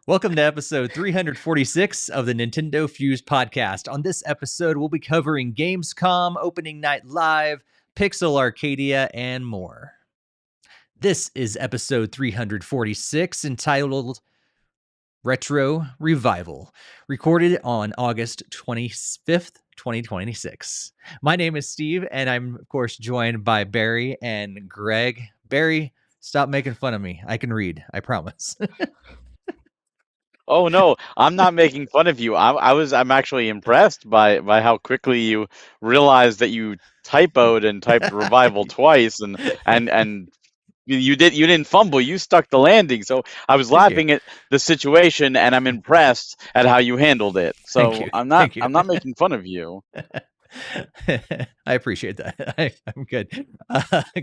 Welcome to episode 346 of the NintendoFuse Podcast. On this episode, we'll be covering Gamescom, Opening Night Live, Pixel Arcadia, and more. This is episode 346, entitled Retro Revival, recorded on August 25th, 2026. My name is Steve, and I'm, of course, joined by Barry and Greg. Barry, stop making fun of me. I can read, I promise. Oh no, I'm not making fun of you. I'm actually impressed by how quickly you realized that you typoed and typed revival twice, and you didn't fumble. You stuck the landing. So I was Thank you. laughing at the situation, and I'm impressed at how you handled it. Thank So you. I'm Thank you. not making fun of you. I appreciate that. I'm good.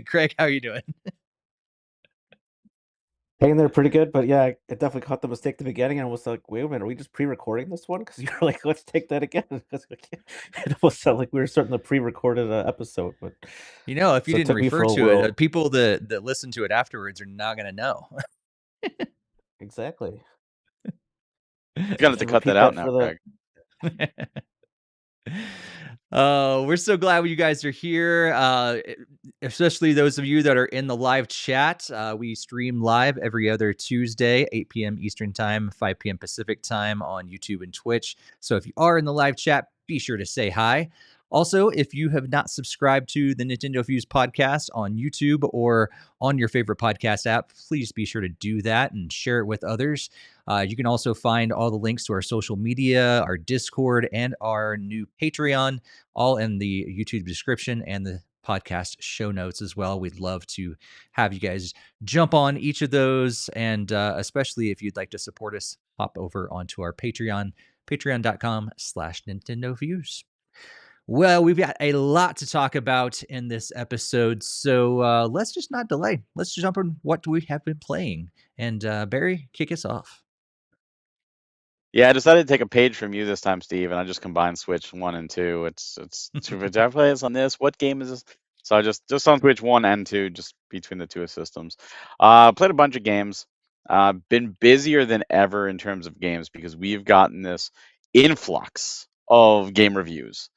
Craig, how are you doing? Hanging there pretty good, but yeah, I definitely caught the mistake at the beginning and was like, wait a minute, are we just pre-recording this one? Because you're like, let's take that again. It almost sounded like we were starting the pre-recorded episode. But You know, if you So it didn't took me refer for a to it, whirl. people that listen to it afterwards are not going to know. exactly. You're gonna have to Should cut repeat that out that now, for the Greg. We're so glad you guys are here, especially those of you that are in the live chat. We stream live every other Tuesday, 8 p.m. Eastern Time, 5 p.m. Pacific Time on YouTube and Twitch. So if you are in the live chat, be sure to say hi. Also, if you have not subscribed to the NintendoFuse Podcast on YouTube or on your favorite podcast app, please be sure to do that and share it with others. You can also find all the links to our social media, our Discord, and our new Patreon, all in the YouTube description and the podcast show notes as well. We'd love to have you guys jump on each of those. And especially if you'd like to support us, hop over onto our Patreon, patreon.com/NintendoFuse. Well, we've got a lot to talk about in this episode, so let's just not delay. Let's jump on what we have been playing. And Barry, kick us off. Yeah, I decided to take a page from you this time, Steve, and I just combined Switch 1 and 2. It's did I play this on this? What game is this? So I just on Switch 1 and 2, just between the two systems. Played a bunch of games. Been busier than ever in terms of games because we've gotten this influx of game reviews,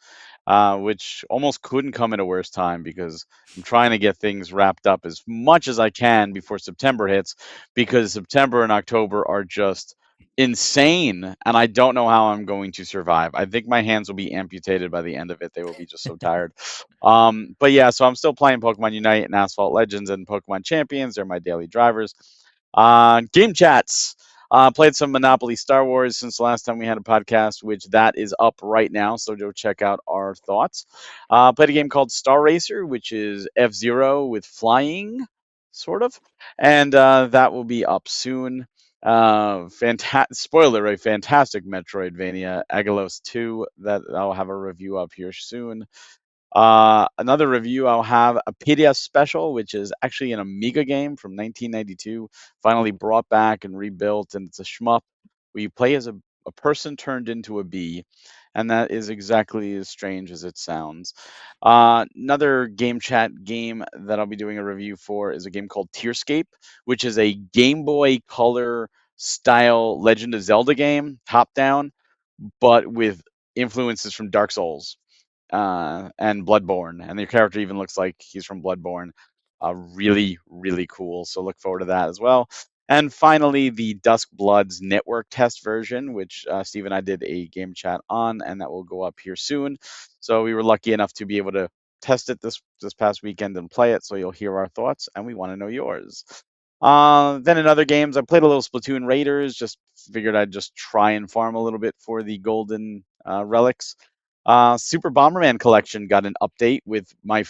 which almost couldn't come at a worse time because I'm trying to get things wrapped up as much as I can before September hits, because September and October are just insane, and I don't know how I'm going to survive. I think my hands will be amputated by the end of it. They will be just so tired. But yeah, so I'm still playing Pokemon Unite and Asphalt Legends and Pokemon Champions. They're my daily drivers. Game chats. Played some Monopoly Star Wars since the last time we had a podcast, which that is up right now. So go check out our thoughts. Played a game called Star Racer, which is F-Zero with flying, sort of, and that will be up soon. Spoiler, a fantastic Metroidvania, Agalos 2, that I'll have a review up here soon. Another review, I'll have a PDS Special, which is actually an Amiga game from 1992, finally brought back and rebuilt, and it's a shmup where you play as a person turned into a bee, and that is exactly as strange as it sounds. Another game chat game that I'll be doing a review for is a game called Tearscape, which is a Game Boy Color style Legend of Zelda game, top down, but with influences from Dark Souls and Bloodborne, and the character even looks like he's from Bloodborne. Really, really cool. So look forward to that as well. And finally, the Duskbloods network test version, which Steve and I did a game chat on, and that will go up here soon. So we were lucky enough to be able to test it this past weekend and play it. So you'll hear our thoughts, and we want to know yours. Then in other games, I played a little Splatoon Raiders. Just figured I'd just try and farm a little bit for the golden relics. Super Bomberman Collection got an update with one of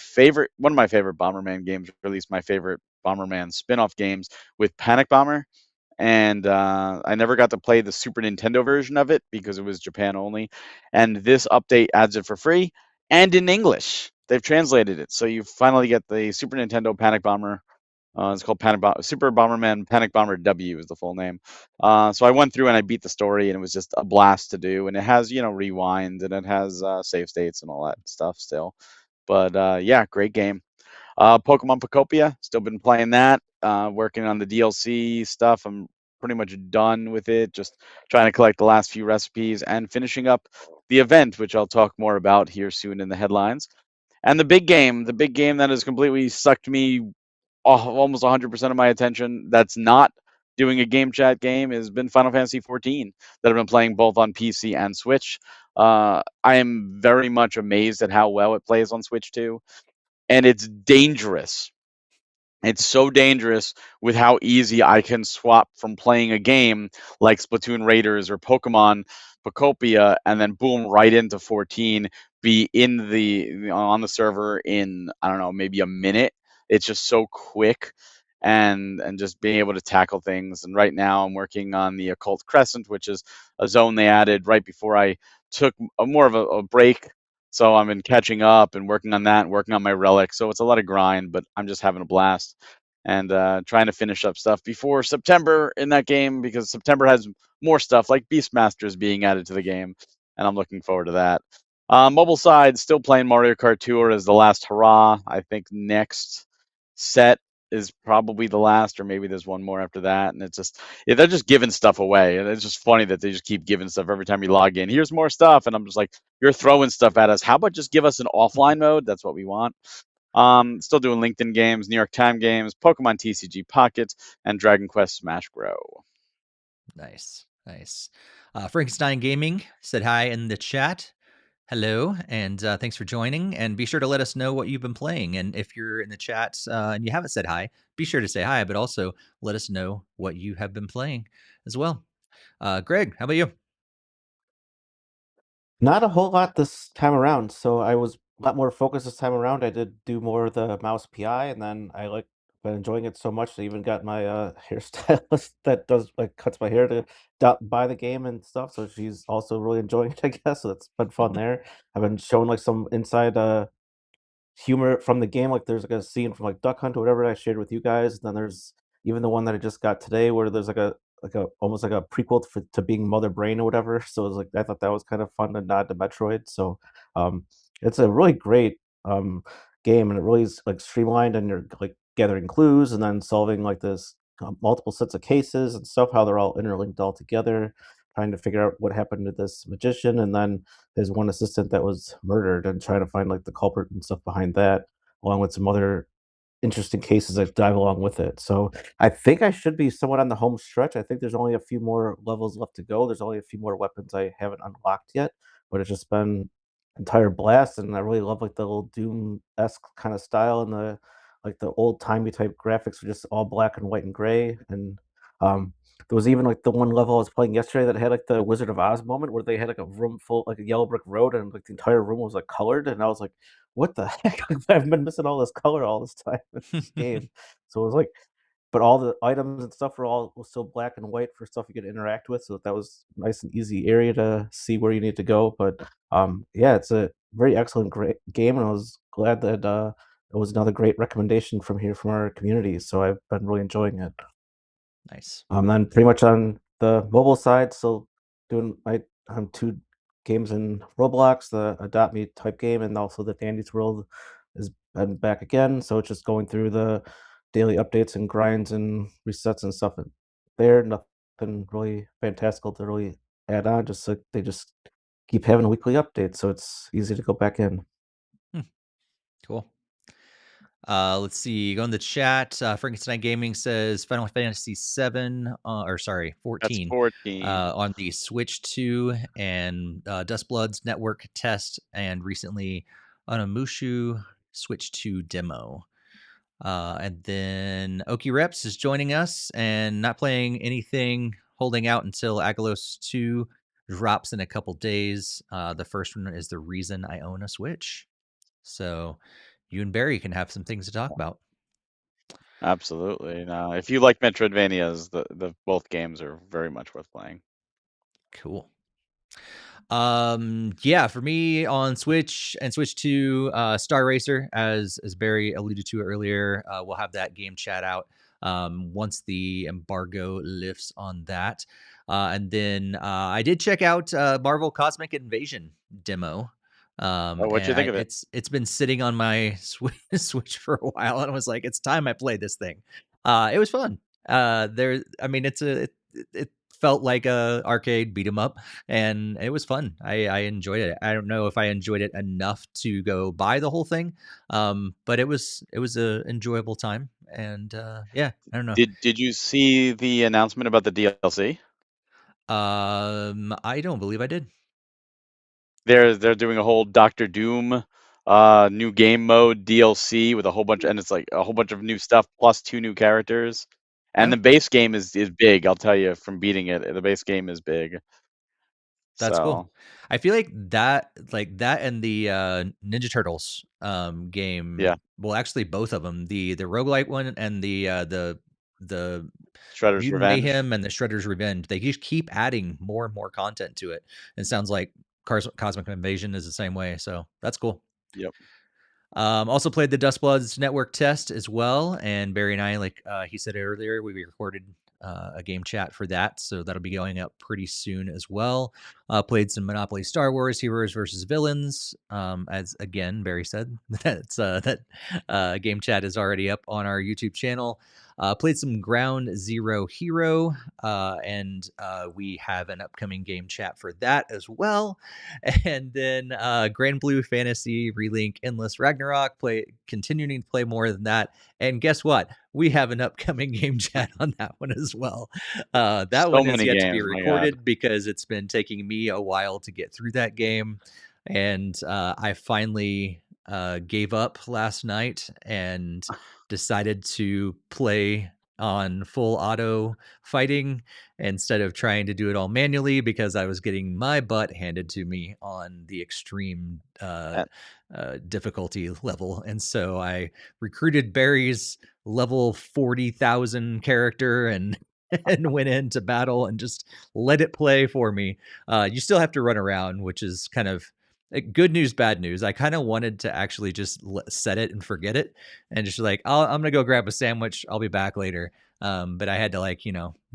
my favorite Bomberman games, or at least my favorite Bomberman spin-off games, with Panic Bomber. And I never got to play the Super Nintendo version of it because it was Japan only. And this update adds it for free and in English. They've translated it, so you finally get the Super Nintendo Panic Bomber. It's called Super Bomberman Panic Bomber W is the full name. So I went through and I beat the story, and it was just a blast to do. And it has, rewind, and it has save states and all that stuff still. But yeah, great game. Pokemon Pokopia, still been playing that. Working on the DLC stuff. I'm pretty much done with it. Just trying to collect the last few recipes and finishing up the event, which I'll talk more about here soon in the headlines. And the big game that has completely sucked me almost 100% of my attention, that's not doing a game chat game, has been Final Fantasy 14 that I've been playing both on PC and Switch. I am very much amazed at how well it plays on Switch too, and it's dangerous. It's so dangerous with how easy I can swap from playing a game like Splatoon Raiders or Pokemon Pokopia, and then boom, right into 14, be on the server in, I don't know, maybe a minute. It's just so quick, and just being able to tackle things. And right now I'm working on the Occult Crescent, which is a zone they added right before I took more of a break. So I've been catching up and working on that and working on my relic. So it's a lot of grind, but I'm just having a blast and trying to finish up stuff before September in that game, because September has more stuff like Beastmasters being added to the game, and I'm looking forward to that. Mobile side, still playing Mario Kart Tour as the last hurrah. I think next set is probably the last, or maybe there's one more after that. And it's just, they're just giving stuff away. And it's just funny that they just keep giving stuff every time you log in. Here's more stuff. And I'm just like, you're throwing stuff at us. How about just give us an offline mode? That's what we want. Still doing LinkedIn games, New York Times games, Pokemon TCG Pockets, and Dragon Quest Smash Grow. Nice. Frankenstein Gaming said hi in the chat. Hello, and thanks for joining. And be sure to let us know what you've been playing. And if you're in the chat and you haven't said hi, be sure to say hi, but also let us know what you have been playing as well. Greg, how about you? Not a whole lot this time around. So I was a lot more focused this time around. I did do more of the mouse PI, and then I been enjoying it so much. I even got my hairstylist that does cuts my hair to buy the game and stuff. So she's also really enjoying it, I guess. So it's been fun there. I've been showing some inside humor from the game. Like there's a scene from Duck Hunt or whatever I shared with you guys. And then there's even the one that I just got today where there's a almost like a prequel to being Mother Brain or whatever. So it was I thought that was kind of fun to nod to Metroid. So it's a really great game, and it really is streamlined, and you're gathering clues and then solving this multiple sets of cases and stuff, how they're all interlinked all together, trying to figure out what happened to this magician, and then there's one assistant that was murdered, and trying to find the culprit and stuff behind that, along with some other interesting cases that dive along with it. So I think I should be somewhat on the home stretch. I think there's only a few more levels left to go. There's only a few more weapons I haven't unlocked yet, but it's just been entire blast, and I really love the little Doom-esque kind of style, and the old-timey type graphics are just all black and white and gray. And there was even the one level I was playing yesterday that had the Wizard of Oz moment where they had a room full, a yellow brick road, and the entire room was colored, and I was like, what the heck? I've been missing all this color all this time in this game. So it was but all the items and stuff were all still black and white for stuff you could interact with. So that was a nice and easy area to see where you need to go. But yeah, it's a very excellent, great game, and I was glad that it was another great recommendation from our community. So I've been really enjoying it. Nice. Then pretty much on the mobile side, so doing my 2 games in Roblox, the Adopt Me type game, and also the Dandy's World has been back again. So it's just going through the daily updates and grinds and resets and stuff there. Nothing really fantastical to really add on. Just they just keep having weekly updates, so it's easy to go back in. Cool. Let's see. Go in the chat. Frankenstein Gaming says Final Fantasy 7, 14. That's 14. On the Switch 2 and Duskbloods network test, and recently on a Mushu Switch 2 demo. And then Oki Reps is joining us and not playing anything, holding out until Agalos 2 drops in a couple days. The first one is the reason I own a Switch. So you and Barry can have some things to talk about. Absolutely. If you like Metroidvanias, the both games are very much worth playing. Cool. Yeah, for me on Switch and Switch 2, Star Racer, as Barry alluded to earlier, we'll have that game chat out once the embargo lifts on that. And then I did check out Marvel Cosmic Invasion demo. What'd you think of it? It's been sitting on my Switch for a while, and I was like, it's time I play this thing. It was fun. It's it felt like a arcade beat 'em up, and it was fun. I enjoyed it. I don't know if I enjoyed it enough to go buy the whole thing, but it was a enjoyable time, and yeah, I don't know. Did you see the announcement about the DLC? I don't believe I did. They're doing a whole Doctor Doom new game mode DLC with a whole bunch, and it's like a whole bunch of new stuff plus 2 new characters. And Oh, the base game is big. I'll tell you from beating it, the base game is big. that's cool. So I feel like that and the Ninja Turtles game. yeah, Well, actually, both of them, the roguelike one and the Shredder's Mutant Revenge. Mayhem and the Shredder's Revenge, they just keep adding more and more content to it. It sounds like Cosmic Invasion is the same way, so that's cool. Yep. Also played the Duskbloods network test as well, and Barry and I, like he said earlier, we recorded a game chat for that, so that'll be going up pretty soon as well. Played some Monopoly Star Wars Heroes versus Villains. As again Barry said, that game chat is already up on our YouTube channel. Played some Ground Zero Hero, and we have an upcoming game chat for that as well. And then Grand Blue Fantasy Relink Endless Ragnarok, continuing to play more than that. And guess what? We have an upcoming game chat on that one as well. That So one is many yet to be games, my God. recorded because it's been taking me a while to get through that game. And I finally gave up last night and decided to play on full auto fighting instead of trying to do it all manually because I was getting my butt handed to me on the extreme difficulty level. And so I recruited Barry's level 40,000 character and and went into battle and just let it play for me. You still have to run around, which is kind of good news, bad news. I kind of wanted to actually just set it and forget it and just like, I'm going to go grab a sandwich. I'll be back later. But I had to, like,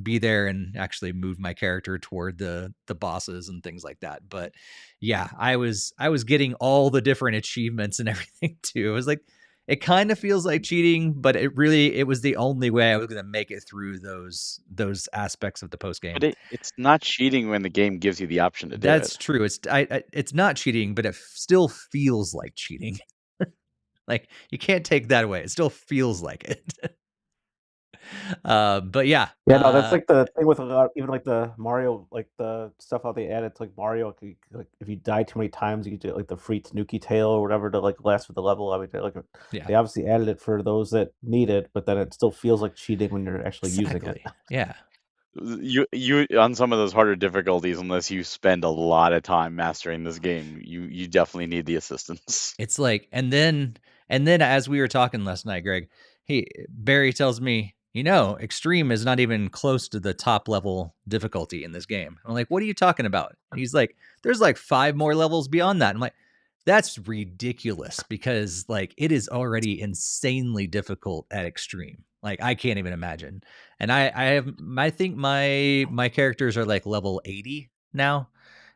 be there and actually move my character toward the bosses and things like that. But yeah, I was getting all the different achievements and everything too. It was like, it kind of feels like cheating, but it was the only way I was going to make it through those aspects of the post game. But it's not cheating when the game gives you the option to do it. That's true. It's not cheating, but it still feels like cheating. Like, you can't take that away. It still feels like it. But yeah. Yeah, no, that's like the thing with a lot, even like the Mario, like the stuff how they added to like Mario. Like if you die too many times, you get like the free Tanuki tail or whatever to like last with the level. I mean, Yeah. they obviously added it for those that need it, but then it still feels like cheating when you're actually using it. Yeah. You on some of those harder difficulties, unless you spend a lot of time mastering this game, you definitely need the assistance. It's like, and then as we were talking last night, Greg, Barry tells me, extreme is not even close to the top level difficulty in this game. I'm like, what are you talking about? And he's like, there's like 5 more levels beyond that. I'm like, that's ridiculous because like it is already insanely difficult at extreme. Like, I can't even imagine. And I think my characters are like level 80 now.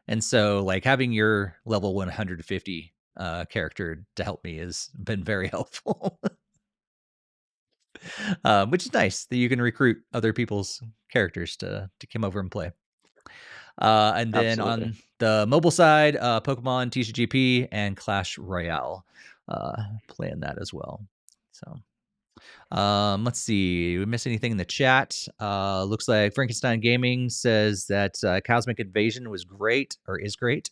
And so like having your level 150 character to help me has been very helpful. Which is nice that you can recruit other people's characters to come over and play. And then Absolutely. on the mobile side, Pokemon TCGP and Clash Royale, playing that as well. So let's see, we miss anything in the chat? Looks like Frankenstein Gaming says that Cosmic Invasion was great, or is great.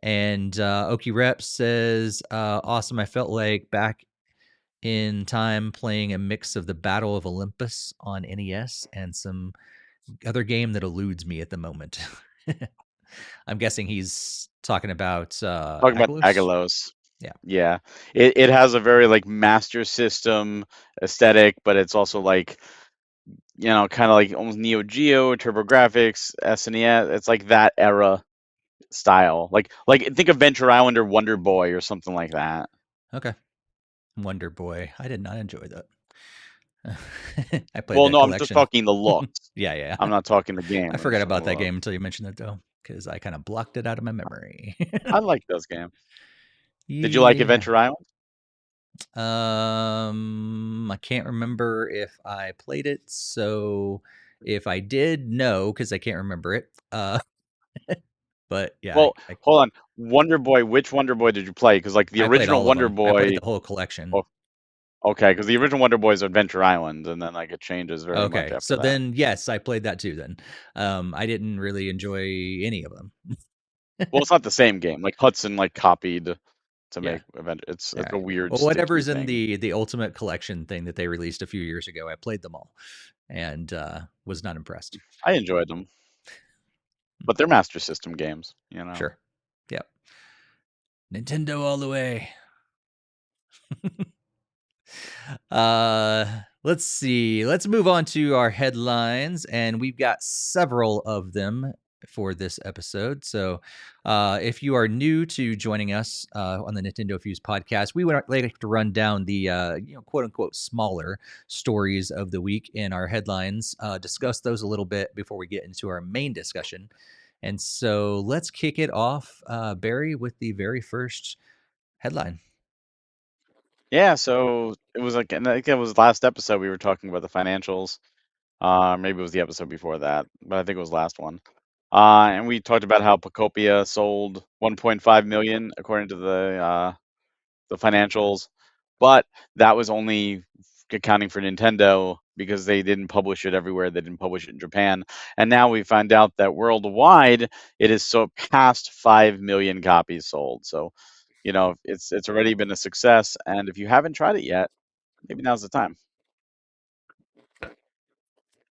And Oki Rep says, awesome. I felt like back in time playing a mix of the Battle of Olympus on NES and some other game that eludes me at the moment. I'm guessing he's talking about Talking about Agalos. Agalos. Yeah. Yeah. It has a very like Master System aesthetic, but it's also like, kind of like almost Neo Geo, TurboGrafx, SNES. It's like that era style. Like think of Venture Island or Wonder Boy or something like that. Okay. Wonder Boy. I did not enjoy that. I played Well, that no, collection. I'm just talking the looks. Yeah. I'm not talking the game. I forgot about that game until you mentioned it, though, because I kind of blocked it out of my memory. I like those games. Yeah. Did you like Adventure Island? I can't remember if I played it, so If I did, no, because I can't remember it. But yeah, Well, hold on. Wonder Boy, which Wonder Boy did you play? Because like the I played original all of Wonder them. I played Boy. the whole collection. Oh, okay, because the original Wonder Boy is Adventure Island, and then like it changes very much Okay, after so that. then yes, I played that too. Then I didn't really enjoy any of them. Well, it's not the same game. Like Hudson like copied to Yeah. make Adventure. It's All a right. weird Well, sticky whatever's in thing. the Ultimate Collection thing that they released a few years ago, I played them all, and was not impressed. I enjoyed them, but they're Master System games, you know. Sure. Yep. Nintendo all the way. Let's see. Let's move on to our headlines, and we've got several of them for this episode. So, if you are new to joining us on the NintendoFuse podcast, we would like to run down the quote unquote smaller stories of the week in our headlines, discuss those a little bit before we get into our main discussion. And so, let's kick it off, Barry, with the very first headline. Yeah, so it was like, and I think it was last episode we were talking about the financials. Maybe it was the episode before that, but I think it was last one. And we talked about how Pokopia sold 1.5 million according to the financials, but that was only accounting for Nintendo because they didn't publish it everywhere. They didn't publish it in Japan, and now we find out that worldwide it is so past 5 million copies sold. So, you know, it's already been a success, and if you haven't tried it yet, maybe now's the time.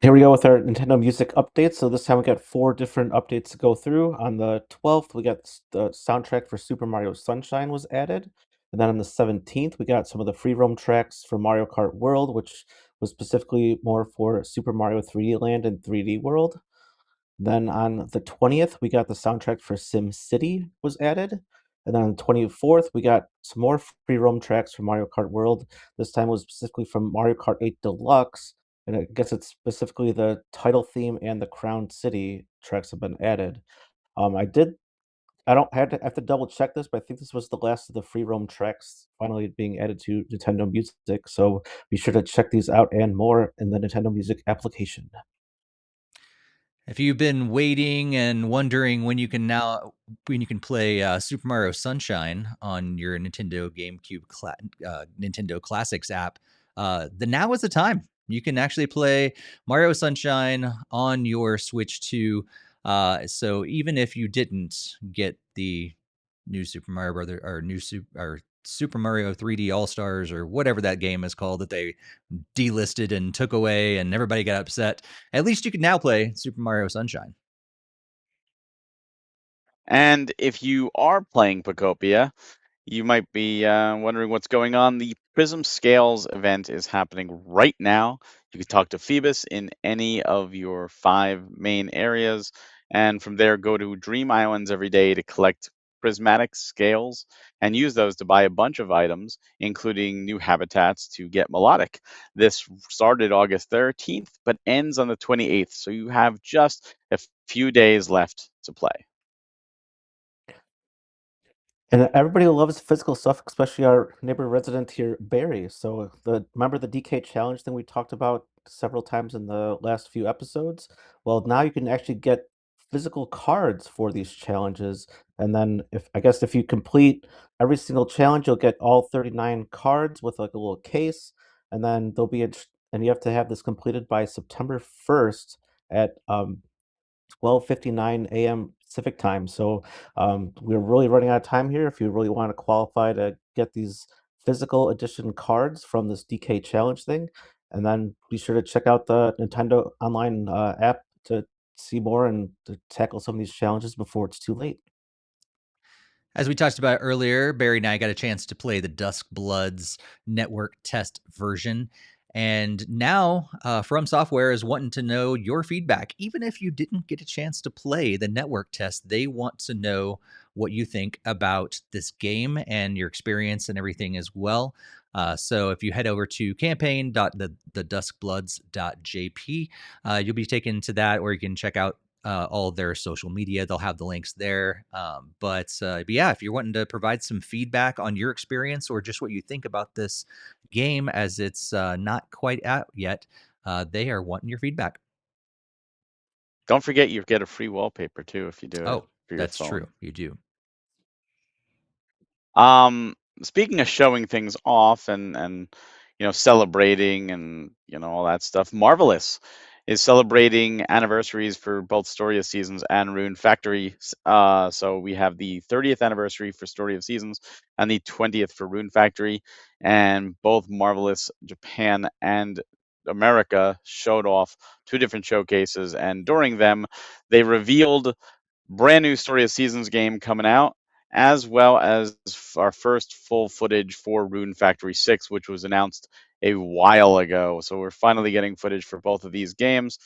Here we go with our Nintendo Music updates. So this time we got 4 different updates to go through. On the 12th, we got the soundtrack for Super Mario Sunshine was added. And then on the 17th, we got some of the free roam tracks for Mario Kart World, which was specifically more for Super Mario 3D Land and 3D World. Then on the 20th, we got the soundtrack for Sim City was added. And then on the 24th, we got some more free roam tracks for Mario Kart World. This time was specifically from Mario Kart 8 Deluxe. And I guess it's specifically the title theme and the Crown City tracks have been added. I don't have to double check this, but I think this was the last of the free roam tracks finally being added to Nintendo Music. So be sure to check these out and more in the Nintendo Music application. If you've been waiting and wondering when you can play Super Mario Sunshine on your Nintendo GameCube Nintendo Classics app, then now is the time. You can actually play Mario Sunshine on your Switch 2. So even if you didn't get the new Super Mario Brother or Super Mario 3D All Stars or whatever that game is called that they delisted and took away and everybody got upset, at least you can now play Super Mario Sunshine. And if you are playing Pokopia, you might be wondering what's going on. The Prism Scales event is happening right now. You can talk to Phoebus in any of your 5 main areas, and from there go to Dream Islands every day to collect prismatic scales and use those to buy a bunch of items, including new habitats to get melodic. This started August 13th, but ends on the 28th, so you have just a few days left to play. And everybody loves physical stuff, especially our neighbor resident here, Barry. So remember the DK challenge thing we talked about several times in the last few episodes? Well, now you can actually get physical cards for these challenges. And then if you complete every single challenge, you'll get all 39 cards with like a little case. And then and you have to have this completed by September 1st at 12:59 a.m. Pacific time. So we're really running out of time here. If you really want to qualify to get these physical edition cards from this DK challenge thing, and then be sure to check out the Nintendo Online app to see more and to tackle some of these challenges before it's too late. As we talked about earlier, Barry and I got a chance to play the Duskbloods network test version. And now, From Software is wanting to know your feedback. Even if you didn't get a chance to play the network test, they want to know what you think about this game and your experience and everything as well. So if you head over to campaign.theduskbloods.jp, you'll be taken to that, or you can check out all their social media. They'll have the links there. But yeah, if you're wanting to provide some feedback on your experience or just what you think about this game as it's not quite out yet, they are wanting your feedback. Don't forget you get a free wallpaper too if you do it Oh, for your that's phone. true. You do. Speaking of showing things off and celebrating and all that stuff, Marvelous is celebrating anniversaries for both Story of Seasons and Rune Factory. So we have the 30th anniversary for Story of Seasons and the 20th for Rune Factory, and both Marvelous Japan and America showed off two different showcases, and during them they revealed brand new Story of Seasons game coming out, as well as our first full footage for Rune Factory 6, which was announced a while ago. So we're finally getting footage for both of these games.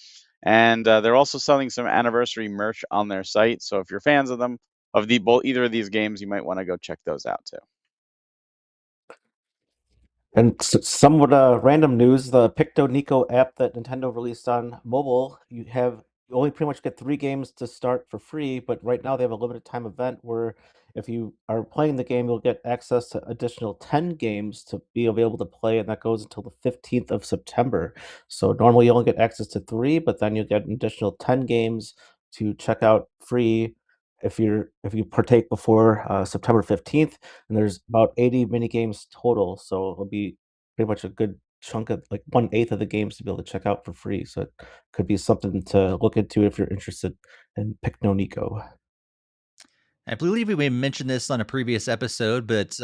And they're also selling some anniversary merch on their site. So if you're fans of them, of either of these games, you might want to go check those out too. And somewhat random news: the Pictonico app that Nintendo released on mobile, you only pretty much get 3 games to start for free. But right now they have a limited time event where if you are playing the game, you'll get access to additional 10 games to be available to play, and that goes until the 15th of September. So normally you only get access to 3, but then you get an additional 10 games to check out free if you partake before September 15th. And there's about 80 mini games total, so it'll be pretty much a good chunk of like 1/8 of the games to be able to check out for free. So it could be something to look into if you're interested in Pictonico. I believe we may mention this on a previous episode, but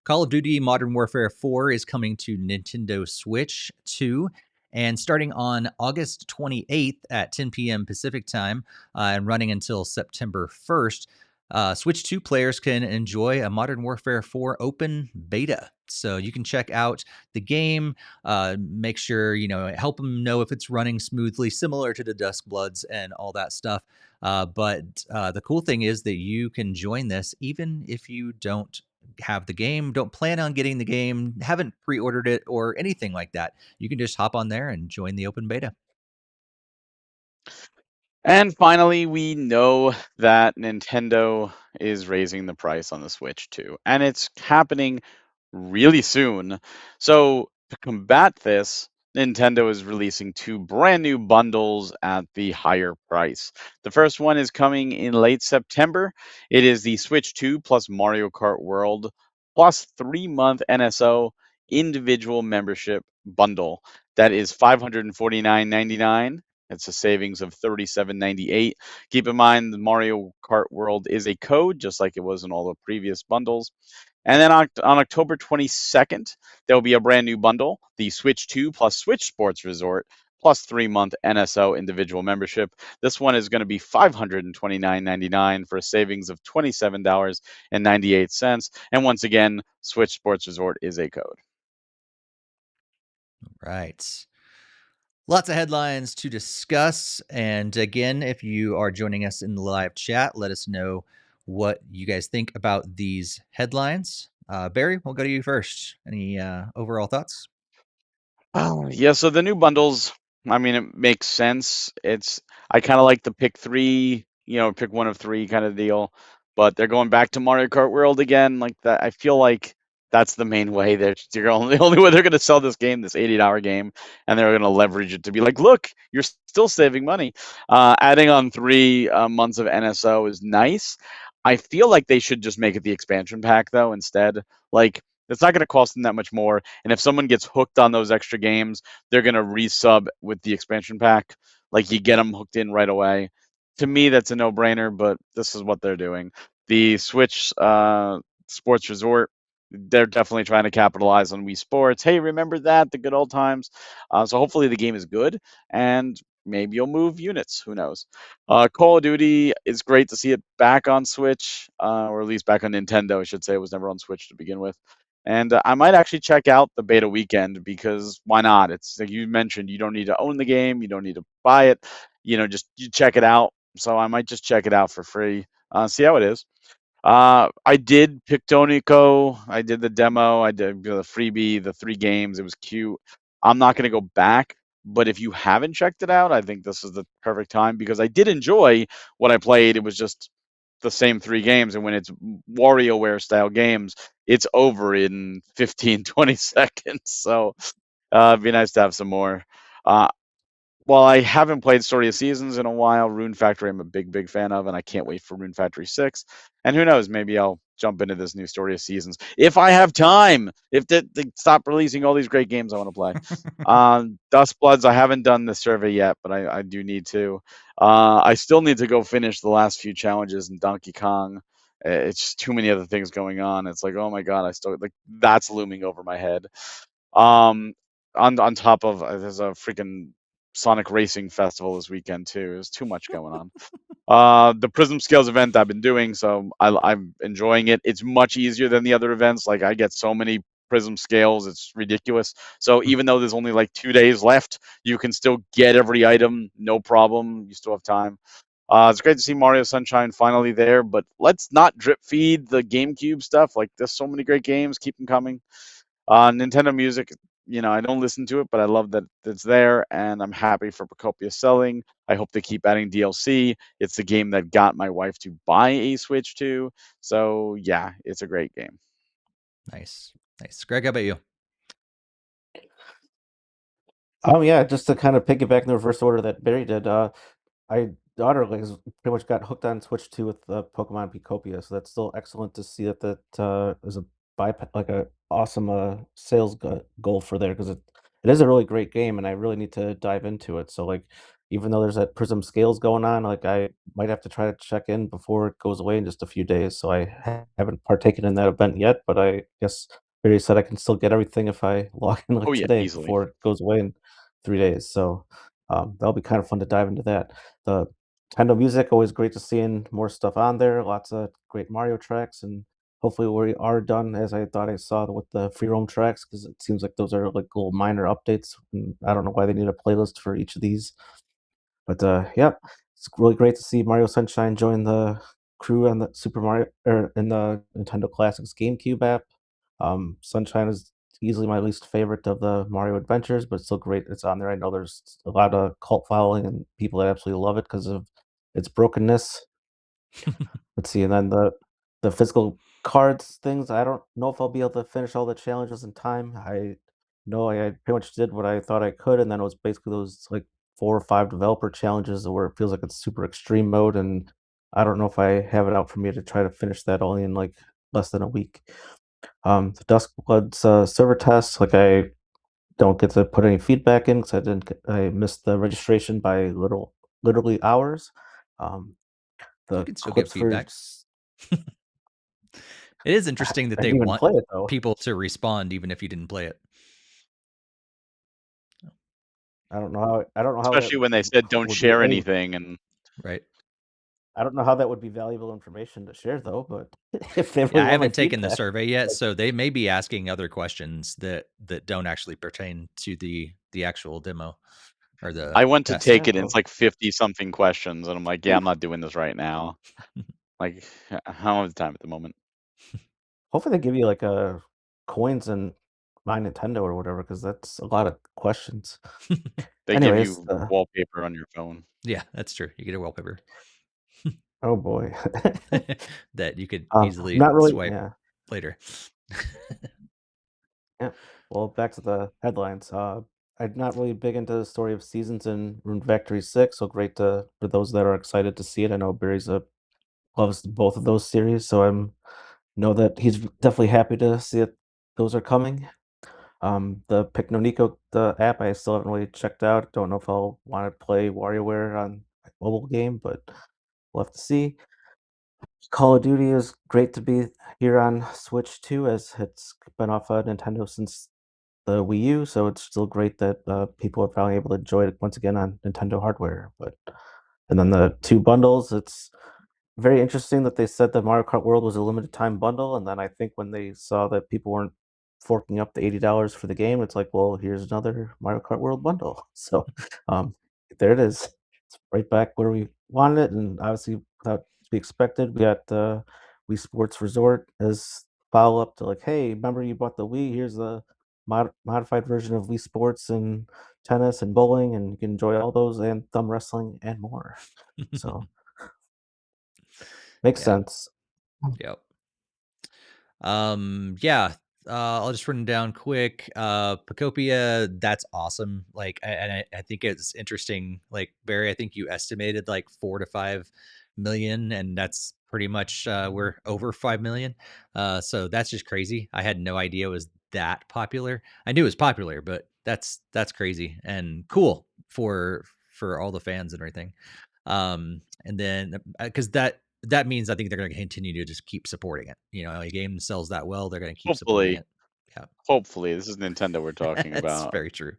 Call of Duty Modern Warfare 4 is coming to Nintendo Switch 2. And starting on August 28th at 10 p.m. Pacific time and running until September 1st, Switch 2 players can enjoy a Modern Warfare 4 open beta. So you can check out the game, make sure, help them know if it's running smoothly, similar to the Duskbloods and all that stuff. But the cool thing is that you can join this even if you don't have the game, don't plan on getting the game, haven't pre-ordered it or anything like that. You can just hop on there and join the open beta. And finally, we know that Nintendo is raising the price on the Switch too, and it's happening really soon. So, to combat this, Nintendo is releasing 2 brand new bundles at the higher price. The first one is coming in late September. It is the Switch 2 plus Mario Kart World plus 3-month NSO individual membership bundle. That is $549.99. It's a savings of $37.98. Keep in mind, the Mario Kart World is a code, just like it was in all the previous bundles. And then on October 22nd, there will be a brand new bundle, the Switch 2 plus Switch Sports Resort plus 3-month NSO individual membership. This one is going to be $529.99 for a savings of $27.98. And once again, Switch Sports Resort is a code. Right. Lots of headlines to discuss. And again, if you are joining us in the live chat, let us know what you guys think about these headlines. Barry, we'll go to you first. Any overall thoughts? Oh, yeah, so the new bundles, I mean, it makes sense. I kind of like the pick 3, pick one of 3 kind of deal, but they're going back to Mario Kart World again, like that. I feel like that's the main way. The only way they're going to sell this game, this 80-hour game, and they're going to leverage it to be like, look, you're still saving money. Adding on 3 months of NSO is nice. I feel like they should just make it the expansion pack though instead. Like, it's not going to cost them that much more. And if someone gets hooked on those extra games, they're going to resub with the expansion pack. Like, you get them hooked in right away. To me, that's a no-brainer, but this is what they're doing. The Switch Sports Resort, they're definitely trying to capitalize on Wii Sports. Hey, remember that? The good old times. So hopefully the game is good, and maybe you'll move units. Who knows? Call of Duty is great to see it back on Switch, or at least back on Nintendo, I should say. It was never on Switch to begin with. And I might actually check out the beta weekend because why not? It's like you mentioned, you don't need to own the game, you don't need to buy it, just you check it out. So I might just check it out for free, see how it is. I did Pictonico. I did the demo. I did the freebie, the 3 games. It was cute. I'm not going to go back, but if you haven't checked it out, I think this is the perfect time because I did enjoy what I played. It was just the same 3 games, and when it's WarioWare style games, it's over in 15, 20 seconds. So it'd be nice to have some more. Uh, Well, I haven't played Story of Seasons in a while. Rune Factory, I'm a big fan of, and I can't wait for Rune Factory 6. And who knows, maybe I'll jump into this new Story of Seasons if I have time. If they stop releasing all these great games I want to play. Duskbloods, I haven't done the survey yet, but I do need to. I still need to go finish the last few challenges in Donkey Kong. It's just too many other things going on. It's like, oh my god, I still like that's looming over my head. Um, on top of there's a freaking Sonic Racing Festival this weekend too. There's too much going on. The Prism Scales event I've been doing, so I'm enjoying it. It's much easier than the other events. Like I get so many Prism Scales, it's ridiculous. So even though there's only like 2 days left, you can still get every item, no problem. You still have time. It's great to see Mario Sunshine finally there, but let's not drip feed the GameCube stuff. Like there's so many great games, keep them coming. Nintendo Music, I don't listen to it, but I love that it's there, and I'm happy for Pokopia selling. I hope they keep adding DLC. It's the game that got my wife to buy a Switch too. So yeah, it's a great game. Nice. Greg, how about you? Yeah, just to kind of piggyback in the reverse order that Barry did. I daughter like has pretty much got hooked on Switch 2 with Pokemon Pokopia, so that's still excellent to see that is a like a awesome sales goal for there because it is a really great game and I really need to dive into it. So like even though there's that Prism Scales going on, like I might have to try to check in before it goes away in just a few days. So I haven't partaken in that event yet, but I guess Barry said I can still get everything if I log in Oh like yeah, today easily. before it goes away in 3 days. So that'll be kind of fun to dive into that. The Nintendo Music, always great to seeing more stuff on there. Lots of great Mario tracks, and hopefully we are done as I thought I saw with the free roam tracks because it seems like those are like little minor updates. And I don't know why they need a playlist for each of these, but yeah, it's really great to see Mario Sunshine join the crew on the Super Mario or in the Nintendo Classics GameCube app. Sunshine is easily my least favorite of the Mario Adventures, but it's still great it's on there. I know there's a lot of cult following and people that absolutely love it because of its brokenness. Let's see, and then the physical cards things, I don't know if I'll be able to finish all the challenges in time. I know I pretty much did what I thought I could, and then it was basically those like 4 or 5 developer challenges where it feels like it's super extreme mode, and I don't know if I have it out for me to try to finish that only in like less than a week. The Duskbloods server test, like I don't get to put any feedback in because I missed the registration by literally hours. Um, You the can still give clips for feedback. It is interesting that I they didn't even want play it though. people to respond even if you didn't play it. I don't know how that Especially when they said don't would be share any anything, and Right. I don't know how that would be valuable information to share though, but if they Yeah, really I want my haven't taken the feedback, survey yet, like, so they may be asking other questions that don't actually pertain to the actual demo or the I went to test. take yeah, it, and it's well, like 50 something questions, and I'm like, yeah, I'm not doing this right now. Like, I don't have time at the moment. hopefully they give you like coins and My Nintendo or whatever, because that's a lot of questions. They give Anyways, you wallpaper on your phone. Yeah, that's true. You get a wallpaper oh boy. that you could easily Not really, swipe yeah. later. Yeah. Well, back to the headlines. I'm not really big into the story of seasons in Rune Factory 6, so great to for those that are excited to see it. I know Barry's loves both of those series, so know that he's definitely happy to see that those are coming. The Pictonico the app I still haven't really checked out. Don't know if I'll want to play WarioWare on my mobile game, but we'll have to see. Call of Duty is great to be here on Switch too, as it's been off Nintendo since the Wii U, so it's still great that people are finally able to enjoy it once again on Nintendo hardware. But and then the two bundles, it's very interesting that they said that Mario Kart World was a limited time bundle, and then I think when they saw that people weren't forking up the $80 for the game, it's like, well, here's another Mario Kart World bundle. So there it is. It's right back where we wanted it, and obviously without to be expected, we got Wii Sports Resort as follow up to like, hey, remember you bought the Wii? Here's the modified version of Wii Sports and tennis and bowling, and you can enjoy all those and thumb wrestling and more. So makes Yeah. sense. Yep. Yeah. I'll just run them down quick. Pokopia, that's awesome. Like, I think it's interesting. Like Barry, I think you estimated like 4 to 5 million, and that's pretty much we're over 5 million. So that's just crazy. I had no idea it was that popular. I knew it was popular, but that's crazy and cool for all the fans and everything. And then because that means I think they're going to continue to just keep supporting it. You know, a game sells that well, they're going to keep supporting Hopefully, it. Yeah, hopefully, this is Nintendo we're talking that's about. very true.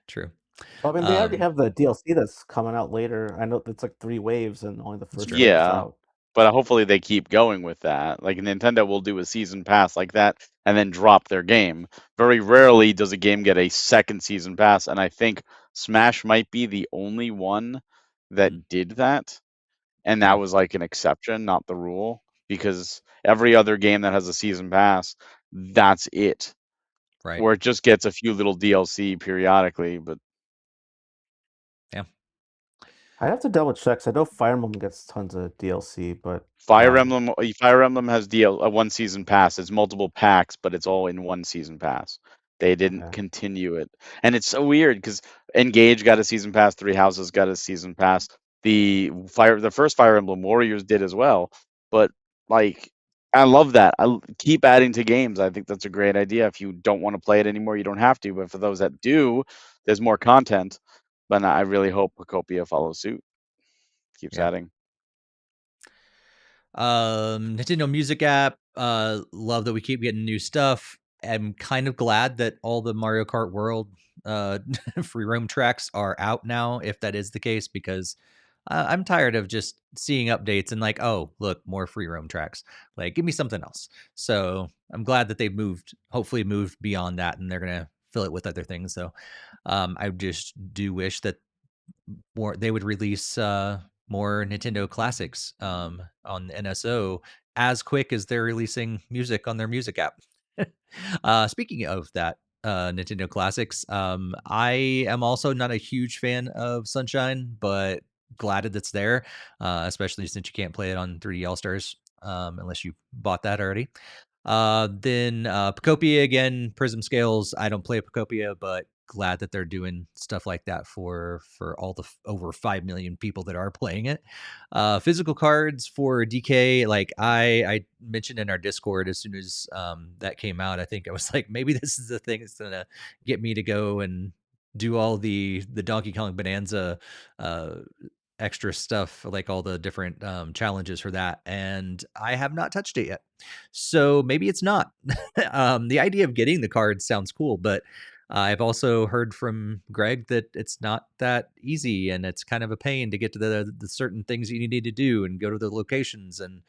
True. Well, I mean, they already have the DLC that's coming out later. I know it's like 3 waves, and only the first true. wave is Yeah, out. but hopefully they keep going with that. Like Nintendo will do a season pass like that and then drop their game. Very rarely does a game get a second season pass, and I think Smash might be the only one that did that. And that Yeah. was like an exception, not the rule, because every other game that has a season pass, that's it. Right. Or it just gets a few little DLC periodically, but Yeah. I have to double check. 'Cause I know Fire Emblem gets tons of DLC, but Fire Emblem has a one season pass. It's multiple packs, but it's all in one season pass. They didn't okay. continue it, and it's so weird because Engage got a season pass, Three Houses got a season pass. The first Fire Emblem Warriors did as well. But like, I love that. Keep adding to games. I think that's a great idea. If you don't want to play it anymore, you don't have to. But for those that do, there's more content. But I really hope Pokopia follows suit. Keeps Yeah. adding. Nintendo Music app. Love that we keep getting new stuff. I'm kind of glad that all the Mario Kart World free roam tracks are out now, if that is the case, because I'm tired of just seeing updates and like, oh, look, more free roam tracks. Like, give me something else. So I'm glad that they've hopefully moved beyond that, and they're gonna fill it with other things. So I just do wish that they would release more Nintendo classics on NSO as quick as they're releasing music on their music app. Speaking of that, Nintendo classics, I am also not a huge fan of Sunshine, but glad that it's there, especially since you can't play it on 3D All Stars unless you bought that already. Then Pokopia again, Prism scales. I don't play Pokopia, but glad that they're doing stuff like that for all the over 5 million people that are playing it. Physical cards for DK, like I mentioned in our Discord as soon as that came out, I think I was like, maybe this is the thing that's gonna get me to go and do all the Donkey Kong Bonanza extra stuff, like all the different challenges for that, and I have not touched it yet. So maybe it's not. The idea of getting the cards sounds cool, but I've also heard from Greg that it's not that easy, and it's kind of a pain to get to the certain things you need to do and go to the locations. And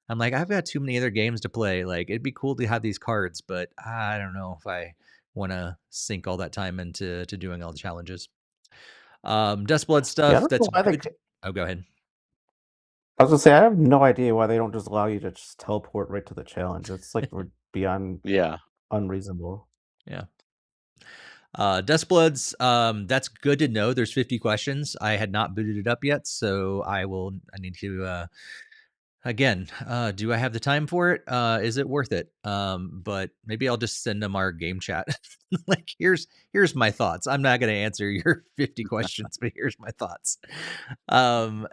I'm like, I've got too many other games to play. Like, it'd be cool to have these cards, but I don't know if I want to sink all that time into doing all the challenges. Dustblood Yeah, I stuff, don't know that's why they. good. Oh, go ahead. I was gonna say I have no idea why they don't just allow you to just teleport right to the challenge. It's like we're beyond Yeah. unreasonable. Yeah. Duskbloods, that's good to know. There's 50 questions. I had not booted it up yet, so I need to again, do I have the time for it? Is it worth it? But maybe I'll just send them our game chat. Like, here's my thoughts. I'm not going to answer your 50 questions, but here's my thoughts. Um,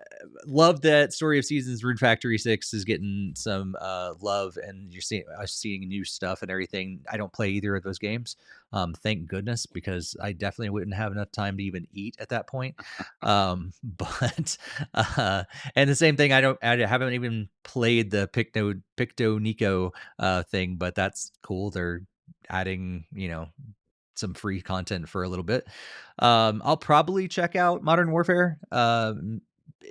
love that Story of Seasons Rune Factory 6 is getting some love, and you're seeing new stuff and everything. I don't play either of those games. Thank goodness, because I definitely wouldn't have enough time to even eat at that point. But and the same thing, I haven't even played the Pictonico thing, but that's cool. They're adding, some free content for a little bit. I'll probably check out Modern Warfare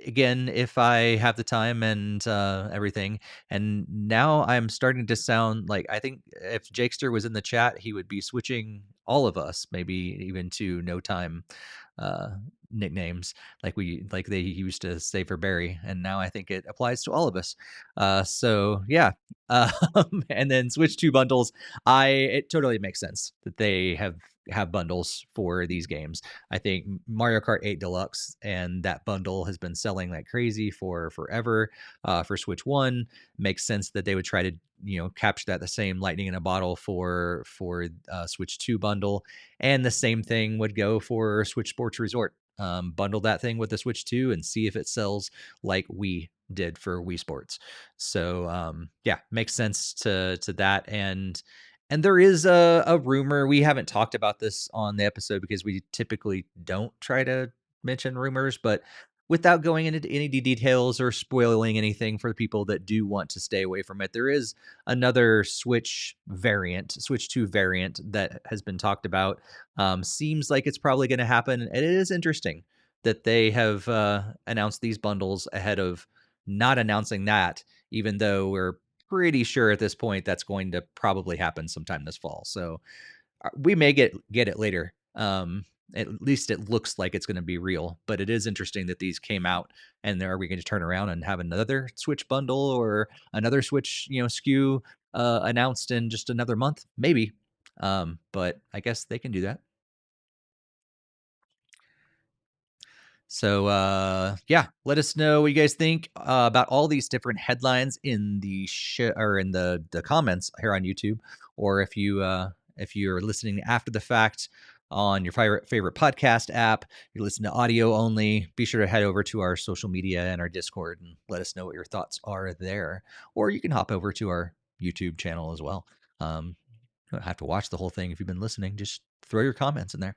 again if I have the time and everything. And now I'm starting to sound like, I think if Jakester was in the chat, he would be switching all of us, maybe even to No Time uh nicknames like they used to say for Barry, and now I think it applies to all of us. So yeah. And then Switch 2 bundles, it totally makes sense that they have have bundles for these games. I think Mario Kart 8 Deluxe and that bundle has been selling like crazy for forever. For Switch 1, makes sense that they would try to capture that the same lightning in a bottle for Switch 2 bundle, and the same thing would go for Switch Sports Resort. Bundle that thing with the Switch 2 and see if it sells like we did for Wii Sports. So yeah, makes sense to that. And there is a rumor. We haven't talked about this on the episode because we typically don't try to mention rumors, but without going into any details or spoiling anything for the people that do want to stay away from it, there is another Switch 2 variant that has been talked about. Seems like it's probably going to happen. And it is interesting that they have announced these bundles ahead of not announcing that, even though we're pretty sure at this point that's going to probably happen sometime this fall. So we may get it later. At least it looks like it's going to be real, but it is interesting that these came out. And are we going to turn around and have another Switch bundle or another Switch SKU announced in just another month? Maybe. But I guess they can do that. So yeah, let us know what you guys think about all these different headlines in the or in the comments here on YouTube, or if you're listening after the fact on your favorite podcast app, you're listening to audio only, be sure to head over to our social media and our Discord and let us know what your thoughts are there. Or you can hop over to our YouTube channel as well. You don't have to watch the whole thing if you've been listening. Just throw your comments in there.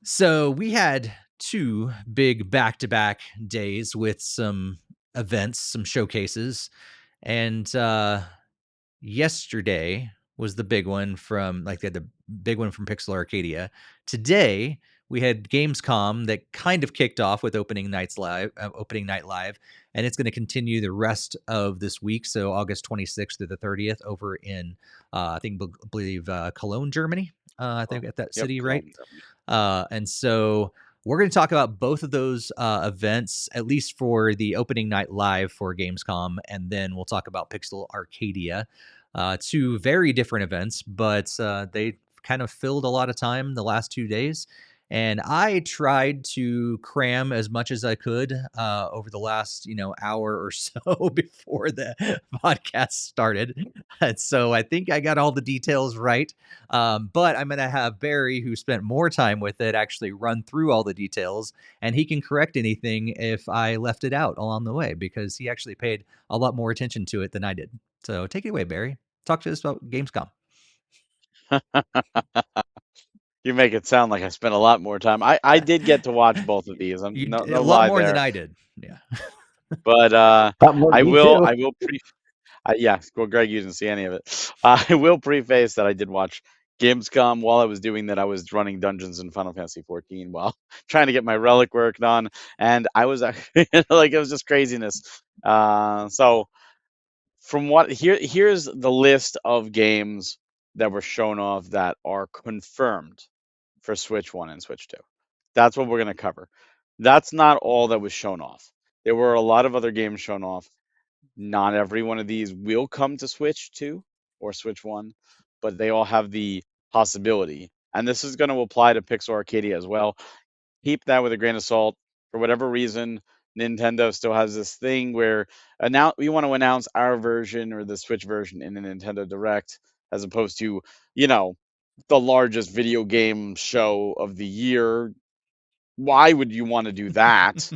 So we had 2 big back-to-back days with some events, some showcases, and yesterday was the big one from they had the big one from Pixel Arcadia. Today we had Gamescom that kind of kicked off with opening night live, and it's going to continue the rest of this week. So August 26th through the 30th over in I believe Cologne, Germany. I think at that city, right? And so we're going to talk about both of those events, at least for the opening night live for Gamescom, and then we'll talk about Pixel Arcadia. 2 very different events, but they kind of filled a lot of time the last 2 days. And I tried to cram as much as I could over the last, hour or so before the podcast started. And so I think I got all the details right. But I'm going to have Barry, who spent more time with it, actually run through all the details, and he can correct anything if I left it out along the way, because he actually paid a lot more attention to it than I did. So take it away, Barry. Talk to us about Gamescom. You make it sound like I spent a lot more time. I did get to watch both of these. I'm no a lot lie more there. than I did. Yeah. But I will yeah, well, Greg, you didn't see any of it. I will preface that I did watch Gamescom. While I was doing that, I was running dungeons in Final Fantasy 14 while trying to get my relic work done, and I was actually like, it was just craziness. So from here's the list of games that were shown off that are confirmed for Switch 1 and Switch 2. That's what we're going to cover. That's not all that was shown off. There were a lot of other games shown off. Not every one of these will come to Switch 2 or Switch 1, but they all have the possibility. And this is going to apply to Pixel Arcadia as well. Keep that with a grain of salt. For whatever reason, Nintendo still has this thing where we want to announce our version or the Switch version in a Nintendo Direct, as opposed to, the largest video game show of the year. Why would you want to do that?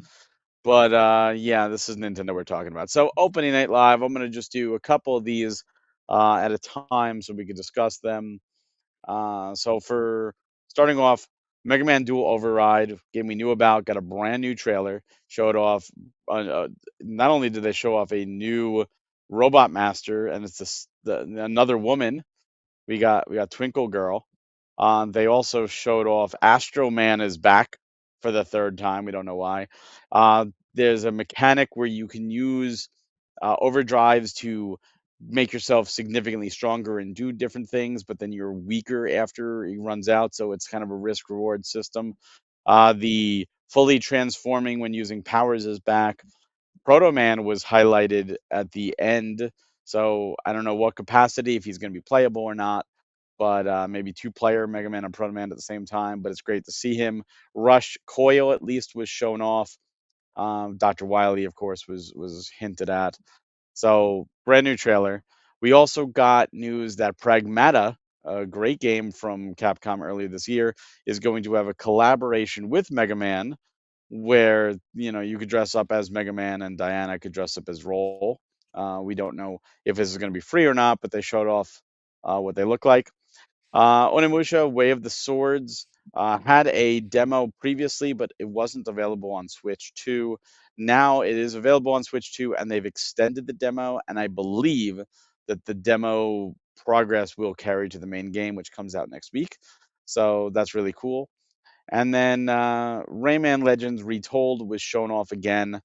But yeah, this is Nintendo we're talking about. So opening night live, I'm going to just do a couple of these at a time so we can discuss them. So for starting off, Mega Man Dual Override, game we knew about, got a brand new trailer, showed off. Not only did they show off a new Robot Master, and it's another woman. We got Twinkle Girl. They also showed off Astro Man is back for the 3rd time. We don't know why. There's a mechanic where you can use overdrives to make yourself significantly stronger and do different things, but then you're weaker after it runs out. So it's kind of a risk reward system. The fully transforming when using powers is back. Proto Man was highlighted at the end. So I don't know what capacity, if he's going to be playable or not. but maybe 2-player Mega Man and Proto Man at the same time. But it's great to see him. Rush Coil at least was shown off. Dr. Wily, of course, was hinted at. So brand new trailer. We also got news that Pragmata, a great game from Capcom earlier this year, is going to have a collaboration with Mega Man, where you could dress up as Mega Man and Diana could dress up as Roll. We don't know if this is going to be free or not, but they showed off what they look like. Onimusha, Way of the Swords, had a demo previously, but it wasn't available on Switch 2. Now it is available on Switch 2, and they've extended the demo, and I believe that the demo progress will carry to the main game, which comes out next week. So that's really cool. And then Rayman Legends Retold was shown off again.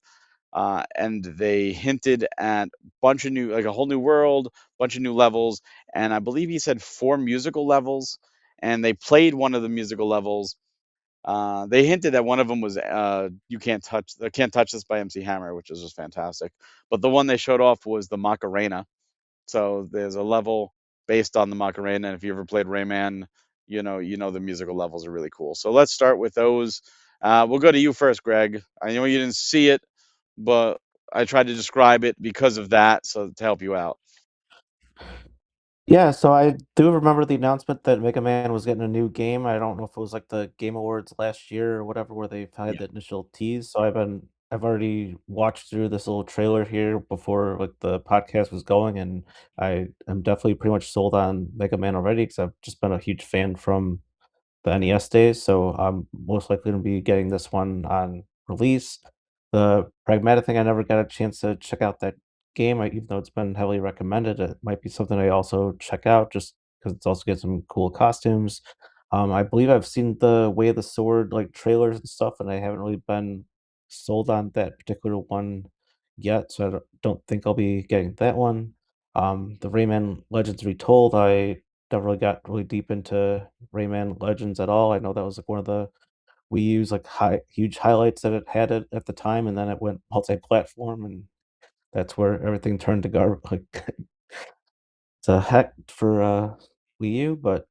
And they hinted at bunch of new, like a whole new world, bunch of new levels, and I believe he said 4 musical levels. And they played one of the musical levels. They hinted that one of them was "You Can't Touch This" by MC Hammer, which is just fantastic. But the one they showed off was the Macarena. So there's a level based on the Macarena, and if you ever played Rayman, you know the musical levels are really cool. So let's start with those. We'll go to you first, Greg. I know you didn't see it, but I tried to describe it because of that, so to help you out. Yeah, so I do remember the announcement that Mega Man was getting a new game. I don't know if it was like the Game Awards last year or whatever, where they had Yeah. the initial tease. So I've already watched through this little trailer here before like the podcast was going, and I am definitely pretty much sold on Mega Man already because I've just been a huge fan from the NES days, so I'm most likely gonna be getting this one on release. The Pragmatic thing, I never got a chance to check out that game, even though it's been heavily recommended. It might be something I also check out just because it's also got some cool costumes. I believe I've seen the Way of the Sword, like, trailers and stuff, and I haven't really been sold on that particular one yet, so I don't think I'll be getting that one. The Rayman Legends Retold, I never really got really deep into Rayman Legends at all. I know that was like one of the Wii U's like huge highlights that it had at the time, and then it went multi-platform, and that's where everything turned to garbage. Like it's a heck for Wii U, but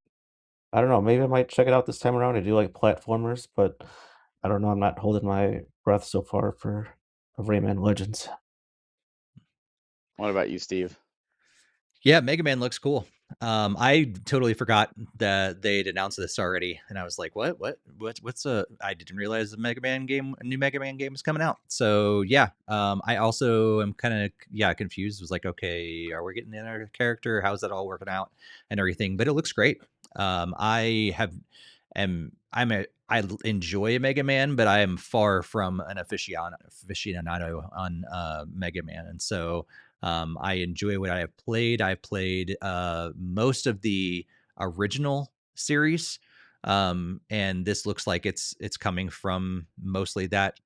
I don't know. Maybe I might check it out this time around. I do like platformers, but I don't know. I'm not holding my breath so far for Rayman Legends. What about you, Steve? Yeah, Mega Man looks cool. I totally forgot that they'd announced this already, and I was like, What's a?" I didn't realize a new Mega Man game is coming out. So yeah, I also am kind of confused. Was like, okay, are we getting another character? How's that all working out and everything? But it looks great. I have I enjoy Mega Man, but I am far from an aficionado on Mega Man, and so I enjoy what I have played. I've played most of the original series, and this looks like it's coming from mostly that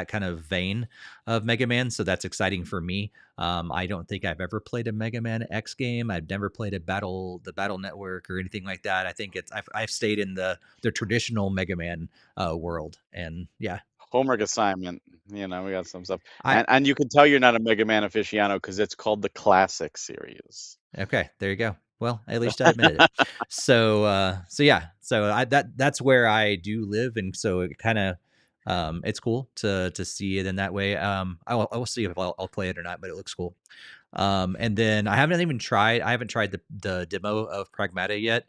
kind of vein of Mega Man. So that's exciting for me. I don't think I've ever played a Mega Man X game. I've never played the Battle Network or anything like that. I think I've stayed in the traditional Mega Man world, and yeah, Homework assignment. We got some stuff, I and you can tell you're not a Mega Man aficionado because it's called the Classic Series. Okay, there you go. Well, at least I admitted it. So yeah, so that's where I do live, and so it kind of it's cool to see it in that way. I will see if I'll play it or not, but it looks cool. And then I haven't tried the demo of Pragmata yet.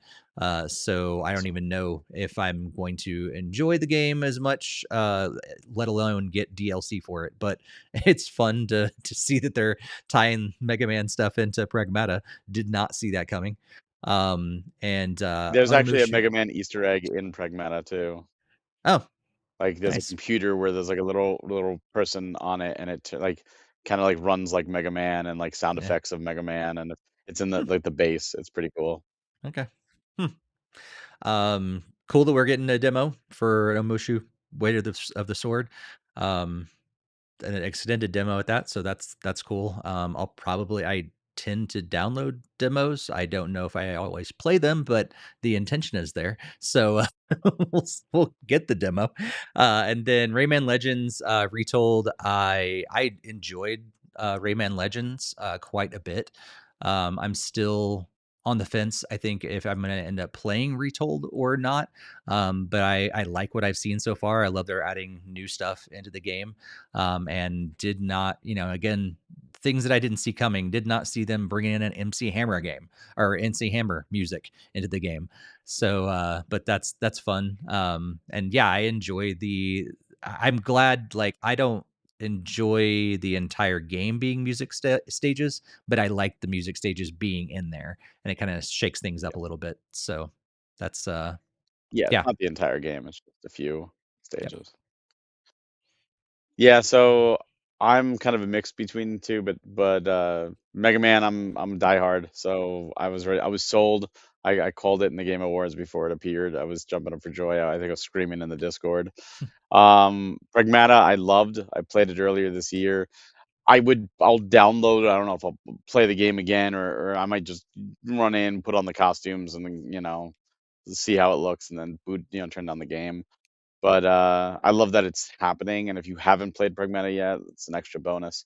So I don't even know if I'm going to enjoy the game as much, let alone get DLC for it. But it's fun to see that they're tying Mega Man stuff into Pragmata. Did not see that coming. And There's actually a Onimusha. Mega Man Easter egg in Pragmata too. Oh, Like there's a nice. computer where there's like a little person on it, and it like kind of like runs like Mega Man and like sound Yeah. effects of Mega Man, and it's in the base. It's pretty cool. Okay. Hmm. Cool that we're getting a demo for Omushu Weight of the Sword. Um, an extended demo at that, so that's cool. I tend to download demos. I don't know if I always play them, but the intention is there. So we'll get the demo. And then Rayman Legends Retold. I enjoyed Rayman Legends quite a bit. I'm still on the fence, I think, if I'm going to end up playing Retold or not. But I like what I've seen so far. I love they're adding new stuff into the game, and did not, again, things that I didn't see coming. Did not see them bringing in an MC Hammer game or MC Hammer music into the game. So, but that's fun. And yeah, I enjoy the. I'm glad. Like, I don't enjoy the entire game being music stages, but I like the music stages being in there, and it kind of shakes things up a little bit. So that's Yeah, it's yeah. not the entire game, it's just a few Yep. stages. Yeah, so I'm kind of a mix between the two, but Mega Man, I'm diehard, so I was ready. I was sold. I called it in the Game Awards before it appeared. I was jumping up for joy. I think I was screaming in the Discord. Pragmata, I loved. I played it earlier this year. I'll download it. I don't know if I'll play the game again, or I might just run in, put on the costumes, and then see how it looks, and then boot, turn down the game. But I love that it's happening, and if you haven't played Pragmata yet, it's an extra bonus.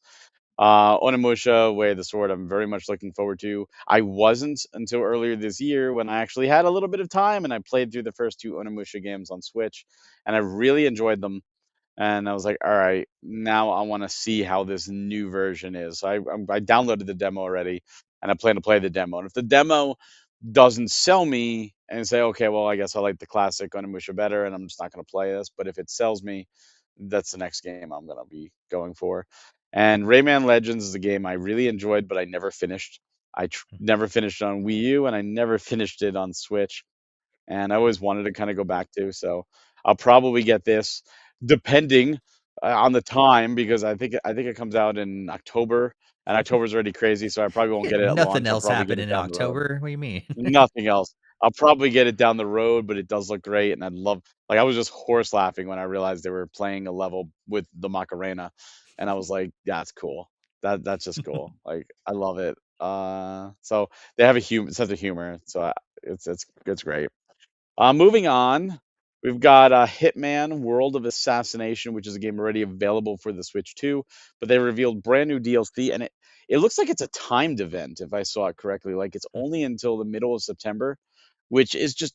Onimusha, Way of the Sword, I'm very much looking forward to. I wasn't until earlier this year when I actually had a little bit of time and I played through the first two Onimusha games on Switch, and I really enjoyed them. And I was like, all right, now I want to see how this new version is. So I downloaded the demo already, and I plan to play the demo. And if the demo doesn't sell me and say, okay, well, I guess I like the classic Onimusha better, and I'm just not going to play this. But if it sells me, that's the next game I'm going to be going for. And Rayman Legends is a game I really enjoyed, but I never finished. I never finished it on Wii U, and I never finished it on Switch. And I always wanted to kind of go back to. So I'll probably get this, depending on the time, because I think it comes out in October, and October's already crazy, so I probably won't Yeah, get it at nothing launch. I'll else probably get happening it in down the road. October. What do you mean? Nothing else. I'll probably get it down the road, but it does look great, and I'd love. Like, I was just horse laughing when I realized they were playing a level with the Macarena, and I was like, "Yeah, that's cool. That's just cool. Like, I love it." So they have a sense of humor, so it's great. Moving on, we've got Hitman World of Assassination, which is a game already available for the Switch 2, but they revealed brand new DLC, and it looks like it's a timed event, if I saw it correctly. Like, it's only until the middle of September, which is just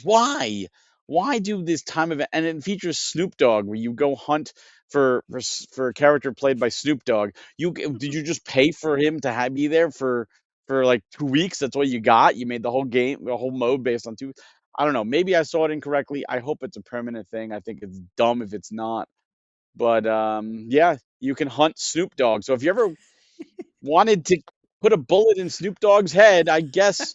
why? Why do this time event? And it features Snoop Dogg, where you go hunt for a character played by Snoop Dogg. Did you just pay for him to be there for like 2 weeks? That's what you got. You made the whole game, the whole mode based on two. I don't know. Maybe I saw it incorrectly. I hope it's a permanent thing. I think it's dumb if it's not. But yeah, you can hunt Snoop Dogg. So if you ever wanted to put a bullet in Snoop Dogg's head, I guess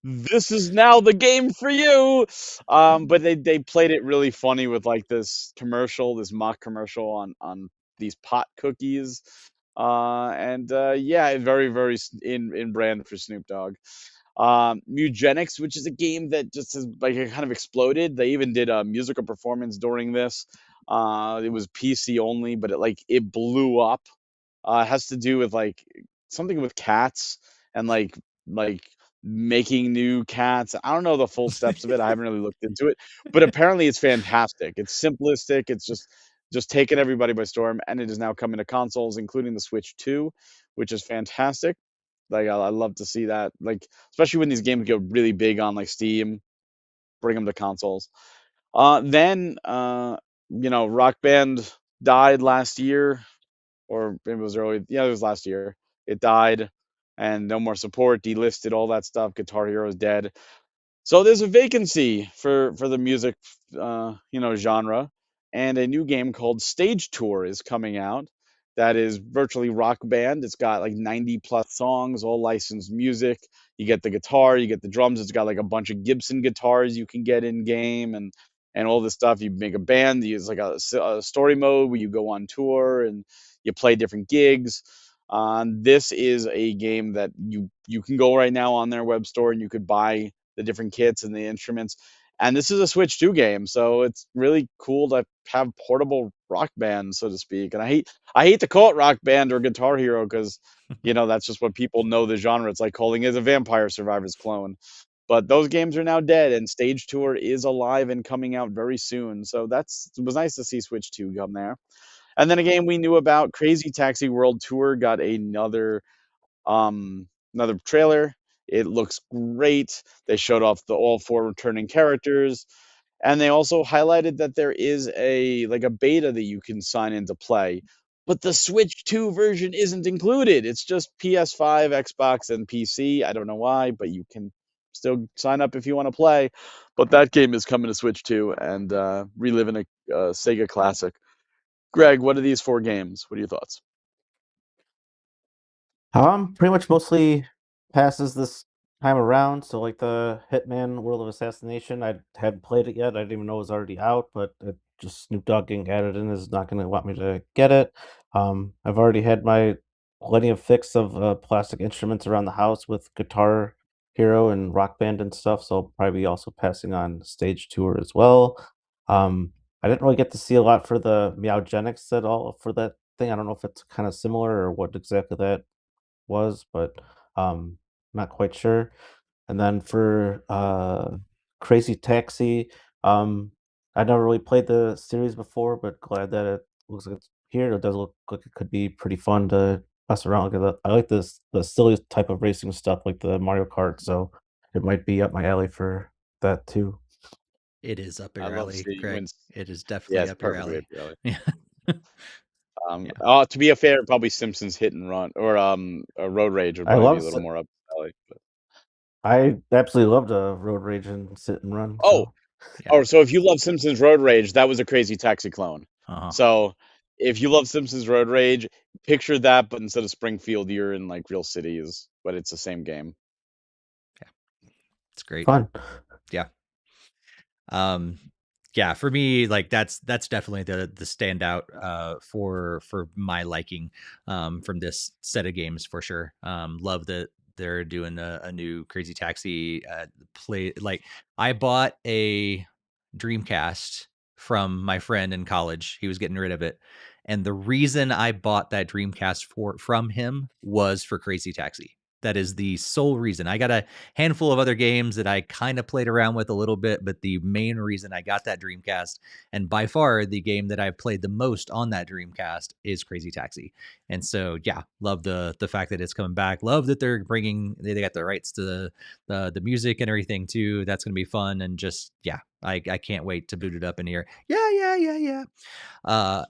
this is now the game for you. But they played it really funny with like this commercial, this mock commercial on these pot cookies. And yeah, very very in brand for Snoop Dogg. Mugenics, which is a game that just has like it kind of exploded. They even did a musical performance during this. It was PC only, but it blew up. It has to do with like something with cats and like making new cats. I don't know the full steps of it. I haven't really looked into it, but apparently it's fantastic. It's simplistic. It's just taken everybody by storm, and it is now coming to consoles, including the Switch 2, which is fantastic. Like I love to see that. Like especially when these games go really big on like Steam, bring them to consoles. Then Rock Band died last year, or it was early. Yeah, it was last year. It died, and no more support, delisted, all that stuff. Guitar Hero is dead. So there's a vacancy for the music, genre, and a new game called Stage Tour is coming out. That is virtually Rock Band. It's got like 90 plus songs, all licensed music. You get the guitar, you get the drums. It's got like a bunch of Gibson guitars you can get in game, and all this stuff. You make a band. You use like a story mode where you go on tour and you play different gigs. This is a game that you can go right now on their web store and you could buy the different kits and the instruments. And this is a Switch 2 game, so it's really cool to have portable Rock Band, so to speak. And I hate to call it Rock Band or Guitar Hero because that's just what people know the genre. It's like calling it a Vampire Survivors clone. But those games are now dead, and Stage Tour is alive and coming out very soon. So it was nice to see Switch 2 come there. And then a game we knew about, Crazy Taxi World Tour, got another trailer. It looks great. They showed off all 4 returning characters, and they also highlighted that there is a beta that you can sign in to play, but the Switch 2 version isn't included. It's just PS5, Xbox, and PC. I don't know why, but you can still sign up if you want to play. But that game is coming to Switch 2 and reliving a Sega classic. Greg, what are these 4 games? What are your thoughts? Pretty much mostly passes this time around. So like the Hitman World of Assassination, I hadn't played it yet. I didn't even know it was already out, but just Snoop Dogg getting added in is not going to want me to get it. I've already had my plenty of fix of plastic instruments around the house with Guitar Hero and Rock Band and stuff. So I'll probably be also passing on Stage Tour as well. I didn't really get to see a lot for the Meowgenics at all for that thing. I don't know if it's kind of similar or what exactly that was, but not quite sure. And then for Crazy Taxi, I never really played the series before, but glad that it looks like it's here. It does look like it could be pretty fun to mess around with. I like the silly type of racing stuff like the Mario Kart, so it might be up my alley for that too. It is up I your love alley, seeing when Greg. It is yeah, definitely it's up your perfectly up alley. your alley. Yeah. Yeah. To be fair, probably Simpsons Hit and Run or Road Rage would I probably be love a little more up your alley. But... I absolutely loved Road Rage and Sit and Run. Oh, So Yeah. so if you love Simpsons Road Rage, that was a Crazy Taxi clone. Uh-huh. So if you love Simpsons Road Rage, picture that, but instead of Springfield, you're in like real cities, but it's the same game. Yeah. It's great. fun. Yeah. Um yeah, for me, like that's definitely the standout for my liking from this set of games for sure. Love that they're doing a new Crazy Taxi play. Like I bought a Dreamcast from my friend in college. He was getting rid of it. And the reason I bought that Dreamcast from him was for Crazy Taxi. That is the sole reason. I got a handful of other games that I kind of played around with a little bit, but the main reason I got that Dreamcast, and by far the game that I've played the most on that Dreamcast, is Crazy Taxi. And so, yeah, love the fact that it's coming back. Love that they're bringing they got the rights to the music and everything too. That's gonna be fun, and just yeah, I can't wait to boot it up in here. Yeah.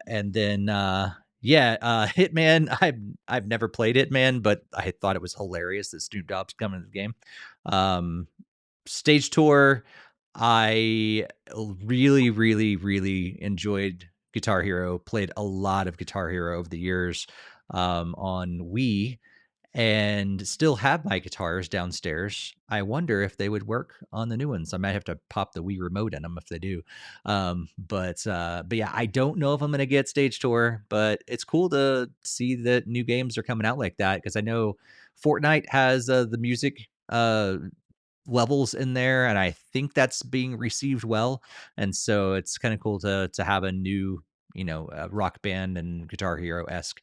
And then yeah, Hitman. I've never played Hitman, but I thought it was hilarious that Snoop Dogg's coming to the game. Stage Tour. I really enjoyed Guitar Hero. Played a lot of Guitar Hero over the years on Wii, and still have my guitars downstairs. I wonder if they would work on the new ones. I might have to pop the Wii remote in them if they do. But yeah, I don't know if I'm gonna get Stage Tour, but it's cool to see that new games are coming out like that because I know Fortnite has the music levels in there, and I think that's being received well. And so it's kind of cool to have a new Rock Band and Guitar Hero esque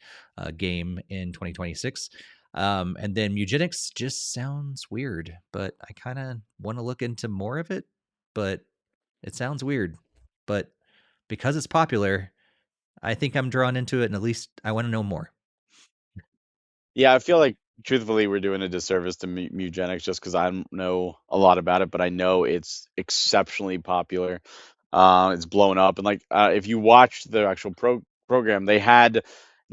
game in 2026. And then Eugenics just sounds weird, but I kind of want to look into more of it. But it sounds weird, but because it's popular, I think I'm drawn into it, and at least I want to know more. Yeah, I feel like truthfully we're doing a disservice to Mugenics just because I don't know a lot about it, but I know it's exceptionally popular. It's blown up, and like if you watched the actual program, they had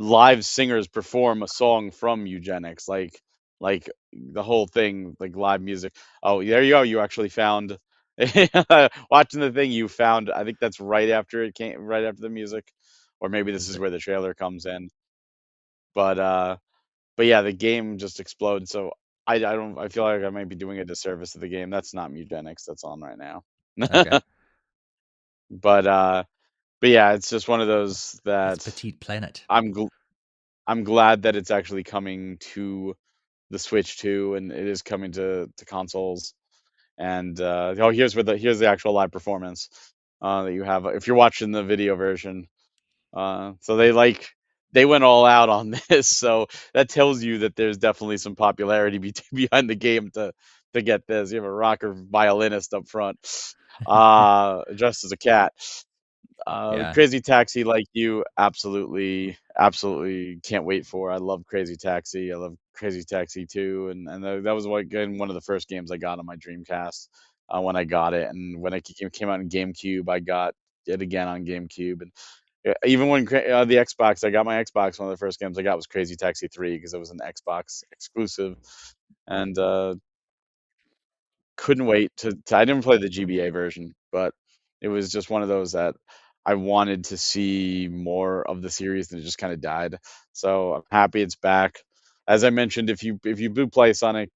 live singers perform a song from Eugenics, like the whole thing, like live music. Oh, there you go. You actually found watching the thing. You found. I think that's right after it came, right after the music, or maybe this Is is it where the trailer comes in. But yeah, the game just exploded. So I feel like I might be doing a disservice to the game. That's not Mugenics that's on right now. okay? But but yeah, it's just one of those It's that Petite Planet. I'm glad that it's actually coming to the Switch too, and it is coming to consoles. And oh, here's the actual live performance that you have if you're watching the video version. So they went all out on this, so that tells you that there's definitely some popularity behind the game to get this. You have a rocker violinist up front, dressed as a cat. Yeah. Crazy Taxi, like you, absolutely, absolutely can't wait for. I love Crazy Taxi. I love Crazy Taxi 2, and that was like one of the first games I got on my Dreamcast when I got it, and when it came out in GameCube, I got it again on GameCube, and even when the Xbox, I got my Xbox. One of the first games I got was Crazy Taxi 3 because it was an Xbox exclusive, and couldn't wait to. I didn't play the GBA version, but it was just one of those that I wanted to see more of the series, and it just kind of died. So I'm happy it's back. As I mentioned, if you do play Sonic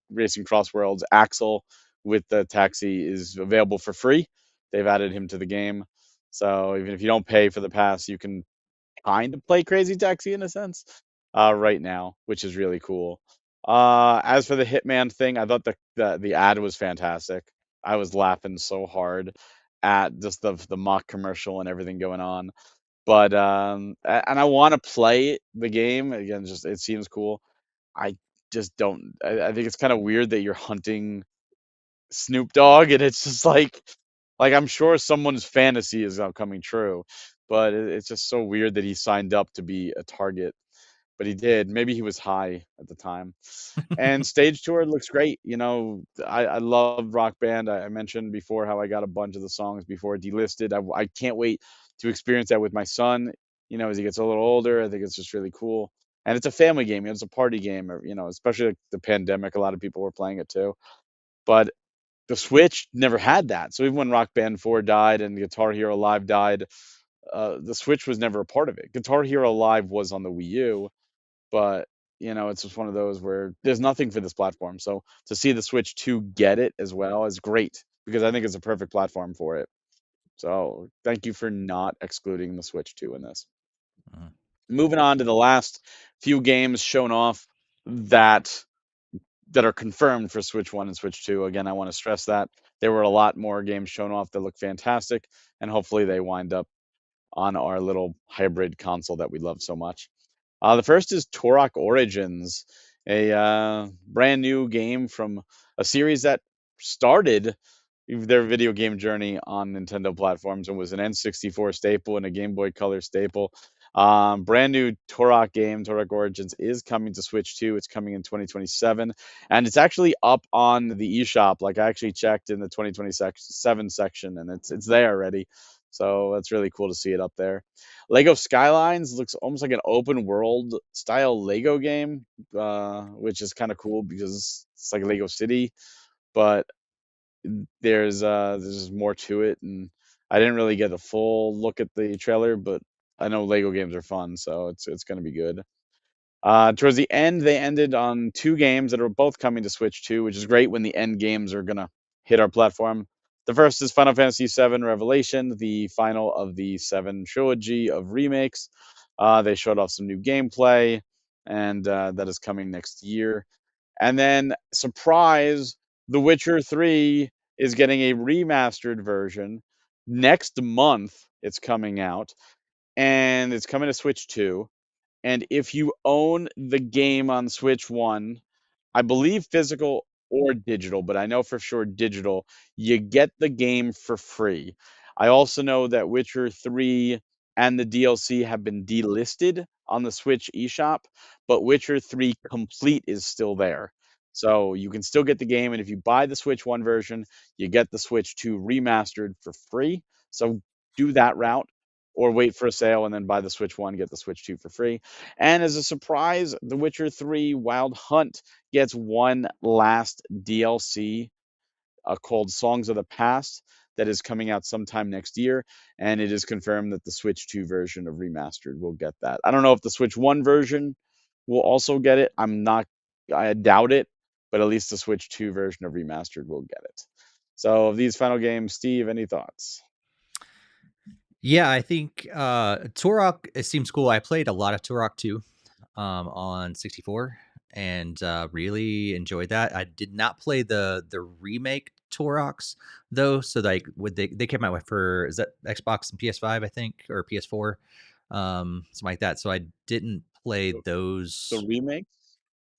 Racing Cross Worlds, Axel with the taxi is available for free. They've added him to the game, so even if you don't pay for the pass, you can kind of play Crazy Taxi in a sense right now, which is really cool. As for the Hitman thing, I thought the ad was fantastic. I was laughing so hard at just the mock commercial and everything going on. But and I want to play the game again. Just it seems cool. I just don't. I think it's kind of weird that you're hunting Snoop Dogg, and it's just like I'm sure someone's fantasy is coming true, but it's just so weird that he signed up to be a target. But he did. Maybe he was high at the time. And stage tour looks great. You know, I love Rock Band. I mentioned before how I got a bunch of the songs before delisted. I can't wait to experience that with my son. You know, as he gets a little older, I think it's just really cool. And it's a family game. It's a party game. You know, especially like the pandemic, a lot of people were playing it too. But the Switch never had that. So even when Rock Band 4 died and Guitar Hero Live died, the Switch was never a part of it. Guitar Hero Live was on the Wii U, but you know, it's just one of those where there's nothing for this platform. So to see the Switch 2 get it as well is great because I think it's a perfect platform for it. So thank you for not excluding the Switch 2 in this. Moving on to the last few games shown off that are confirmed for Switch 1 and Switch 2. Again, I want to stress that there were a lot more games shown off that look fantastic, and hopefully they wind up on our little hybrid console that we love so much. The first is Turok Origins, a brand new game from a series that started their video game journey on Nintendo platforms and was an N64 staple and a Game Boy Color staple. Brand new Turok game, Turok Origins, is coming to Switch 2. It's coming in 2027, and it's actually up on the eShop. Like I actually checked in the 2027 section, and it's there already. So that's really cool to see it up there. Lego Skylines looks almost like an open world style Lego game, which is kind of cool because it's like Lego City, but there's more to it, and I didn't really get a full look at the trailer, but I know Lego games are fun, so it's going to be good. Towards the end, they ended on two games that are both coming to Switch 2, which is great when the end games are gonna hit our platform. The first is Final Fantasy VII Revelation, the final of the 7 trilogy of remakes. They showed off some new gameplay, and that is coming next year. And then, surprise, The Witcher 3 is getting a remastered version next month. It's coming out, and it's coming to Switch 2. And if you own the game on Switch 1, I believe physical or digital, but I know for sure digital, you get the game for free. I also know that Witcher 3 and the DLC have been delisted on the Switch eShop, but Witcher 3 Complete is still there. So you can still get the game, and if you buy the Switch 1 version, you get the Switch 2 remastered for free. So do that route, or wait for a sale and then buy the Switch 1, get the Switch 2 for free. And as a surprise, The Witcher 3 Wild Hunt gets one last DLC called Songs of the Past that is coming out sometime next year. And it is confirmed that the Switch 2 version of Remastered will get that. I don't know if the Switch 1 version will also get it. I doubt it, but at least the Switch 2 version of Remastered will get it. So, of these final games, Steve, any thoughts? Yeah, I think Turok, it seems cool. I played a lot of Turok 2 on 64 and really enjoyed that. I did not play the remake Toroks though, so like would they came out with for is that Xbox and PS5 I think or PS4 something like that. So I didn't play The those remake?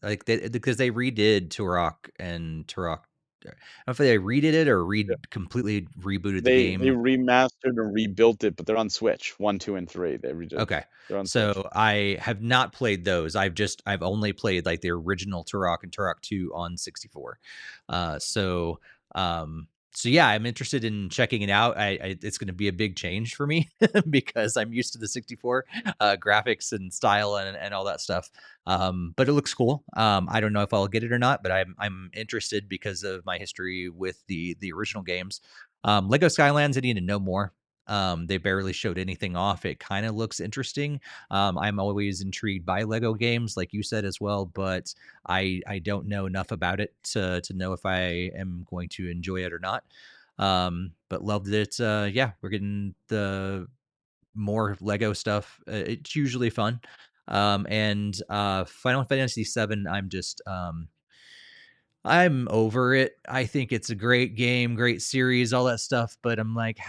like because they redid Turok and Turok don't know if they redid it or Yeah. completely rebooted the They game. remastered and rebuilt it, but they're on Switch 1, 2, and 3. Okay. They're on Switch. So I have not played those. I've only played like the original Turok and Turok 2 on 64. So so yeah, I'm interested in checking it out. It's going to be a big change for me because I'm used to the 64 graphics and style and all that stuff. But it looks cool. I don't know if I'll get it or not, but I'm interested because of my history with the original games. Lego Skylands, I need to know more. They barely showed anything off. It kind of looks interesting. I'm always intrigued by Lego games, like you said as well, but I don't know enough about it to know if I am going to enjoy it or not. But loved it. Yeah, we're getting the more Lego stuff. It's usually fun. And Final Fantasy VII, I'm over it. I think it's a great game, great series, all that stuff, but I'm like,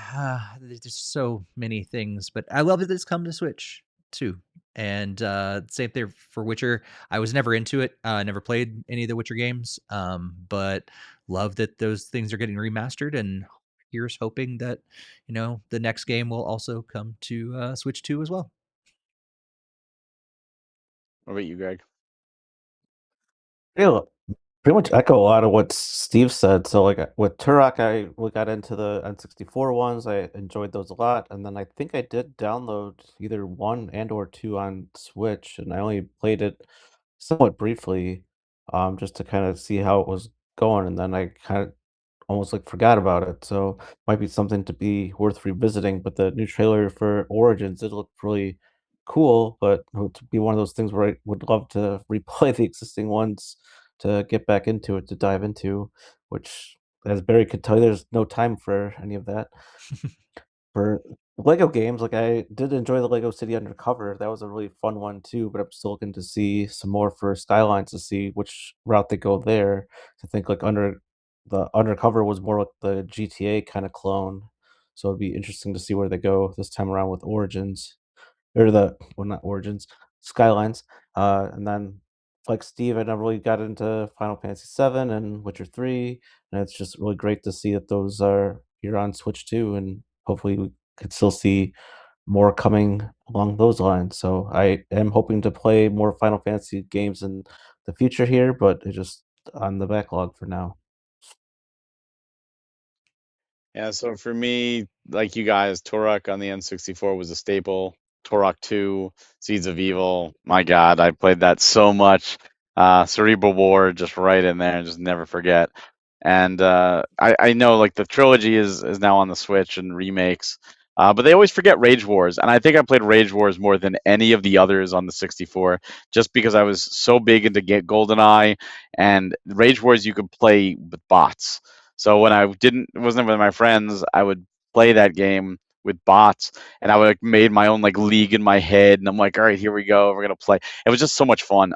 there's just so many things. But I love that it's come to Switch too. And same thing for Witcher. I was never into it. Never played any of the Witcher games. But love that those things are getting remastered. And here's hoping that the next game will also come to Switch 2 as well. What about you, Greg? Yeah, pretty much echo a lot of what Steve said. So like with Turok, we got into the N64 ones. I enjoyed those a lot, and then I think I did download either 1 and or 2 on Switch, and I only played it somewhat briefly, just to kind of see how it was going, and then I kind of almost like forgot about it. So might be something to be worth revisiting. But the new trailer for Origins, it looked really cool, but it would be one of those things where I would love to replay the existing ones to get back into it, to dive into, which, as Barry could tell you, there's no time for any of that. For Lego games, like, I did enjoy the Lego City Undercover. That was a really fun one too, but I'm still looking to see some more for Skylines, to see which route they go there. I think, like, the Undercover was more like the GTA kinda clone, so it'd be interesting to see where they go this time around with Origins. Or not Origins, Skylines. And then, like Steve, I never really got into Final Fantasy VII and Witcher 3, and it's just really great to see that those are here on Switch too, and hopefully we could still see more coming along those lines. So I am hoping to play more Final Fantasy games in the future here, but it's just on the backlog for now. Yeah, so for me, like you guys, Turok on the N64 was a staple. Turok 2, Seeds of Evil, my God, I played that so much. Cerebral War, just right in there, just never forget. And I know like the trilogy is now on the Switch and remakes, but they always forget Rage Wars, and I think I played Rage Wars more than any of the others on the 64, just because I was so big into get GoldenEye and Rage Wars. You could play with bots. So when I wasn't with my friends, I would play that game with bots, and I would like made my own like league in my head, and I'm like, all right, here we go, we're gonna play. It was just so much fun,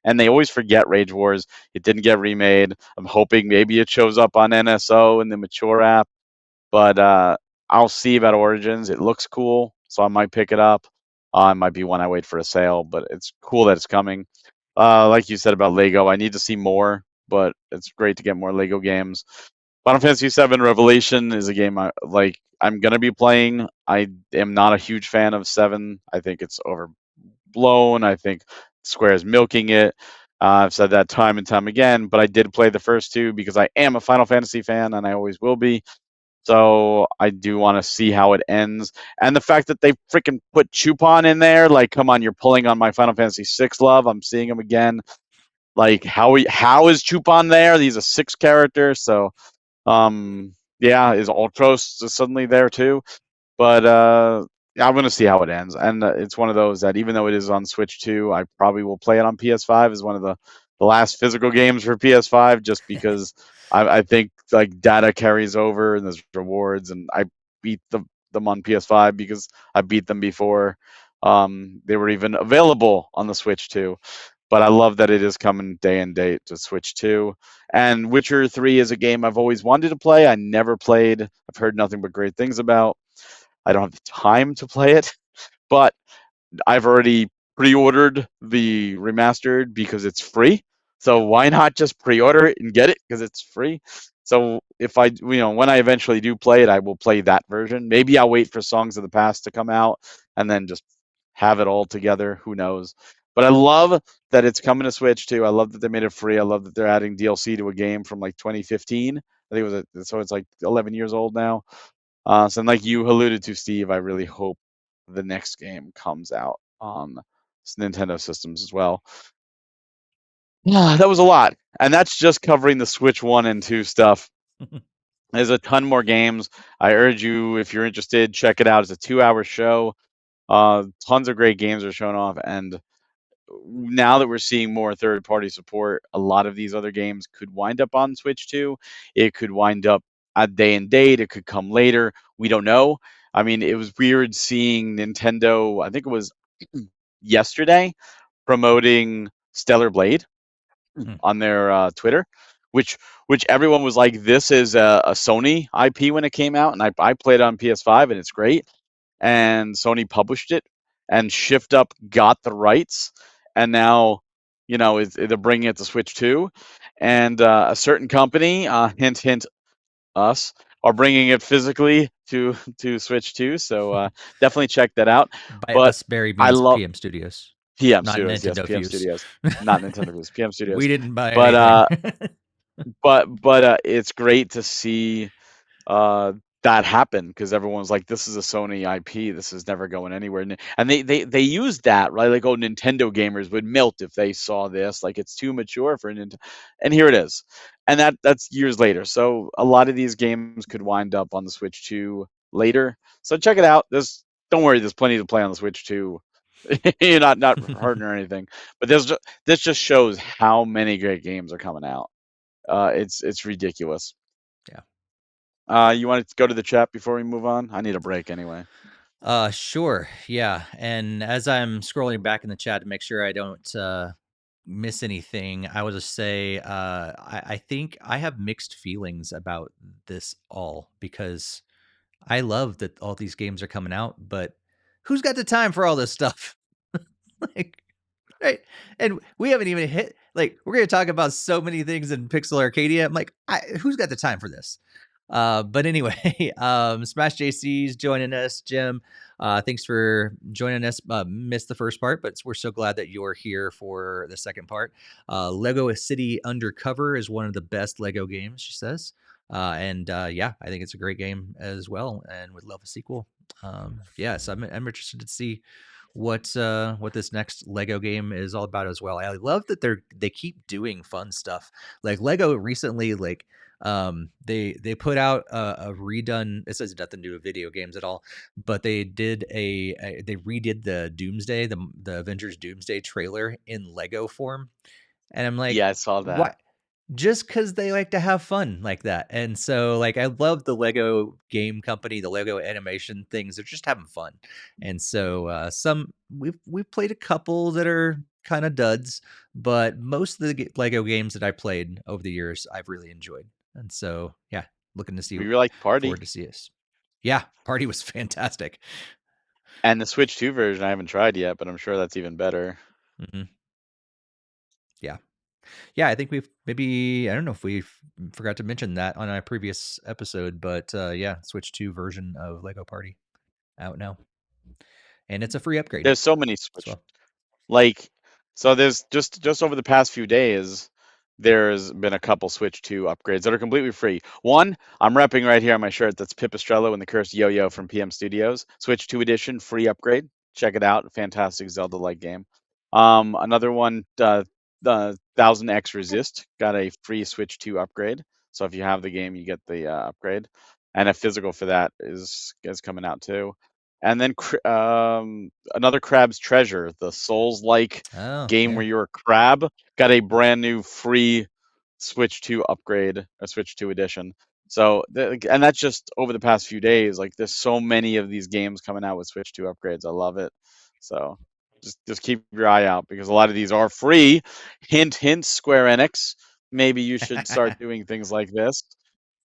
and they always forget Rage Wars. It didn't get remade. I'm hoping maybe it shows up on NSO in the mature app, but I'll see about Origins. It looks cool, so I might pick it up. It might be one I wait for a sale, but it's cool that it's coming. Like you said about Lego, I need to see more, but it's great to get more Lego games. Final Fantasy VII Revelation is a game I'm gonna be playing. I am not a huge fan of 7. I think it's overblown. I think Square is milking it. I've said that time and time again, but I did play the first 2 because I am a Final Fantasy fan and I always will be. So I do want to see how it ends. And the fact that they freaking put Chupon in there, like, come on, you're pulling on my Final Fantasy VI love. I'm seeing him again. Like, how is Chupon there? He's a 6 character, so yeah, is Ultros suddenly there too? But yeah, I'm gonna see how it ends, and it's one of those that even though it is on Switch 2, I probably will play it on PS5 as one of the last physical games for PS5, just because I think like data carries over and there's rewards, and I beat them on PS5 because I beat them before they were even available on the Switch 2. But I love that it is coming day and date to Switch 2. And Witcher 3 is a game I've always wanted to play. I never played. I've heard nothing but great things about. I don't have the time to play it, but I've already pre-ordered the remastered because it's free. So why not just pre-order it and get it because it's free? So if I, when I eventually do play it, I will play that version. Maybe I'll wait for Songs of the Past to come out and then just have it all together. Who knows? But I love that it's coming to Switch too. I love that they made it free. I love that they're adding DLC to a game from like 2015. I think so it's like 11 years old now. So like you alluded to, Steve, I really hope the next game comes out on Nintendo systems as well. Yeah, that was a lot. And that's just covering the Switch 1 and 2 stuff. There's a ton more games. I urge you, if you're interested, check it out. It's a 2-hour show. Tons of great games are shown off. And now that we're seeing more third-party support, a lot of these other games could wind up on Switch 2. It could wind up at day and date. It could come later. We don't know. I mean, it was weird seeing Nintendo, I think it was yesterday, promoting Stellar Blade on their Twitter, which everyone was like, "This is a Sony IP" when it came out, and I played it on PS5 and it's great. And Sony published it, and Shift Up got the rights, and now they're bringing it to Switch 2, and a certain company, hint hint, us, are bringing it physically to Switch 2. So definitely check that out. By But us, Barry I means love PM Studios, PM not Studios, yes, PM NintendoFuse. Studios, not NintendoFuse, PM Studios. We didn't buy But anything. it's great to see uh, that happen because everyone's like, "This is a Sony IP. This is never going anywhere." And they used that, right? Like, oh, Nintendo gamers would melt if they saw this. Like, it's too mature for Nintendo, and here it is. And that's years later. So a lot of these games could wind up on the Switch 2 later. So check it out. Don't worry, there's plenty to play on the Switch 2. You're not hurting or anything. But this just shows how many great games are coming out. It's ridiculous. Yeah. You want to go to the chat before we move on? I need a break anyway. Sure. Yeah. And as I'm scrolling back in the chat to make sure I don't miss anything, I will just say I think I have mixed feelings about this all because I love that all these games are coming out, but who's got the time for all this stuff? Like, right? And we haven't even hit, like, we're going to talk about so many things in Pixel Arcadia. I'm like, who's got the time for this? But anyway, Smash JC's joining us. Jim, thanks for joining us. Missed the first part, but we're so glad that you're here for the second part. Lego City Undercover is one of the best Lego games, she says. And yeah, I think it's a great game as well, and would love a sequel. Yeah, so I'm interested to see what this next Lego game is all about as well. I love that they keep doing fun stuff. Like Lego recently, like they put out a redone. This has nothing to do with video games at all, but they did they redid the Doomsday, the Avengers Doomsday trailer in Lego form, and I'm like, Yeah, I saw that. what? Just because they like to have fun like that. And so, like, I love the Lego game company, the Lego animation things. They're just having fun. And so, we've played a couple that are kind of duds, but most of the Lego games that I played over the years, I've really enjoyed. And so, yeah, looking to see We really like forward Party. to see us. Yeah, Party was fantastic. And the Switch 2 version I haven't tried yet, but I'm sure that's even better. Hmm. Yeah. Yeah, I think we've maybe, I don't know if we forgot to mention that on our previous episode, but yeah, Switch 2 version of Lego Party out now. And it's a free upgrade There's so many as Switch. well. Like, so there's just over the past few days, there's been a couple Switch 2 upgrades that are completely free. One, I'm repping right here on my shirt. That's Pipistrello and the Cursed Yo-Yo from PM Studios. Switch 2 edition, free upgrade. Check it out. Fantastic Zelda-like game. Another one, the 1000X Resist got a free Switch 2 upgrade. So if you have the game, you get the upgrade, and a physical for that is coming out too. And then another Crab's Treasure, the Souls-like Oh, game yeah. where you're a crab, got a brand new free Switch 2 upgrade, or Switch 2 edition. So, and that's just over the past few days. Like, there's so many of these games coming out with Switch 2 upgrades. I love it. So, just keep your eye out because a lot of these are free. Hint, hint, Square Enix. Maybe you should start doing things like this.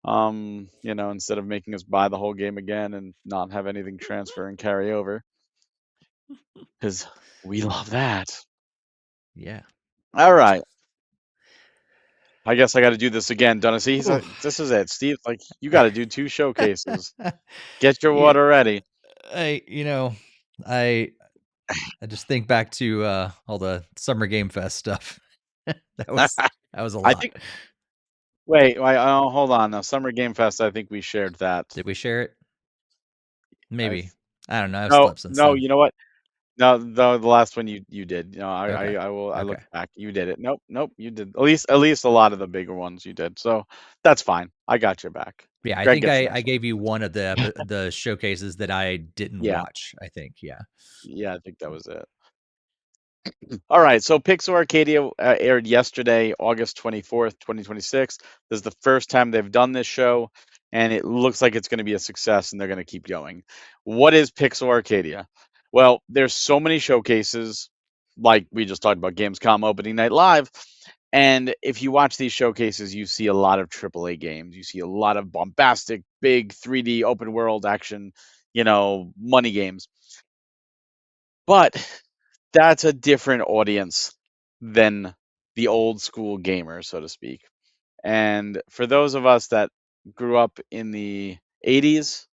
Instead of making us buy the whole game again and not have anything transfer and carry over. Because we love that. Yeah. All right. I guess I got to do this again, Donna. See, he's like, Oof. this is it, Steve. Like, you got to do 2 showcases. Get your Yeah, water ready. I just think back to all the Summer Game Fest stuff. that was a I lot. think. Wait. Oh, hold on. Now, Summer Game Fest. I think we shared that. Did we share it? I Maybe. I don't know. I've no, slept since no. then. You know what? No, the last one you did. Okay. I will. I Okay. looked back. You did it. Nope. You did at least a lot of the bigger ones you did. So that's fine. I got your back. Yeah, I Greg think gets the I next one. gave you one of the showcases that I didn't Yeah. watch. I think. Yeah. Yeah. I think that was it. All right, so Pixel Arcadia aired yesterday, August 24th, 2026. This is the first time they've done this show, and it looks like it's going to be a success, and they're going to keep going. What is Pixel Arcadia? Well, there's so many showcases, like we just talked about Gamescom opening night live, and if you watch these showcases, you see a lot of AAA games. You see a lot of bombastic, big 3D open world action, money games. But that's a different audience than the old school gamer, so to speak. And for those of us that grew up in the 80s,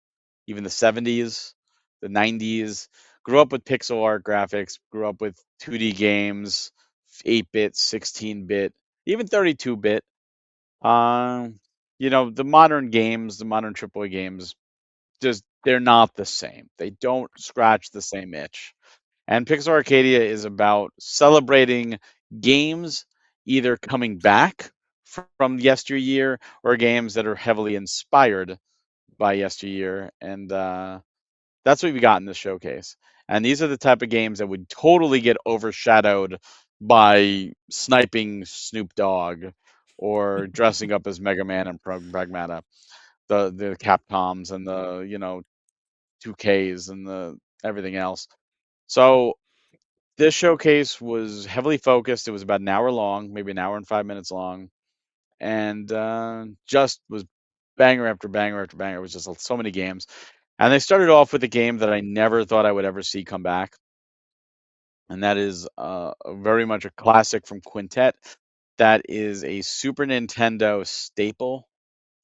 even the 70s, the 90s, grew up with pixel art graphics, grew up with 2D games, 8-bit, 16-bit, even 32-bit. The modern games, the modern AAA games, just they're not the same. They don't scratch the same itch. And Pixel Arcadia is about celebrating games either coming back from yesteryear or games that are heavily inspired by yesteryear. And that's what we got in this showcase. And these are the type of games that would totally get overshadowed by sniping Snoop Dogg or dressing up as Mega Man and Pragmata, the Capcoms and the 2Ks and the everything else. So this showcase was heavily focused. It was about an hour long, maybe an hour and 5 minutes long, and just was banger after banger after banger. It was just so many games. And they started off with a game that I never thought I would ever see come back, and that is very much a classic from Quintet. That is a Super Nintendo staple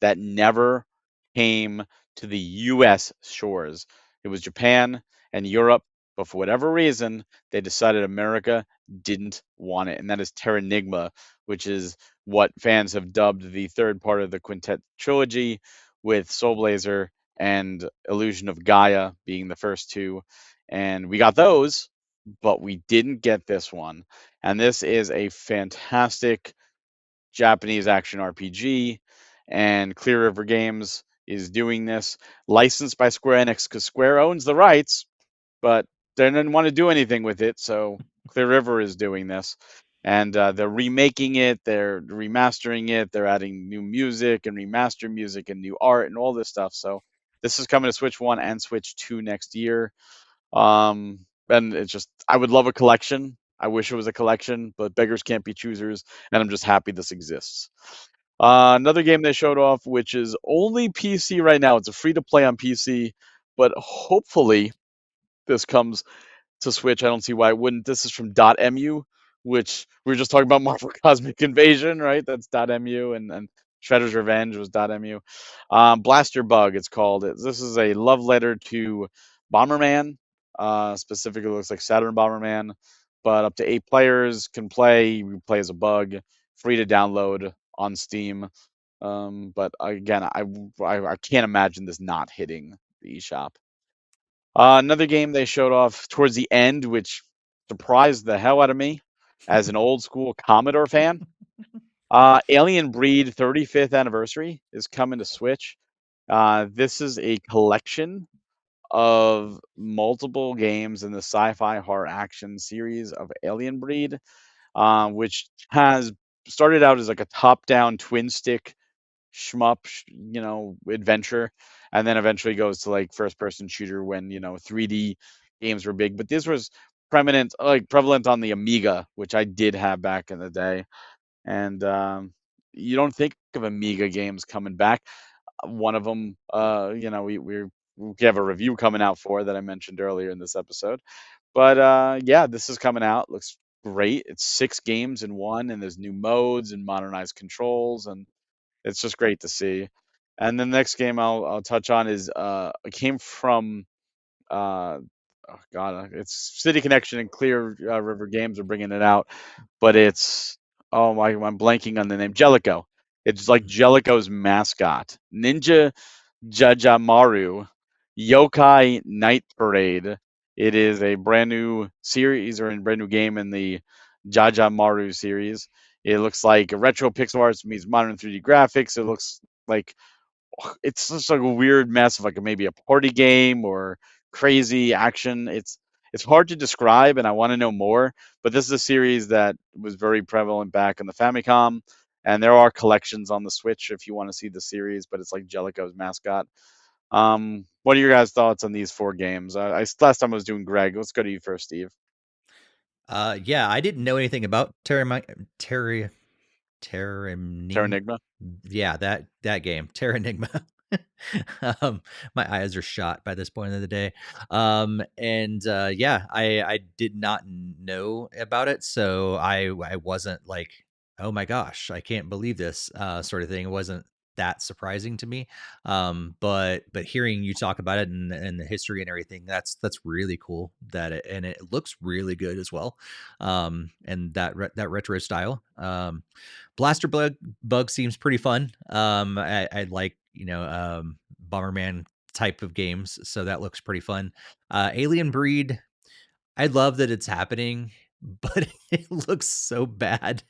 that never came to the US shores. It was Japan and Europe, but for whatever reason, they decided America didn't want it. And that is Terranigma, which is what fans have dubbed the third part of the Quintet trilogy, with Soul Blazer and Illusion of Gaia being the first two. And we got those, but we didn't get this one. And this is a fantastic Japanese action RPG, and Clear River Games is doing this, licensed by Square Enix, because Square owns the rights, but they didn't want to do anything with it, so Clear River is doing this. And they're remaking it, they're remastering it, they're adding new music and remastered music and new art and all this stuff. So this is coming to Switch 1 and Switch 2 next year. And it's just, I would love a collection. I wish it was a collection, but beggars can't be choosers, and I'm just happy this exists. Another game they showed off, which is only PC right now. It's a free to play on PC, but hopefully this comes to Switch. I don't see why it wouldn't. This is from .mu, which we were just talking about Marvel Cosmic Invasion, right? That's .mu, and Shredder's Revenge was .mu. Blaster Bug, it's called. This is a love letter to Bomberman. Specifically, looks like Saturn Bomberman, but up to 8 players can play. You play as a bug, free to download on Steam. But again, I can't imagine this not hitting the eShop. Another game they showed off towards the end, which surprised the hell out of me as an old school Commodore fan. Alien Breed 35th anniversary is coming to Switch. This is a collection of multiple games in the sci-fi horror action series of Alien Breed, which has started out as like a top-down twin stick shmup, adventure, and then eventually goes to like first-person shooter when 3D games were big. But this was prevalent on the Amiga, which I did have back in the day, and you don't think of Amiga games coming back. One of them, we have a review coming out for that I mentioned earlier in this episode. But yeah, this is coming out. Looks great. It's 6 games in one, and there's new modes and modernized controls, and it's just great to see. And the next game I'll touch on is it came from uh oh god, it's City Connection and Clear River Games are bringing it out, but it's oh my, I'm blanking on the name. Jellico. It's like Jellico's mascot, Ninja Jajamaru Yokai Night Parade. It is a brand new series or a brand new game in the Jajamaru series. It looks like a retro pixel art meets modern 3D graphics. It looks like it's just like a weird mess of like maybe a party game or crazy action. It's hard to describe, and I want to know more. But this is a series that was very prevalent back in the Famicom, and there are collections on the Switch if you want to see the series. But it's like Jellico's mascot. What are your guys' thoughts on these 4 games? Last time I was doing Greg. Let's go to you first, Steve. Yeah, I didn't know anything about Terranigma. Terranigma. Yeah, that game, Terranigma. My eyes are shot by this point of the day. And yeah, I did not know about it, so I wasn't like, oh my gosh, I can't believe this sort of thing. It wasn't that surprising to me. But hearing you talk about it and the history and everything, that's really cool. And it looks really good as well. And that retro style. Blaster Bug seems pretty fun. I like, Bomberman type of games, so that looks pretty fun. Alien Breed, I love that it's happening, but it looks so bad.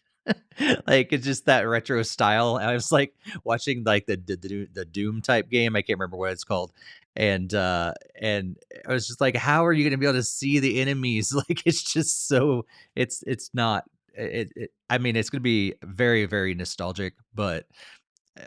Like, it's just that retro style. I was like watching like the Doom type game. I can't remember what it's called. And I was just like, how are you gonna be able to see the enemies? Like, it's just so it's not I mean, it's gonna be very, very nostalgic, but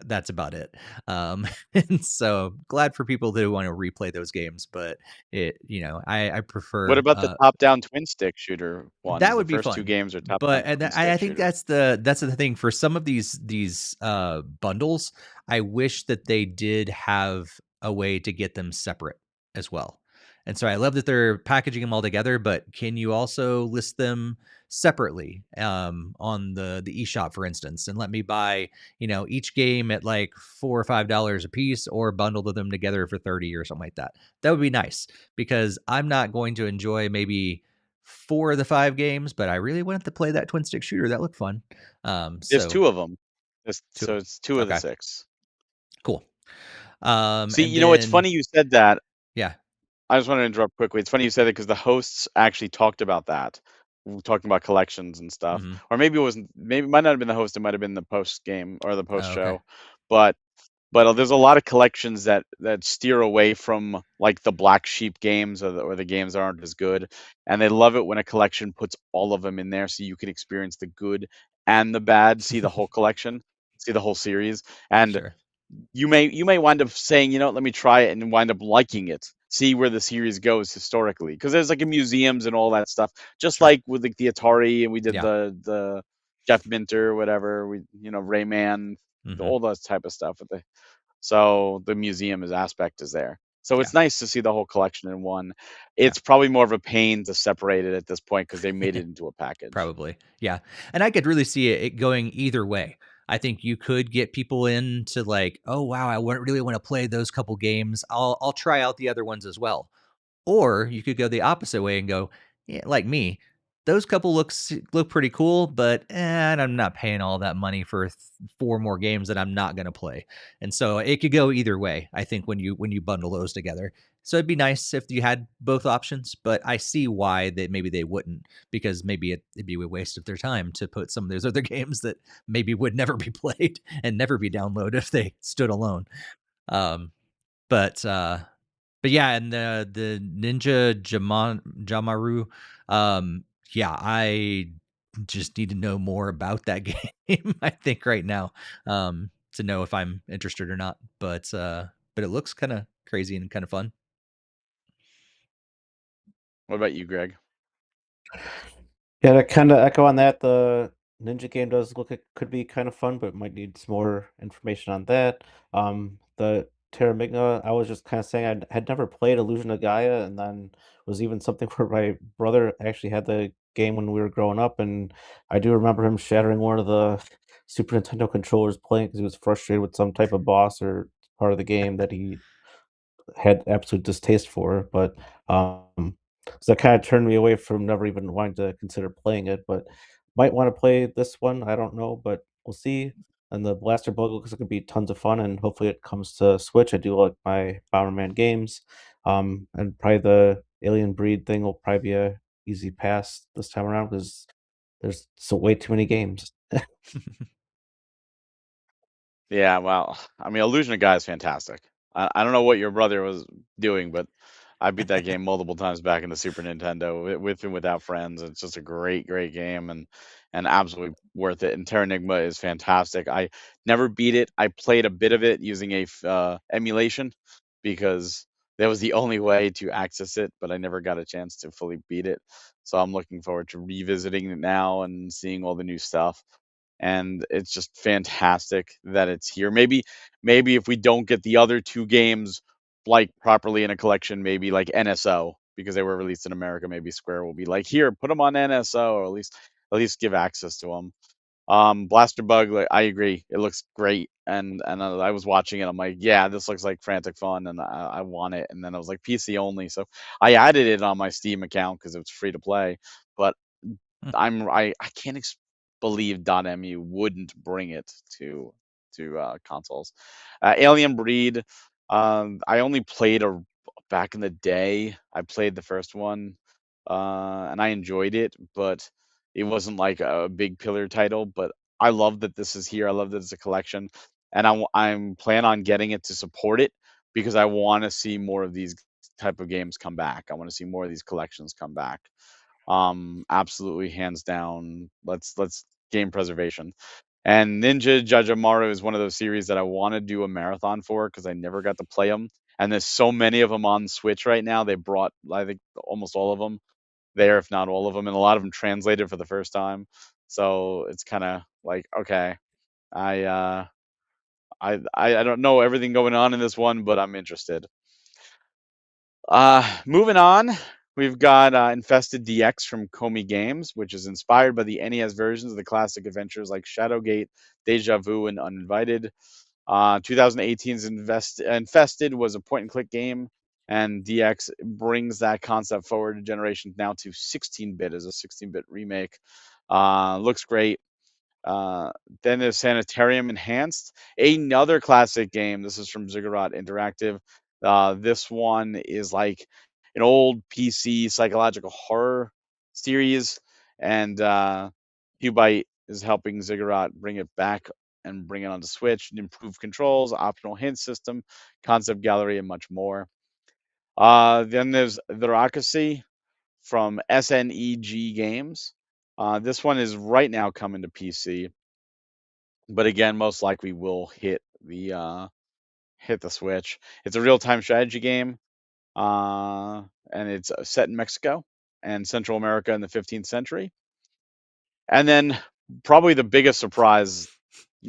that's about it. And so glad for people that want to replay those games, but I What prefer about the top-down twin stick shooter that ones? The would be first 2 fun. games are top-down But and twin I stick think shooter. that's the thing for some of these bundles. I wish that they did have a way to get them separate as well. And so I love that they're packaging them all together, but can you also list them separately on the eShop, for instance, and let me buy, each game at like $4 or $5 a piece, or bundle them together for 30 or something like that. That would be nice, because I'm not going to enjoy maybe 4 of the 5 games, but I really wanted to play that twin stick shooter. That looked fun. There's So 2 of them. two, So it's 2 of the okay, 6. cool. See, And you know, it's then funny you said that. yeah, I just want to interrupt quickly. It's funny you said it because the hosts actually talked about that, talking about collections and stuff. mm-hmm. Or maybe it wasn't. Maybe it might not have been the host. It might have been the post game or the post Oh, okay, show. But there's a lot of collections that steer away from like the black sheep games or the games that aren't as good, and they love it when a collection puts all of them in there so you can experience the good and the bad, see the whole collection, see the whole series, and sure, you may wind up saying, let me try it, and wind up liking it. See where the series goes historically, because there's like in museums and all that stuff. Just sure, like with like the Atari, and we did yeah, the Jeff Minter, whatever, we Rayman, mm-hmm. all those type of stuff. So the museum aspect is there. So Yeah, it's nice to see the whole collection in one. yeah. It's probably more of a pain to separate it at this point because they made it into a package. Probably. Yeah. And I could really see it going either way. I think you could get people into like, oh wow, really want to play those couple games. I'll try out the other ones as well. Or you could go the opposite way and go, yeah, like me, those couple look pretty cool, but I'm not paying all that money for 4 more games that I'm not going to play. And so it could go either way, I think, when you bundle those together. So it'd be nice if you had both options, but I see why that maybe they wouldn't, because maybe it'd be a waste of their time to put some of those other games that maybe would never be played and never be downloaded if they stood alone. Um, but yeah, and the Jamaru, yeah, I just need to know more about that game, I think, right now, to know if I'm interested or not. But it looks kind of crazy and kind of fun. What about you, Greg? Yeah, to kind of echo on that, the Ninja game does look it could be kind of fun, but might need some more information on that. The Terramigna, I was just kind of saying I had never played Illusion of Gaia, and then was even something where my brother actually had the game when we were growing up, and I do remember him shattering one of the Super Nintendo controllers playing because he was frustrated with some type of boss or part of the game that he had absolute distaste for. But so that kind of turned me away from never even wanting to consider playing it. But might want to play this one. I don't know, but we'll see. And the Blaster Bug looks like it'd be tons of fun, and hopefully it comes to Switch. I do like my Bomberman games, and probably the Alien Breed thing will probably be a easy pass this time around because there's so way too many games. Yeah, well, I mean, Illusion of Gaia is fantastic. I don't know what your brother was doing, but I beat that game multiple times back in the Super Nintendo with and without friends. It's just a great, great game and absolutely worth it. And Terranigma is fantastic. I never beat it. I played a bit of it using a emulation because that was the only way to access it, but I never got a chance to fully beat it. So I'm looking forward to revisiting it now and seeing all the new stuff, and it's just fantastic that it's here. Maybe if we don't get the other two games like properly in a collection, maybe like NSO because they were released in America, maybe Square will be like, here, put them on NSO, or at least give access to them. Blaster Bug, like, I agree, it looks great, and I was watching it. I'm like, yeah, this looks like frantic fun, and I want it. And then I was like, PC only, so I added it on my Steam account because it was free to play. But I can't believe .mu wouldn't bring it to consoles. Alien Breed, I only played back in the day. I played the first one, and I enjoyed it, but it wasn't like a big pillar title. But I love that this is here. I love that it's a collection, and I'm plan on getting it to support it because I want to see more of these type of games come back. I want to see more of these collections come back. Absolutely, hands down. Let's game preservation. And Ninja Jajamaru is one of those series that I want to do a marathon for because I never got to play them. And there's so many of them on Switch right now. They brought, I think, almost all of them there, if not all of them, and a lot of them translated for the first time. So it's kind of like, okay, I uh, I don't know everything going on in this one, but I'm interested. Moving on, we've got Infested DX from Komi Games, which is inspired by the NES versions of the classic adventures like Shadowgate, Deja Vu, and Uninvited. 2018's Infested was a point-and-click game, and DX brings that concept forward a generation now to 16-bit as a 16-bit remake. Looks great. Uh, then there's Sanitarium Enhanced, another classic game. This is from Ziggurat Interactive. This one is like an old PC psychological horror series, and Hubite is helping Ziggurat bring it back and bring it onto Switch, and improve controls, optional hint system, concept gallery, and much more. Then there's The Rockasy from SNEG Games. This one is right now coming to PC, but again, most likely will hit the Switch. It's a real-time strategy game, and it's set in Mexico and Central America in the 15th century. And then probably the biggest surprise,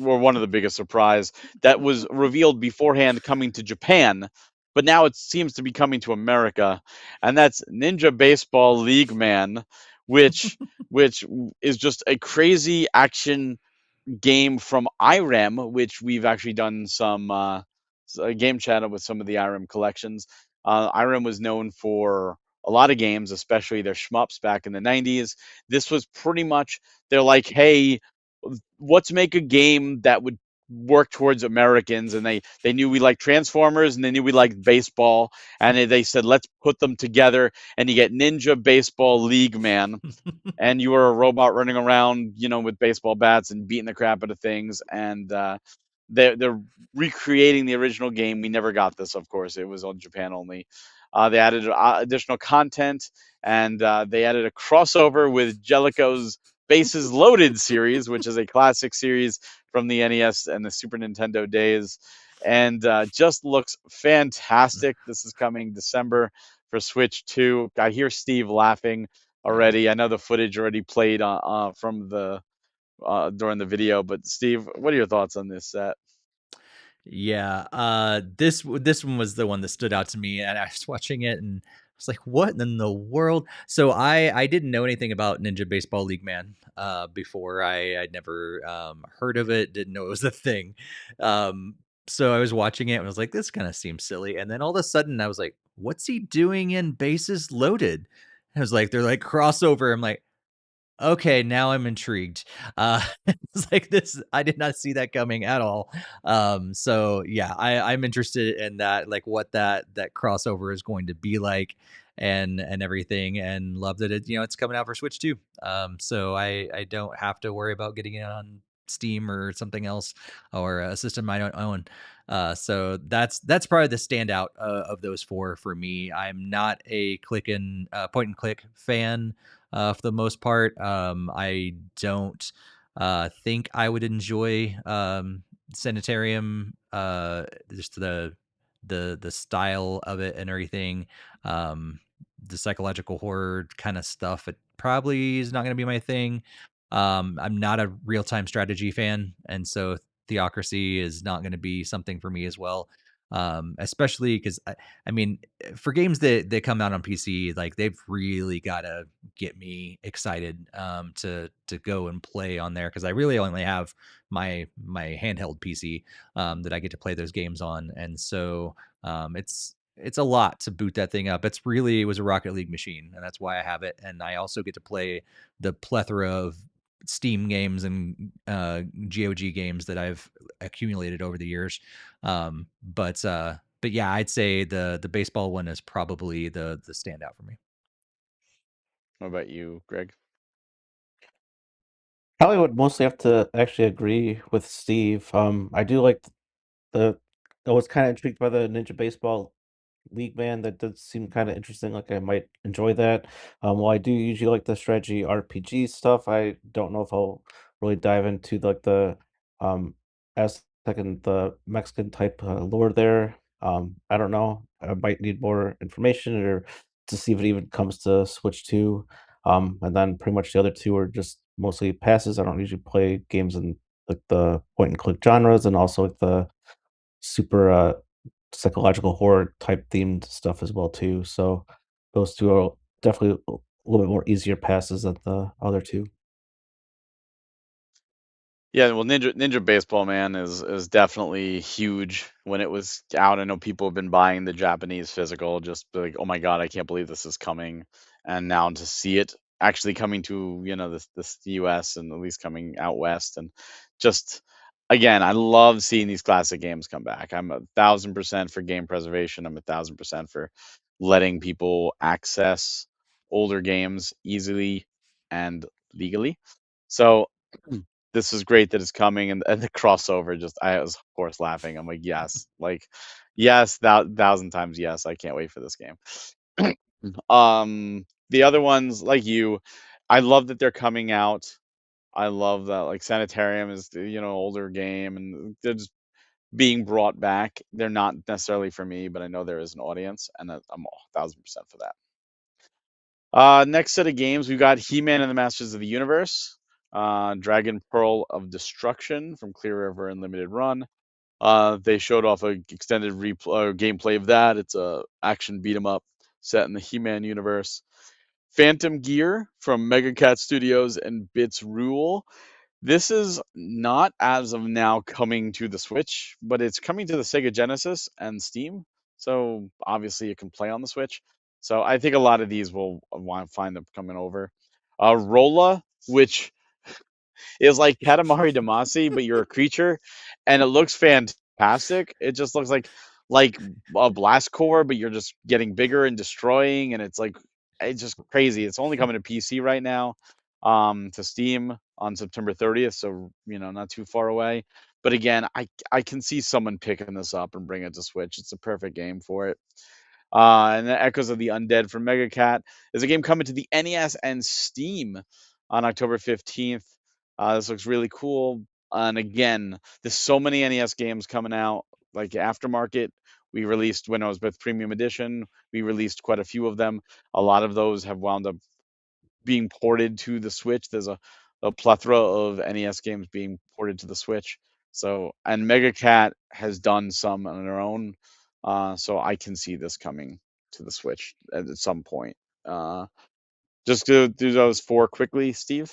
or one of the biggest surprise, that was revealed beforehand coming to Japan, but now it seems to be coming to America, and that's Ninja Baseball League Man, which is just a crazy action game from IREM, which we've actually done some game chat with some of the IREM collections. IREM was known for a lot of games, especially their shmups back in the 90s. This was pretty much, they're like, hey, let's make a game that would work towards Americans, and they knew we liked Transformers, and they knew we liked baseball, and they said, let's put them together, and you get Ninja Baseball League Man. And you were a robot running around, with baseball bats and beating the crap out of things. And they're recreating the original game. We never got this, of course. It was on Japan only. They added additional content, and they added a crossover with Jellicoe's Bases Loaded series, which is a classic series from the NES and the Super Nintendo days, and just looks fantastic. This is coming December for Switch 2. I hear Steve laughing already. I know the footage already played from the during the video, but Steve, what are your thoughts on this set? Yeah, this one was the one that stood out to me, and I was watching it, and was like, what in the world? So I didn't know anything about Ninja Baseball League Man before. I'd never heard of it, didn't know it was a thing. Um, so I was watching it and was like, this kind of seems silly. And then all of a sudden I was like, what's he doing in Bases Loaded? I was like, they're like crossover. I'm like, okay, now I'm intrigued. It's like this, I did not see that coming at all. So yeah, I'm interested in that, like what that crossover is going to be like and everything, and love that it's coming out for Switch too. So I don't have to worry about getting it on Steam or something else or a system I don't own. So that's probably the standout of those four for me. I'm not a point and click fan for the most part. I don't think I would enjoy Sanitarium, just the style of it and everything. The psychological horror kind of stuff. It probably is not going to be my thing. I'm not a real time strategy fan, and so Theocracy is not going to be something for me as well. Especially because I mean, for games that come out on PC, like they've really got to get me excited to go and play on there, because I really only have my handheld PC that I get to play those games on, and so it's a lot to boot that thing up. It was a Rocket League machine, and that's why I have it. And I also get to play the plethora of Steam games and GOG games that I've accumulated over the years. But yeah, I'd say the baseball one is probably the standout for me. What about you, Greg? Probably would mostly have to actually agree with Steve. I do like the. I was kind of intrigued by the Ninja Baseball League Man. That did seem kind of interesting. Like I might enjoy that. While I do usually like the strategy RPG stuff, I don't know if I'll really dive into like the Aztec and the Mexican type lore there. I don't know. I might need more information or to see if it even comes to Switch 2. And then pretty much the other two are just mostly passes. I don't usually play games in like the point and click genres and also like the super psychological horror type themed stuff as well too. So those two are definitely a little bit more easier passes than the other two. Yeah, well, Ninja Baseball Man is definitely huge. When it was out, I know people have been buying the Japanese physical, just like, oh my God, I can't believe this is coming. And now to see it actually coming to, this US and at least coming out west, and just again, I love seeing these classic games come back. I'm 1,000% for game preservation. I'm 1,000% for letting people access older games easily and legally. So this is great that it's coming, and the crossover, just I was of course laughing. I'm like, yes, yes, that 1,000 times yes. I can't wait for this game. The other ones, like you, I love that they're coming out. I love that, like, Sanitarium is older game, and they're just being brought back. They're not necessarily for me, but I know there is an audience, and I'm 1,000% for that. Next set of games, we've got He-Man and the Masters of the Universe, Dragon Pearl of Destruction from Clear River and Limited Run. They showed off a extended gameplay of that. It's a action beat 'em up set in the He-Man universe. Phantom Gear from Mega Cat Studios and Bits Rule. This is not as of now coming to the Switch, but it's coming to the Sega Genesis and Steam. So obviously it can play on the Switch. So I think a lot of these will want to find them coming over. Rolla, which is like Katamari Damacy, but you're a creature, and it looks fantastic. It just looks like a blast core, but you're just getting bigger and destroying, and it's just crazy. It's only coming to PC right now, to Steam on September 30th, so not too far away. But again, I can see someone picking this up and bring it to Switch. It's a perfect game for it. And the Echoes of the Undead from Mega Cat is a game coming to the NES and Steam on October 15th. This looks really cool. And again, there's so many NES games coming out. Like Aftermarket, we released when I was with Premium Edition. We released quite a few of them. A lot of those have wound up being ported to the Switch. There's a plethora of NES games being ported to the Switch. So, and Mega Cat has done some on their own. So I can see this coming to the Switch at some point. Just to do those 4 quickly, Steve.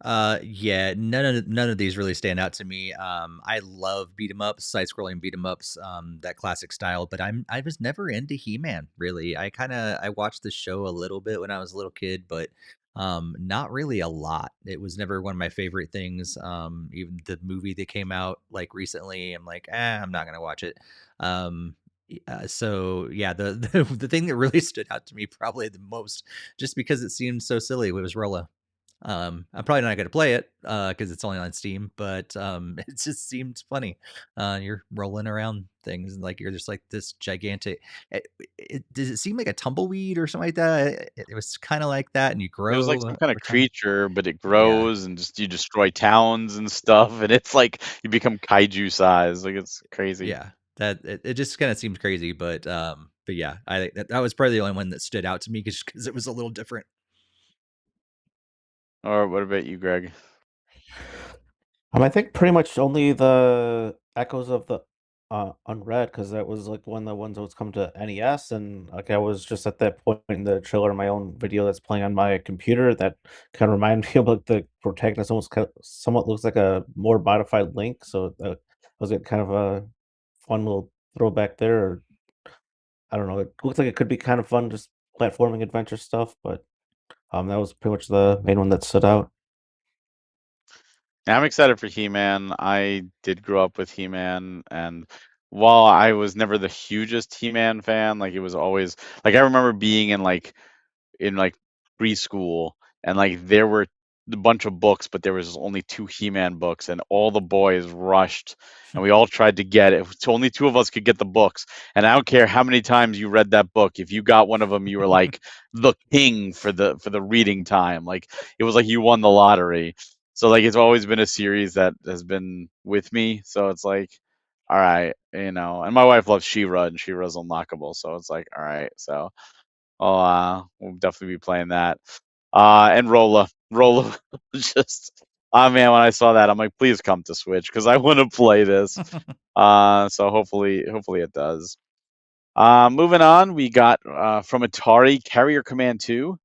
Yeah, none of these really stand out to me. I love beat 'em ups, side scrolling beat 'em ups, that classic style, but I was never into He-Man, really. I watched the show a little bit when I was a little kid, but not really a lot. It was never one of my favorite things. Even the movie that came out like recently, I'm like, I'm not gonna watch it. So yeah, the thing that really stood out to me probably the most, just because it seemed so silly, was Rolla. I'm probably not gonna play it because it's only on Steam, but it just seemed funny. You're rolling around things and like you're just like this gigantic. Does it seem like a tumbleweed or something like that? It was kind of like that, and you It was like grow some kind of over time. creature, but it Yeah, grows and just you destroy towns and stuff, and it's like you become kaiju size. Like it's crazy. yeah. It just kind of seemed crazy, but yeah, I think that was probably the only one that stood out to me because it was a little different. Or what about you, Greg? I think pretty much only the Echoes of the Unread, because that was like one of the ones that was coming to NES, and like I was just at that point in the trailer of my own video that's playing on my computer that kind of reminded me of like the protagonist almost somewhat looks like a more modified Link, so was it kind of a fun little throwback there. Or, I don't know, it looks like it could be kind of fun, just platforming adventure stuff, but that was pretty much the main one that stood out. Yeah, I'm excited for He-Man. I did grow up with He-Man, and while I was never the hugest He-Man fan, like it was always like I remember being in preschool, and like there were a bunch of books, but there was only 2 He-Man books, and all the boys rushed, and we all tried to get it. So only 2 of us could get the books, and I don't care how many times you read that book. If you got one of them, you were like the king for the reading time. Like it was like you won the lottery. So like it's always been a series that has been with me. So it's like, all right, and my wife loves She-Ra, and She-Ra's unlockable. So it's like, all right, so we'll definitely be playing that. And Rolla just, oh man, when I saw that, I'm like, please come to Switch because I want to play this. So hopefully it does. Moving on, we got from Atari Carrier Command 2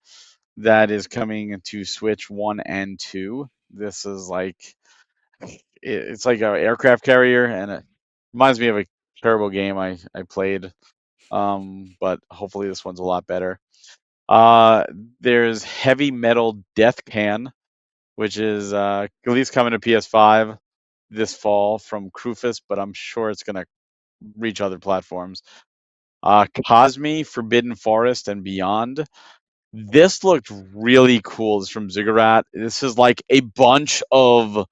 that is coming to Switch 1 and 2. This is like it's like an aircraft carrier, and it reminds me of a terrible game I played. But hopefully this one's a lot better. There's Heavy Metal Death Can, which is at least coming to PS5 this fall from Crufus, but I'm sure it's gonna reach other platforms. Cosme Forbidden Forest and Beyond. This looked really cool. It's from Ziggurat. This is like a bunch of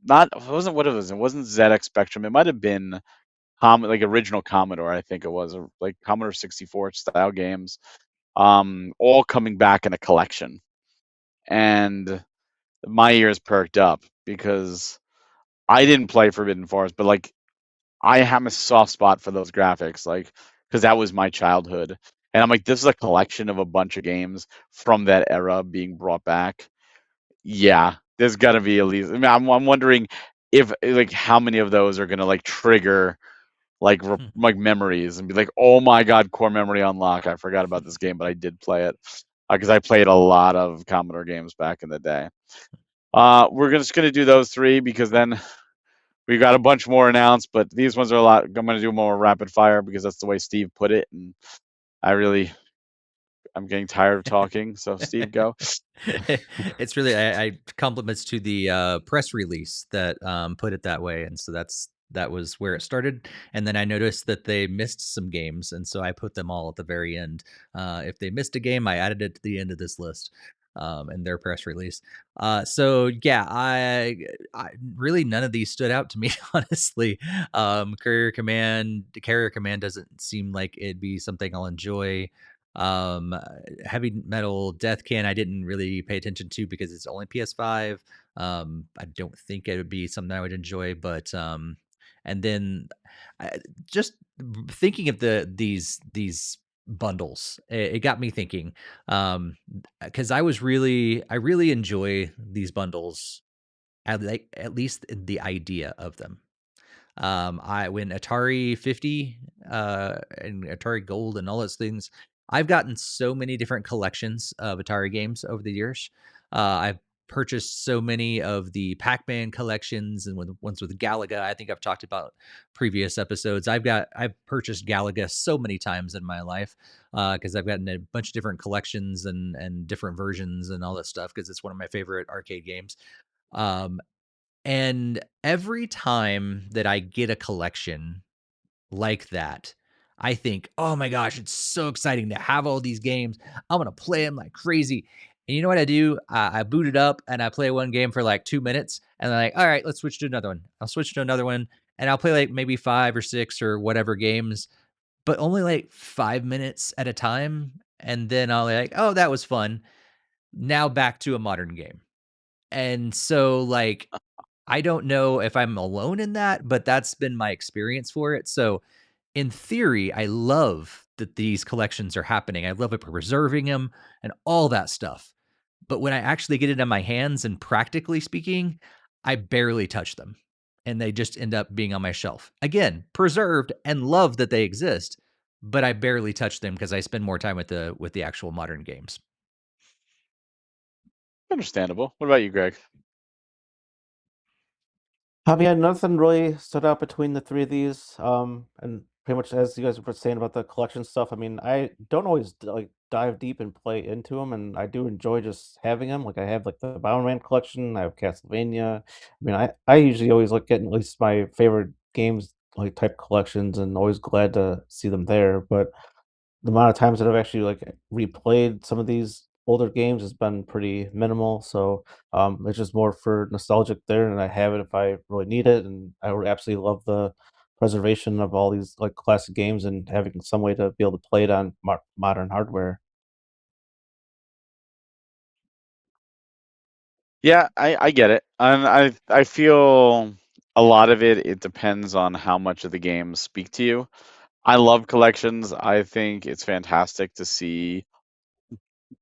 not it wasn't what it was. It wasn't ZX Spectrum. It might have been like original Commodore. I think it was like Commodore 64 style games. All coming back in a collection, and my ears perked up because I didn't play Forbidden Forest, but like I have a soft spot for those graphics, like because that was my childhood, and I'm like, this is a collection of a bunch of games from that era being brought back. Yeah, there's got to be at least. I mean, I'm wondering if like how many of those are gonna like trigger like memories and be like, oh my god, core memory unlock. I forgot about this game, but I did play it because I played a lot of Commodore games back in the day. We're just gonna do those 3 because then we got a bunch more announced, but these ones are a lot. I'm gonna do more rapid fire because that's the way Steve put it, and I'm getting tired of talking. So Steve, go. It's really I compliments to the press release that put it that way, and so that was where it started. And then I noticed that they missed some games, and so I put them all at the very end. If they missed a game, I added it to the end of this list in their press release. So yeah, I really none of these stood out to me honestly. Carrier Command doesn't seem like it'd be something I'll enjoy. Um, Heavy Metal Death Can I didn't really pay attention to because it's only PS5. I don't think it would be something I would enjoy, but and then just thinking of these bundles, it got me thinking because I really enjoy these bundles, at least the idea of them. When Atari 50 and Atari Gold and all those things, I've gotten so many different collections of Atari games over the years. I've purchased so many of the Pac-Man collections and ones with Galaga. I think I've talked about previous episodes. I've purchased Galaga so many times in my life because I've gotten a bunch of different collections and different versions and all that stuff because it's one of my favorite arcade games. Um, and every time that I get a collection like that, I think, "Oh my gosh, it's so exciting to have all these games. I'm gonna play them like crazy." And you know what I do? I boot it up and I play one game for like 2 minutes, and then like, "All right, let's switch to another one." I'll switch to another one, and I'll play like maybe 5 or 6 or whatever games, but only like 5 minutes at a time, and then I'll be like, "Oh, that was fun. Now back to a modern game." And so, like, I don't know if I'm alone in that, but that's been my experience for it. So, in theory, I love that these collections are happening. I love it for preserving them and all that stuff. But when I actually get it in my hands and practically speaking, I barely touch them. And they just end up being on my shelf. Again, preserved and love that they exist, but I barely touch them because I spend more time with the actual modern games. Understandable. What about you, Greg? Yeah, nothing really stood out between the three of these. And pretty much as you guys were saying about the collection stuff, I mean, I don't always like dive deep and play into them, and I do enjoy just having them. Like I have like the Boundman collection, I have Castlevania. I mean, I usually always look at least my favorite games like type collections, and always glad to see them there. But the amount of times that I've actually like replayed some of these older games has been pretty minimal. So it's just more for nostalgic there, and I have it if I really need it. And I would absolutely love the preservation of all these like classic games and having some way to be able to play it on modern hardware. Yeah, I get it. And I feel a lot of it depends on how much of the games speak to you. I love collections. I think it's fantastic to see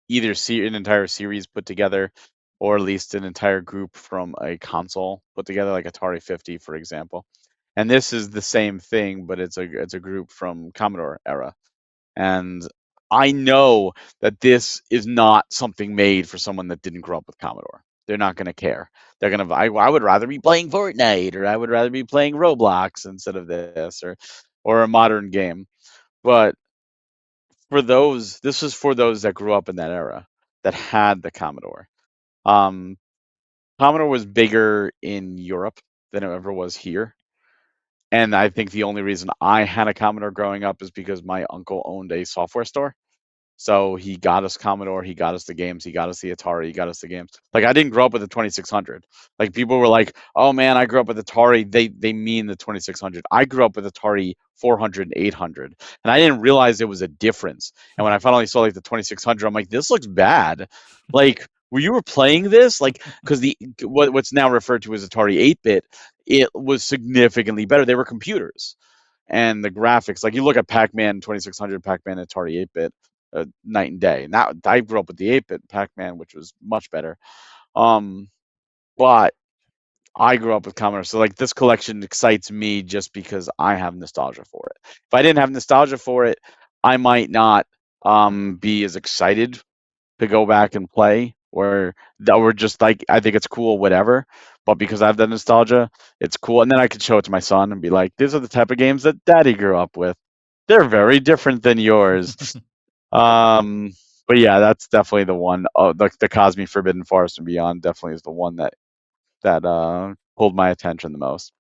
either see an entire series put together or at least an entire group from a console put together, like Atari 50, for example. And this is the same thing, but it's a group from Commodore era. And I know that this is not something made for someone that didn't grow up with Commodore. They're not going to care. They're going to, I would rather be playing Fortnite, or I would rather be playing Roblox instead of this, or a modern game. But for those, this is for those that grew up in that era that had the Commodore. Um, Commodore was bigger in Europe than it ever was here. And I think the only reason I had a Commodore growing up is because my uncle owned a software store. So he got us Commodore, he got us the games, he got us the Atari, he got us the games. Like I didn't grow up with the 2600. Like people were like, "Oh man, I grew up with Atari." They mean the 2600. I grew up with Atari 400 and 800, and I didn't realize there was a difference. And when I finally saw like the 2600, I'm like, "This looks bad." Like were you were playing this like because the what's now referred to as Atari 8-bit, it was significantly better. They were computers, and the graphics, like you look at Pac-Man 2600, Pac-Man Atari 8-bit, night and day. Now I grew up with the 8-bit Pac-Man, which was much better. Um, but I grew up with Commodore, so like this collection excites me just because I have nostalgia for it. If I didn't have nostalgia for it, I might not be as excited to go back and play, or that were just like I think it's cool, whatever. But because I have that nostalgia, it's cool, and then I could show it to my son and be like, "These are the type of games that Daddy grew up with. They're very different than yours." Um, but yeah, that's definitely the one. Oh, the Cosme Forbidden Forest and Beyond definitely is the one that pulled my attention the most.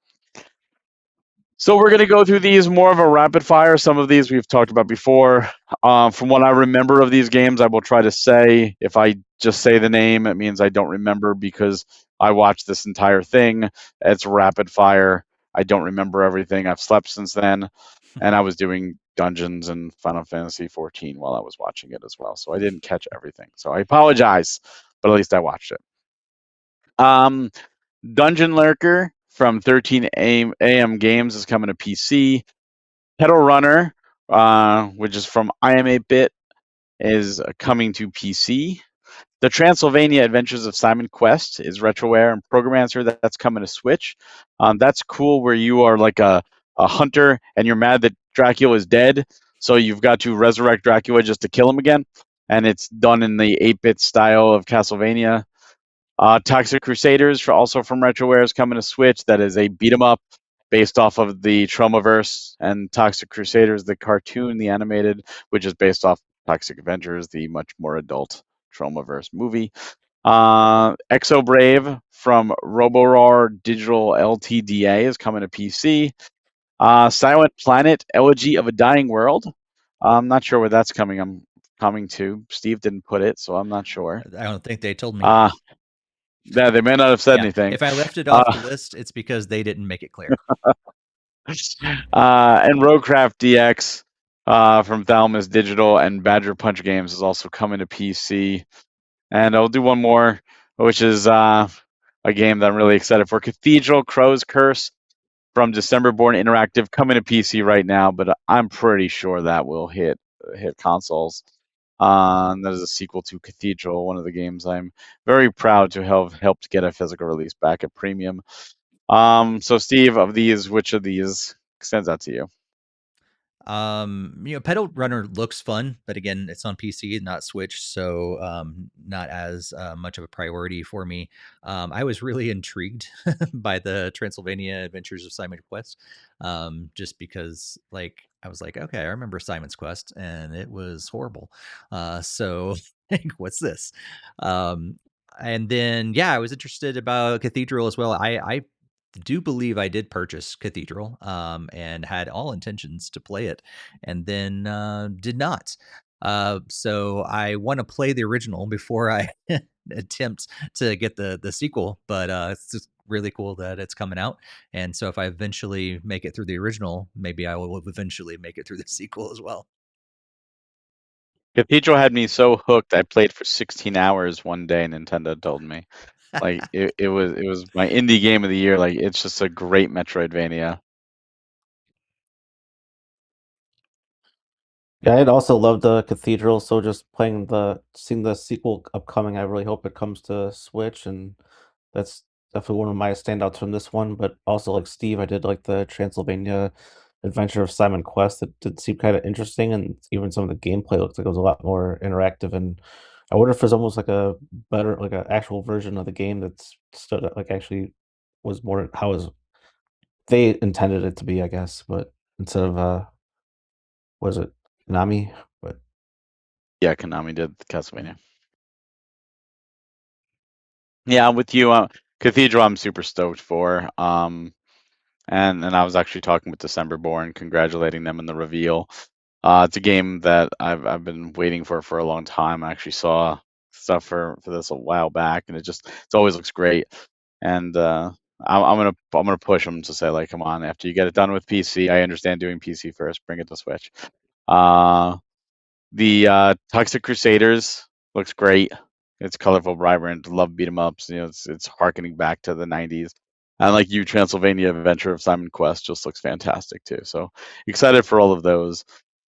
So we're going to go through these more of a rapid fire. Some of these we've talked about before. From what I remember of these games, I will try to say. If I just say the name, it means I don't remember because I watched this entire thing. It's rapid fire. I don't remember everything. I've slept since then, and I was doing dungeons and Final Fantasy 14 while I was watching it as well. So I didn't catch everything. So I apologize, but at least I watched it. Um, Dungeon Lurker from 13 AM Games is coming to PC. Pedal Runner, which is from I Am 8-Bit, is coming to PC. the Transylvania Adventures of Simon Quest is Retroware and Programmancer. That's coming to Switch. That's cool, where you are like a hunter and you're mad that Dracula is dead, so you've got to resurrect Dracula just to kill him again, and it's done in the 8-bit style of Castlevania. Toxic Crusaders, also from Retroware, is coming to Switch. That is a beat 'em up based off of the Tromaverse, and Toxic Crusaders, the cartoon, the animated, which is based off Toxic Avengers, the much more adult Tromaverse movie. Exo Brave from Roboroar Digital Ltda is coming to PC. Silent Planet, Elegy of a Dying World. I'm not sure where that's coming. I'm coming to. Steve didn't put it, so I'm not sure. I don't think they told me. Yeah, they may not have said anything. If I left it off the list, it's because they didn't make it clear. And Roguecraft DX from Thalamus Digital and Badger Punch Games is also coming to PC. And I'll do one more, which is a game that I'm really excited for. Cathedral Crow's Curse from December Born Interactive, coming to PC right now, but I'm pretty sure that will hit consoles. That is a sequel to Cathedral, one of the games I'm very proud to have helped get a physical release back at Premium. So Steve, of these, which of these stands out to you? Pedal Runner looks fun, but again, it's on PC, not Switch, so not as much of a priority for me. I was really intrigued by the Transylvania Adventures of Simon Quest, just because, like, I was like, okay, I remember Simon's Quest, and it was horrible. So, like, what's this? And then, yeah, I was interested about Cathedral as well. I do believe I did purchase Cathedral and had all intentions to play it, and then did not. So I want to play the original before I attempt to get the sequel. But it's just really cool that it's coming out. And so if I eventually make it through the original, maybe I will eventually make it through the sequel as well. Cathedral had me so hooked, I played for 16 hours one day, Nintendo told me. Like it was my indie game of the year. Like, it's just a great Metroidvania. Yeah, I'd also love the Cathedral, so just seeing the sequel upcoming, I really hope it comes to Switch, and that's definitely one of my standouts from this one. But also, like Steve, I did like the Transylvania Adventure of Simon Quest. It did seem kind of interesting, and even some of the gameplay looked like it was a lot more interactive. And I wonder if there's almost like a better, like an actual version of the game that's stood up, like actually was more how is they intended it to be, I guess, but instead of was it Nami? But Yeah, Konami did Castlevania. Yeah, I'm with you. Cathedral, I'm super stoked for. And I was actually talking with December Born, congratulating them on the reveal. It's a game that I've been waiting for a long time. I actually saw stuff for this a while back, and it always looks great. And I'm gonna push them to say, like, come on, after you get it done with PC, I understand doing PC first, bring it to Switch. The Toxic Crusaders looks great. It's colorful, vibrant. Love beat 'em ups. It's harkening back to the '90s. And like you, Transylvania Adventure of Simon Quest just looks fantastic too. So excited for all of those.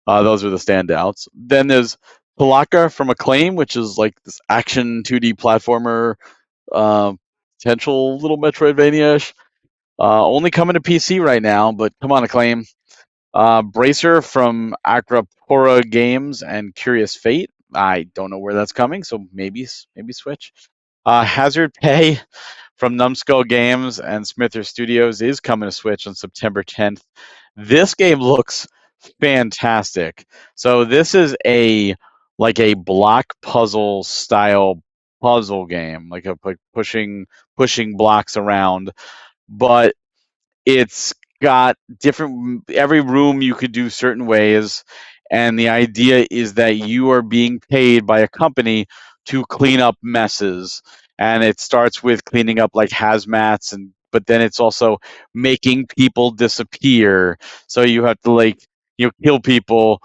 Those are the standouts. Then there's Palaka from Acclaim, which is like this action 2D platformer, uh, potential little Metroidvania-ish. Only coming to PC right now, but come on, Acclaim. Bracer from Acropora Games and Curious Fate. I don't know where that's coming, so maybe Switch. Hazard Pay from Numbskull Games and Smither Studios is coming to Switch on September 10th. This game looks fantastic. So this is a block puzzle style puzzle game, like pushing blocks around, but it's got every room you could do certain ways, and the idea is that you are being paid by a company to clean up messes, and it starts with cleaning up like hazmats, but then it's also making people disappear, so you have to kill people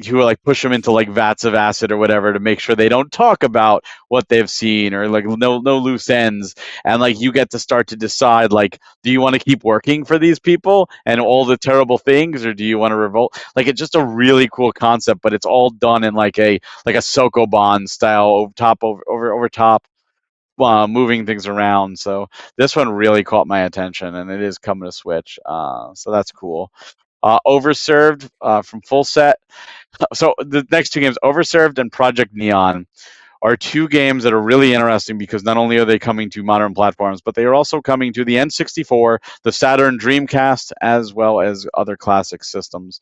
who like push them into like vats of acid or whatever to make sure they don't talk about what they've seen, or like no loose ends. And like you get to start to decide, like, do you want to keep working for these people and all the terrible things, or do you want to revolt? Like, it's just a really cool concept, but it's all done in like a Sokoban style, over top, moving things around. So this one really caught my attention, and it is coming to Switch. So that's cool. Overserved from Full Set. So the next two games, Overserved and Project Neon, are two games that are really interesting because not only are they coming to modern platforms, but they are also coming to the N64, the Saturn Dreamcast, as well as other classic systems,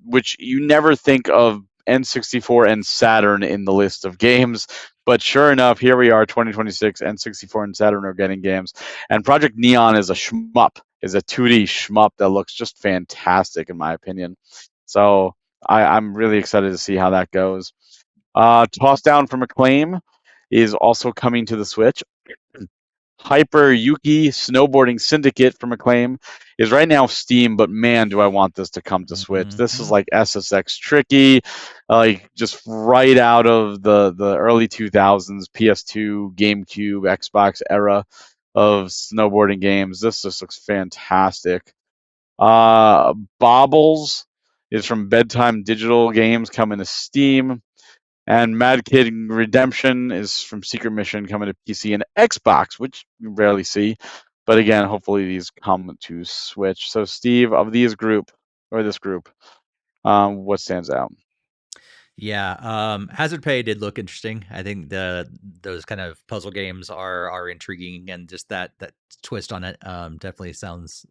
which you never think of N64 and Saturn in the list of games. But sure enough, here we are, 2026, N64 and Saturn are getting games. And Project Neon is a shmup, is a 2D shmup that looks just fantastic, in my opinion. So I'm really excited to see how that goes. Toss Down from Acclaim is also coming to the Switch. Hyper Yuki Snowboarding Syndicate from Acclaim is right now Steam, but man, do I want this to come to Switch. This is like SSX tricky, like just right out of the early 2000s PS2, GameCube, Xbox era of snowboarding games. This just looks fantastic. Bobbles is from Bedtime Digital Games, coming to Steam. And Mad Kid Redemption is from Secret Mission, coming to PC and Xbox, which you rarely see. But again, hopefully these come to Switch. So Steve, of this group, what stands out? Yeah, Hazard Pay did look interesting. I think those kind of puzzle games are intriguing, and just that twist on it definitely sounds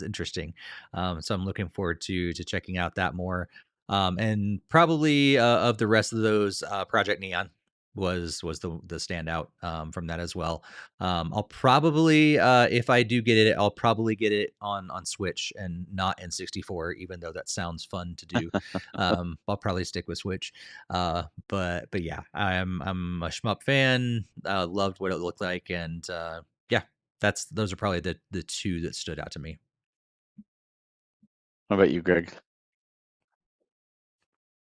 interesting. So I'm looking forward to checking out that more. And probably of the rest of those, Project Neon was the standout from that as well. I'll probably, if I do get it, I'll probably get it on Switch and not N64, even though that sounds fun to do. I'll probably stick with Switch. But yeah, I'm a shmup fan. Loved what it looked like, and yeah, those are probably the two that stood out to me. What about you, Greg?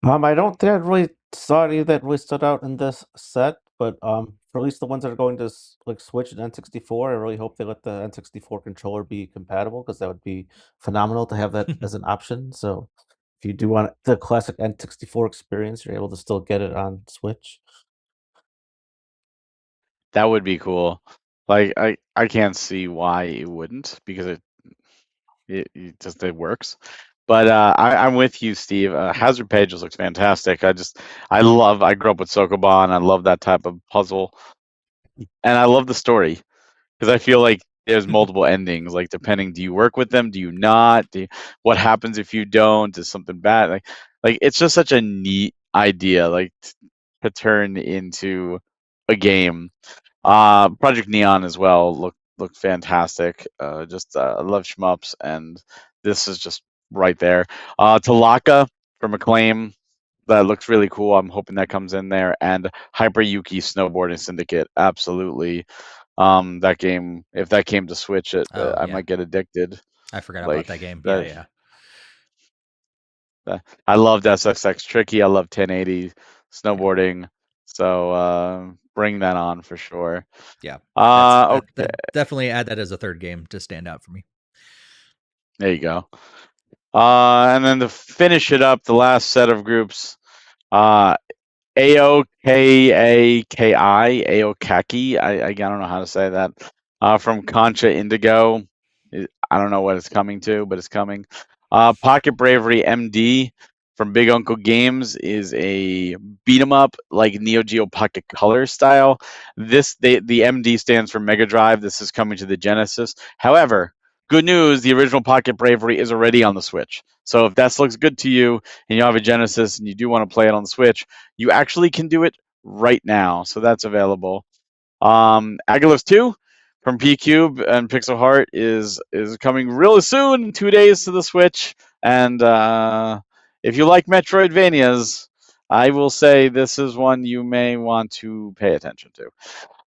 I don't think I really saw any that really stood out in this set, but for at least the ones that are going to like Switch and N64, I really hope they let the N64 controller be compatible, because that would be phenomenal to have that as an option. So if you do want the classic N64 experience, you're able to still get it on Switch. That would be cool. Like I can't see why it wouldn't, because it works. But I'm with you, Steve. Hazard Pay just looks fantastic. I grew up with Sokoban. I love that type of puzzle, and I love the story, because I feel like there's multiple endings. Like, depending, do you work with them? Do you not? What happens if you don't? Is something bad? Like it's just such a neat idea, like to turn into a game. Project Neon as well looked fantastic. I love shmups, and this is just right there. Talaka from Acclaim, that looks really cool. I'm hoping that comes in there. And Hyper Yuki Snowboarding Syndicate, absolutely. That game, if that came to Switch, I might get addicted. I forgot about that game. Yeah. I loved SXX Tricky. I love 1080 snowboarding. Yeah. So bring that on for sure. Yeah. Okay. Definitely add that as a third game to stand out for me. There you go. And then to finish it up, the last set of groups, Aokaki. I don't know how to say that. From Concha Indigo. I don't know what it's coming to, but it's coming. Pocket Bravery MD from Big Uncle Games is a beat 'em up, like Neo Geo Pocket Color style. The MD stands for Mega Drive. This is coming to the Genesis. However, good news, the original Pocket Bravery is already on the Switch. So if that looks good to you and you have a Genesis and you do want to play it on the Switch, you actually can do it right now. So that's available. Aguilas 2 from P-Cube and Pixel Heart is coming really soon, in 2 days, to the Switch. And if you like Metroidvanias, I will say this is one you may want to pay attention to.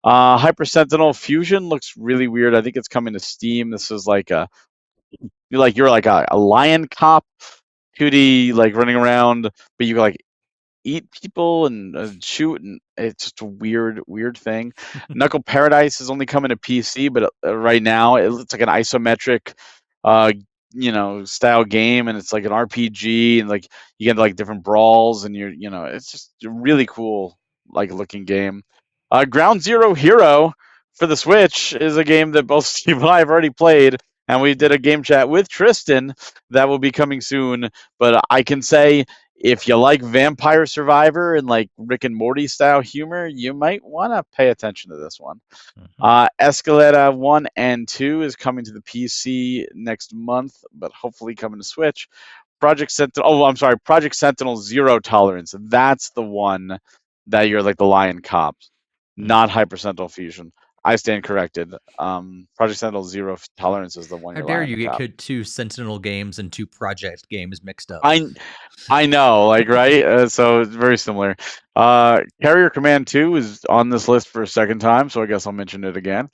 Hyper Sentinel Fusion looks really weird. I think it's coming to Steam. This is like you're like a lion cop 2D like running around, but you like eat people and shoot, and it's just a weird thing. Knuckle Paradise is only coming to PC, but right now it's like an isometric, uh, style game, and it's like an RPG, and like you get like different brawls, and it's just a really cool like looking game. Ground Zero Hero for the Switch is a game that both Steve and I have already played, and we did a game chat with Tristan that will be coming soon. But I can say, if you like Vampire Survivor and like Rick and Morty style humor, you might want to pay attention to this one. Escalada 1 and 2 is coming to the PC next month, but hopefully coming to Switch. Project Sentinel Zero Tolerance. That's the one that you're like the lion cop, not Hyper Sentinel Fusion. I stand corrected. Project Sentinel Zero Tolerance is the one How you're dare lion you cop. get two Sentinel games and two Project games mixed up? I know, like, right? So it's very similar. Carrier Command 2 is on this list for a second time, so I guess I'll mention it again.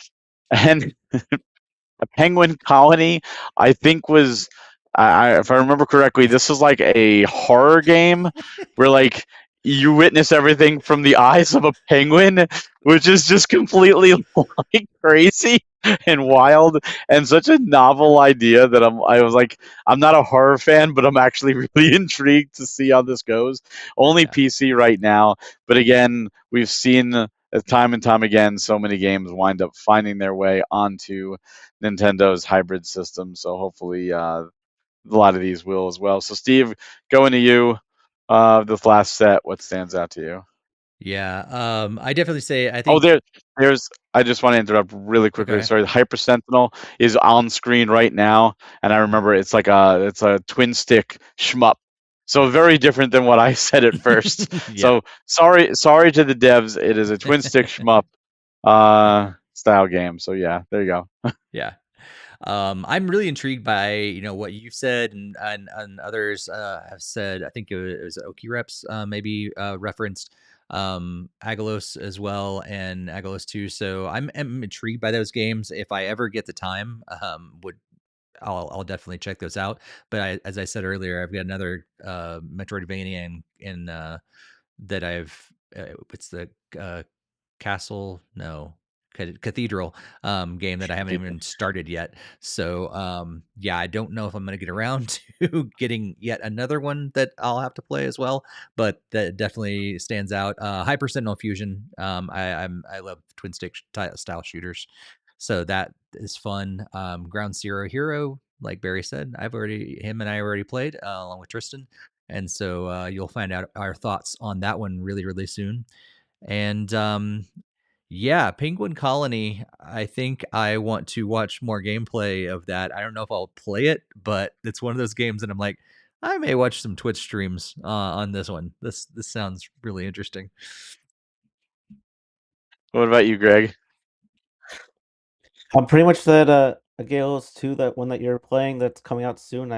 And a Penguin Colony, I think was, if I remember correctly, this was like a horror game where like you witness everything from the eyes of a penguin, which is just completely like crazy and wild and such a novel idea that I was like, I'm not a horror fan, but I'm actually really intrigued to see how this goes. Only PC right now, but again, we've seen time and time again so many games wind up finding their way onto Nintendo's hybrid system. So hopefully, a lot of these will as well. So Steve, going to you, this last set, what stands out to you? Yeah, I definitely say I Oh, think. there's. I just want to interrupt really quickly. Okay. Sorry, the Hyper Sentinel is on screen right now, and I remember it's a twin stick shmup. So very different than what I said at first. Yeah. So sorry to the devs. It is a twin stick shmup style game. So yeah, there you go. Yeah. I'm really intrigued by what you've said and others have said. I think it was Oki Reps maybe referenced Agalos as well and Agalos 2. So I'm intrigued by those games. If I ever get the time, I'll definitely check those out. But as I said earlier, I've got another Metroidvania that I've it's the castle no cathedral game that I haven't even started yet. So yeah, I don't know if I'm going to get around to getting yet another one that I'll have to play as well, but that definitely stands out. Hyper Sentinel Fusion. I love twin stick style shooters, so that is fun. Ground Zero Hero, like Barry said, him and I already played along with Tristan, and so you'll find out our thoughts on that one really soon. And yeah, Penguin Colony, I think I want to watch more gameplay of that. I don't know if I'll play it, but it's one of those games that I'm like, I may watch some Twitch streams on this one. This sounds really interesting. What about you, Greg? I'm pretty much that Agalos 2, that one that you're playing that's coming out soon.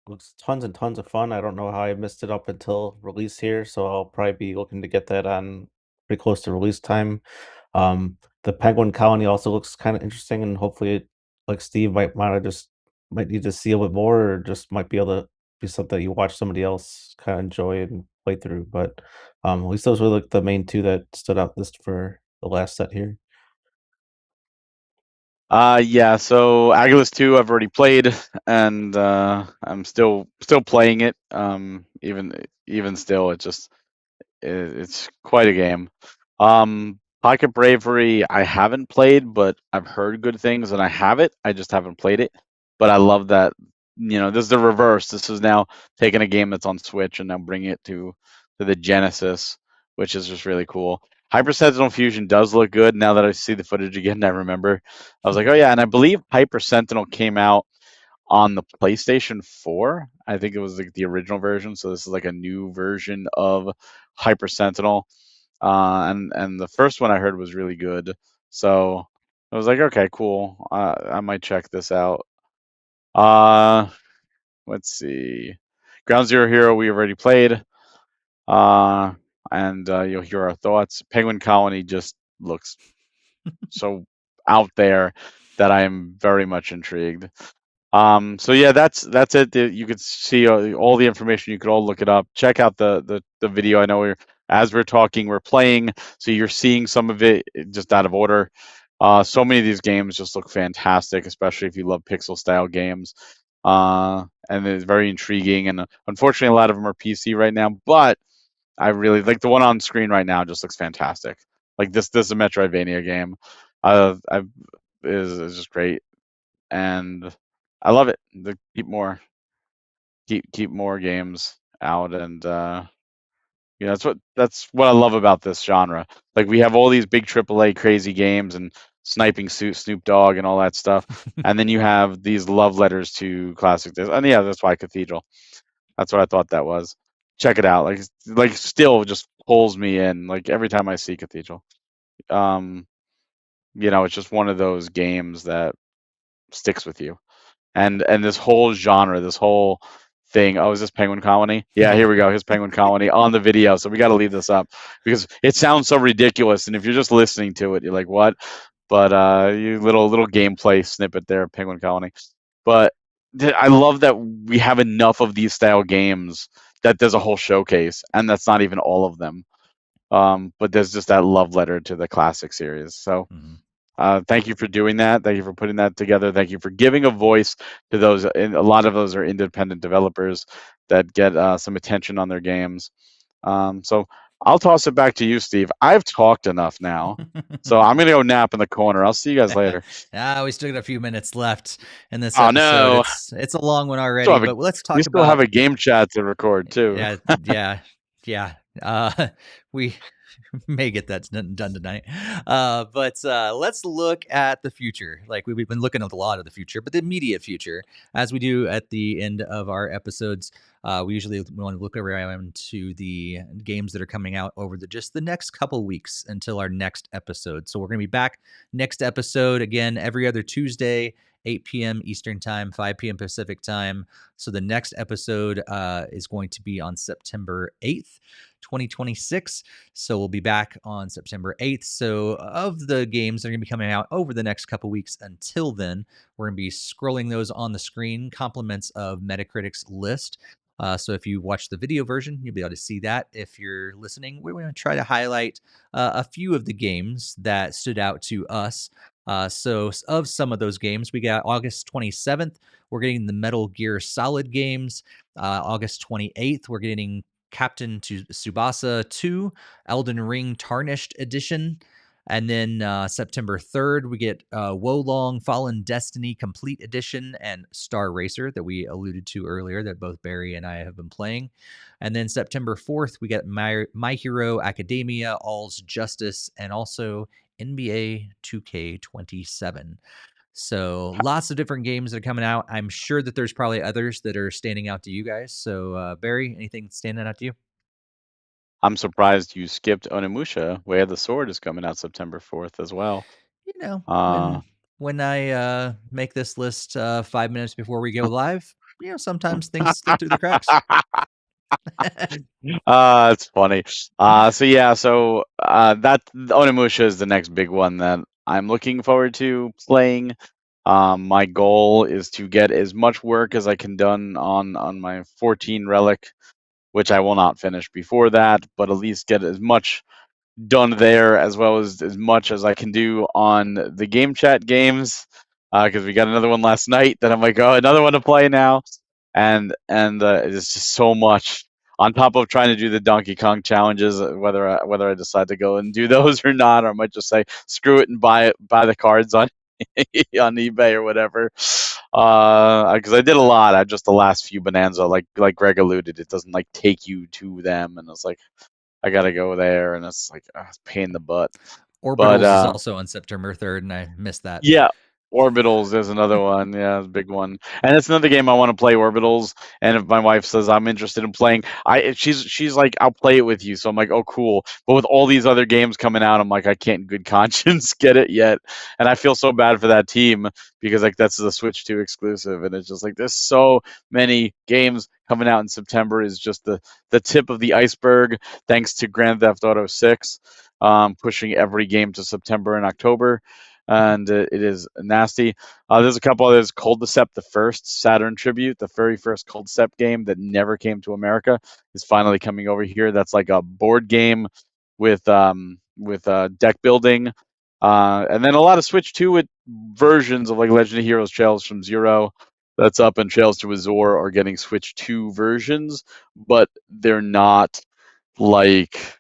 Looks tons and tons of fun. I don't know how I missed it up until release here, so I'll probably be looking to get that on pretty close to release time. The Penguin Colony also looks kind of interesting, and hopefully, like Steve might need to see a bit more, or just might be able to be something you watch somebody else kind of enjoy and play through. But at least those were like the main two that stood out this for the last set here. Yeah, so Agilus 2 I've already played, and I'm still playing it. Even still, it's quite a game. Pocket Bravery I haven't played, but I've heard good things, and I have it. I just haven't played it. But I love that, this is the reverse. This is now taking a game that's on Switch and now bringing it to the Genesis, which is just really cool. Hyper Sentinel Fusion does look good now that I see the footage again. I remember I was like, oh yeah, and I believe Hyper Sentinel came out on the PlayStation 4. I think it was like the original version, so this is like a new version of Hyper Sentinel. And the first one I heard was really good, so I was like, okay, cool. I might check this out. Uh, let's see. Ground Zero Hero we already played. And you'll hear our thoughts. Penguin Colony just looks so out there that I am very much intrigued. So yeah, that's it. You could see all the information. You could all look it up. Check out the video. I know as we're talking, we're playing, so you're seeing some of it just out of order. So many of these games just look fantastic, especially if you love pixel style games. And it's very intriguing. And unfortunately, a lot of them are PC right now. But I really like the one on screen right now. Just looks fantastic. Like this is a Metroidvania game. I is just great, and I love it. Keep more games out, and that's what I love about this genre. Like we have all these big AAA crazy games and sniping Snoop Dogg and all that stuff, and then you have these love letters to classic. And yeah, that's why Cathedral. That's what I thought that was. Check it out. Like still just pulls me in. Like every time I see Cathedral, um, it's just one of those games that sticks with you. And this whole genre, this whole thing. Oh, is this Penguin Colony? Yeah, here we go. Here's Penguin Colony on the video. So we got to leave this up because it sounds so ridiculous. And if you're just listening to it, you're like, what? But you little gameplay snippet there, Penguin Colony. But I love that we have enough of these style games that there's a whole showcase, and that's not even all of them. But there's just that love letter to the classic series. So. Thank you for doing that. Thank you for putting that together. Thank you for giving a voice to those. And a lot of those are independent developers that get some attention on their games. So I'll toss it back to you, Steve. I've talked enough now, so I'm gonna go nap in the corner. I'll see you guys later. We still got a few minutes left in this Oh episode. no, it's a long one already, but let's talk about. We still have a game chat to record too. Yeah. We may get that done tonight. But let's look at the future. Like we've been looking at a lot of the future, but the immediate future, as we do at the end of our episodes. We usually want to look around to the games that are coming out over just the next couple weeks until our next episode. So we're going to be back next episode again every other Tuesday, 8 p.m. Eastern Time, 5 p.m. Pacific Time. So the next episode is going to be on September 8th, 2026. So we'll be back on September 8th. So of the games that are going to be coming out over the next couple weeks until then, we're going to be scrolling those on the screen, compliments of Metacritic's list. So if you watch the video version, you'll be able to see that. If you're listening, we're going to try to highlight a few of the games that stood out to us. So of some of those games, we got August 27th, we're getting the Metal Gear Solid games. August 28th, we're getting Captain Tsubasa 2, Elden Ring Tarnished Edition. And then September 3rd, we get Wolong Fallen Destiny Complete Edition and Star Racer that we alluded to earlier that both Barry and I have been playing. And then September 4th, we get My Hero Academia, All's Justice, and also NBA 2K27. So lots of different games that are coming out. I'm sure that there's probably others that are standing out to you guys. So Barry, anything standing out to you? I'm surprised you skipped Onimusha. Way of the Sword is coming out September 4th as well. When I make this list 5 minutes before we go live, sometimes things slip through the cracks. It's funny. So that Onimusha is the next big one that I'm looking forward to playing. My goal is to get as much work as I can done on my 14 relic, which I will not finish before that, but at least get as much done there as well as much as I can do on the game chat games, because we got another one last night that I'm like, oh, another one to play now, and it's just so much on top of trying to do the Donkey Kong challenges. Whether I decide to go and do those or not, or I might just say screw it and buy the cards on on eBay or whatever. Because I did a lot. I just the last few Bonanza, like Greg alluded, it doesn't like take you to them, and it's like I gotta go there, and it's like it's a pain in the butt. Orbitals is also on September 3rd, and I missed that. Yeah, Orbitals is another one. Yeah, it's a big one, and it's another game I want to play. Orbitals, and if my wife says I'm interested in playing, she's like, I'll play it with you. So I'm like, oh, cool. But with all these other games coming out, I'm like, I can't in good conscience get it yet, and I feel so bad for that team because like that's the Switch 2 exclusive, and it's just like there's so many games coming out in September is just the tip of the iceberg. Thanks to Grand Theft Auto 6, pushing every game to September and October. and it is nasty. There's a couple others. Coldecept, the first Saturn tribute, the very first Coldecept game that never came to America, is finally coming over here. That's like a board game with deck building, and then a lot of Switch 2 versions of like Legend of Heroes, Trails from Zero, that's up, and Trails to Azure are getting Switch 2 versions, but they're not like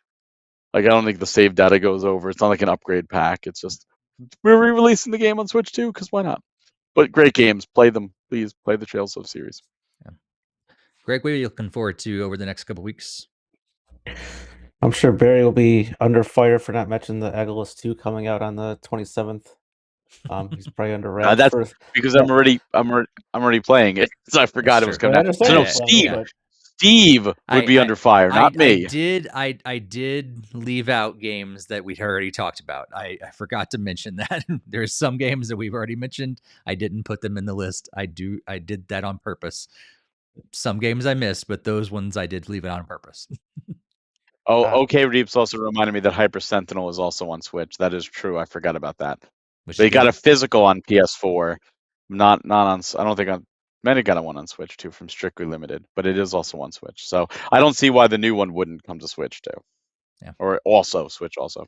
I don't think the save data goes over. It's not like an upgrade pack. It's just we're re-releasing the game on Switch 2 because why not? But great games, play them, please. Play the Trails of series. Yeah. Greg, what are you looking forward to over the next couple weeks? I'm sure Barry will be under fire for not mentioning the Agalus 2 coming out on the 27th. He's probably under wraps That's for because I'm already playing it, so I forgot it was coming out. So no, Steve would be under fire, not me. I did leave out games that we'd already talked about. I forgot to mention that. There's some games that we've already mentioned. I didn't put them in the list. I did that on purpose. Some games I missed, but those ones I did leave it on purpose. OK Reaps also reminded me that Hyper Sentinel is also on Switch. That is true. I forgot about that. They got a physical on PS4, not on. I don't think on. Many got one on Switch too from Strictly Limited, but it is also on Switch. So I don't see why the new one wouldn't come to Switch too. Yeah. Or also Switch also.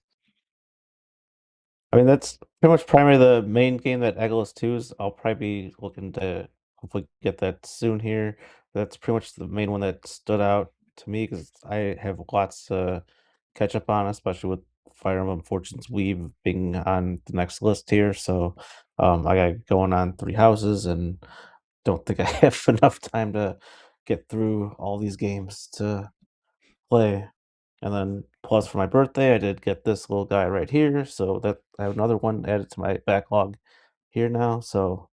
I mean, that's pretty much primarily the main game that Agalus 2 is. I'll probably be looking to hopefully get that soon here. That's pretty much the main one that stood out to me because I have lots to catch up on, especially with Fire Emblem Fortune's Weave being on the next list here. So I got going on 3 houses and don't think I have enough time to get through all these games to play. And then plus for my birthday, I did get this little guy right here. So that I have another one added to my backlog here now. So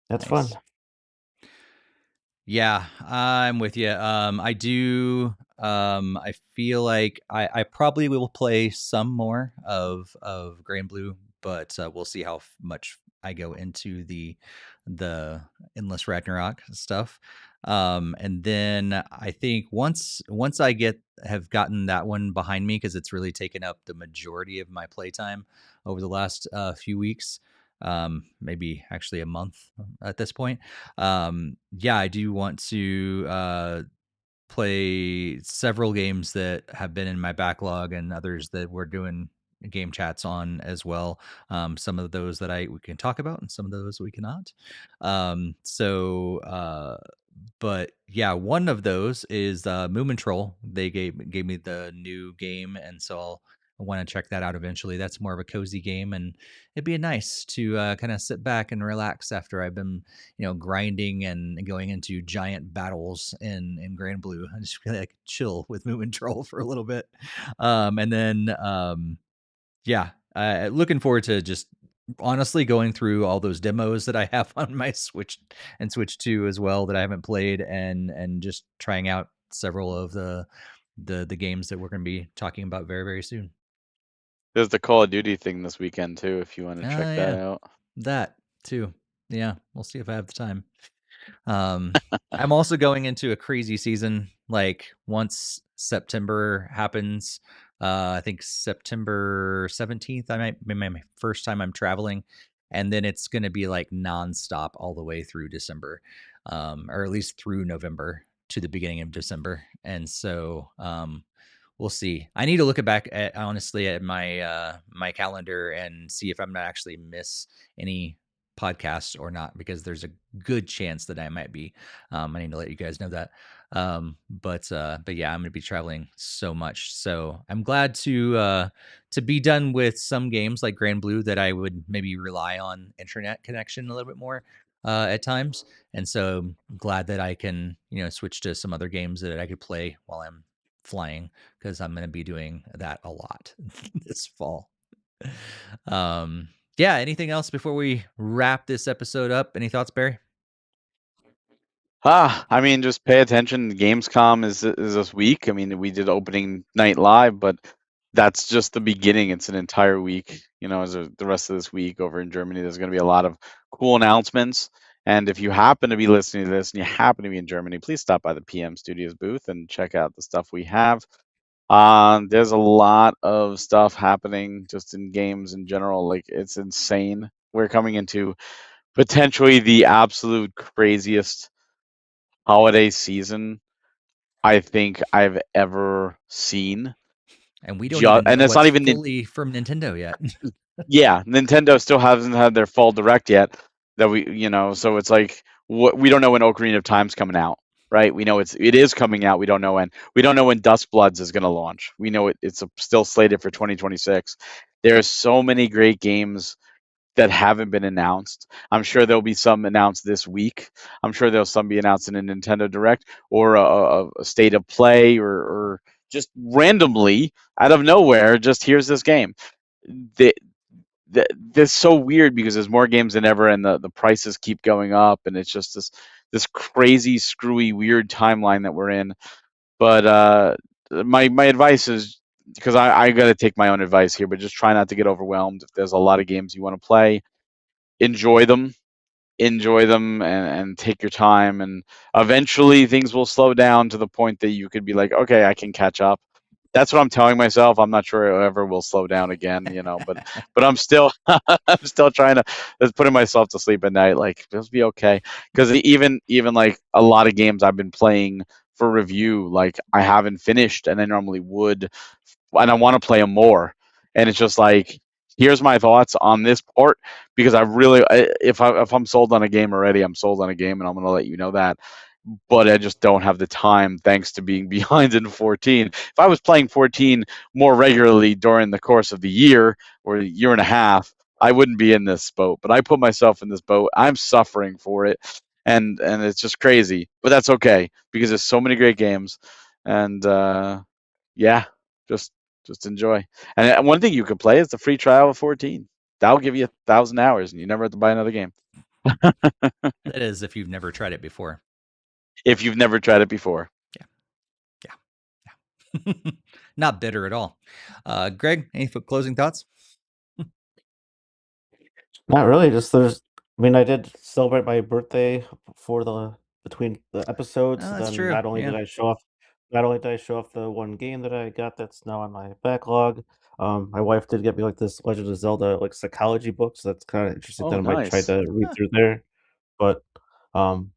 that's fun. Yeah, I'm with you. I do. I feel like I probably will play some more of Gray and Blue, but we'll see how much I go into the Endless Ragnarok stuff. And then I think once I have gotten that one behind me, because it's really taken up the majority of my playtime over the last few weeks, maybe actually a month at this point. Yeah, I do want to play several games that have been in my backlog and others that we're doing game chats on as well. Some of those that we can talk about and some of those we cannot. But yeah, one of those is Moomin Troll. They gave me the new game, and so I want to check that out eventually. That's more of a cozy game, and it'd be nice to kind of sit back and relax after I've been, grinding and going into giant battles in Grand Blue. I just feel like chill with Moomin Troll for a little bit, and then yeah, looking forward to just honestly going through all those demos that I have on my Switch and Switch 2 as well that I haven't played, and just trying out several of the games that we're going to be talking about very, very soon. There's the Call of Duty thing this weekend too, if you want to check that out. That too. Yeah, we'll see if I have the time. I'm also going into a crazy season. Like once September happens, I think September 17th, I might be my first time I'm traveling. And then it's going to be like nonstop all the way through December, or at least through November to the beginning of December. And so, we'll see. I need to look back honestly at my my calendar and see if I'm not actually miss any podcasts or not, because there's a good chance that I might be. I need to let you guys know that. But yeah, I'm going to be traveling so much. So I'm glad to be done with some games like Grand Blue that I would maybe rely on internet connection a little bit more at times. And so I'm glad that I can, switch to some other games that I could play while I'm flying, because I'm going to be doing that a lot this fall. Yeah, anything else before we wrap this episode up? Any thoughts, Barry? I mean, just pay attention. Gamescom is this week. I mean, we did opening night live, but that's just the beginning. It's an entire week. As the rest of this week over in Germany, there's going to be a lot of cool announcements. And if you happen to be listening to this and you happen to be in Germany, please stop by the PM Studios booth and check out the stuff we have. There's a lot of stuff happening just in games in general. Like, it's insane. We're coming into potentially the absolute craziest holiday season I think I've ever seen. And we don't even And know it's not what's even fully from Nintendo yet. yeah, Nintendo still hasn't had their fall direct yet. So it's like we don't know when Ocarina of Time's coming out, right? We know it is coming out. We don't know when. We don't know when Duskbloods is going to launch. We know it's still slated for 2026. There's so many great games that haven't been announced. I'm sure there'll be some announced this week. I'm sure there'll some be announced in a Nintendo Direct or a state of play or just randomly out of nowhere. Just here's this game. The, that's so weird because there's more games than ever, and the prices keep going up, and it's just this crazy, screwy, weird timeline that we're in. But my advice is, because I got to take my own advice here, but just try not to get overwhelmed. If there's a lot of games you want to play, enjoy them, and take your time, and eventually things will slow down to the point that you could be like, okay, I can catch up. That's what I'm telling myself. I'm not sure it ever will slow down again, but I'm still I'm still trying to putting myself to sleep at night, like, just be okay. Because even like a lot of games I've been playing for review, like, I haven't finished and I normally would, and I want to play them more. And it's just like, here's my thoughts on this part, because if I'm sold on a game already, I'm sold on a game, and I'm gonna let you know that. But I just don't have the time, thanks to being behind in 14. If I was playing 14 more regularly during the course of the year or a year and a half, I wouldn't be in this boat. But I put myself in this boat. I'm suffering for it, and it's just crazy. But that's okay, because there's so many great games, and yeah, just enjoy. And one thing you could play is the free trial of 14. That'll give you 1,000 hours, and you never have to buy another game. That is, if you've never tried it before. If you've never tried it before. Yeah. Not bitter at all. Greg, any closing thoughts? Not really. I did celebrate my birthday between the episodes. Oh, that's Then true. Yeah. not only did I show off the one game that I got that's now on my backlog. My wife did get me like this Legend of Zelda like psychology book, so that's kind of interesting that Oh, I might try nice. to read through there. But um,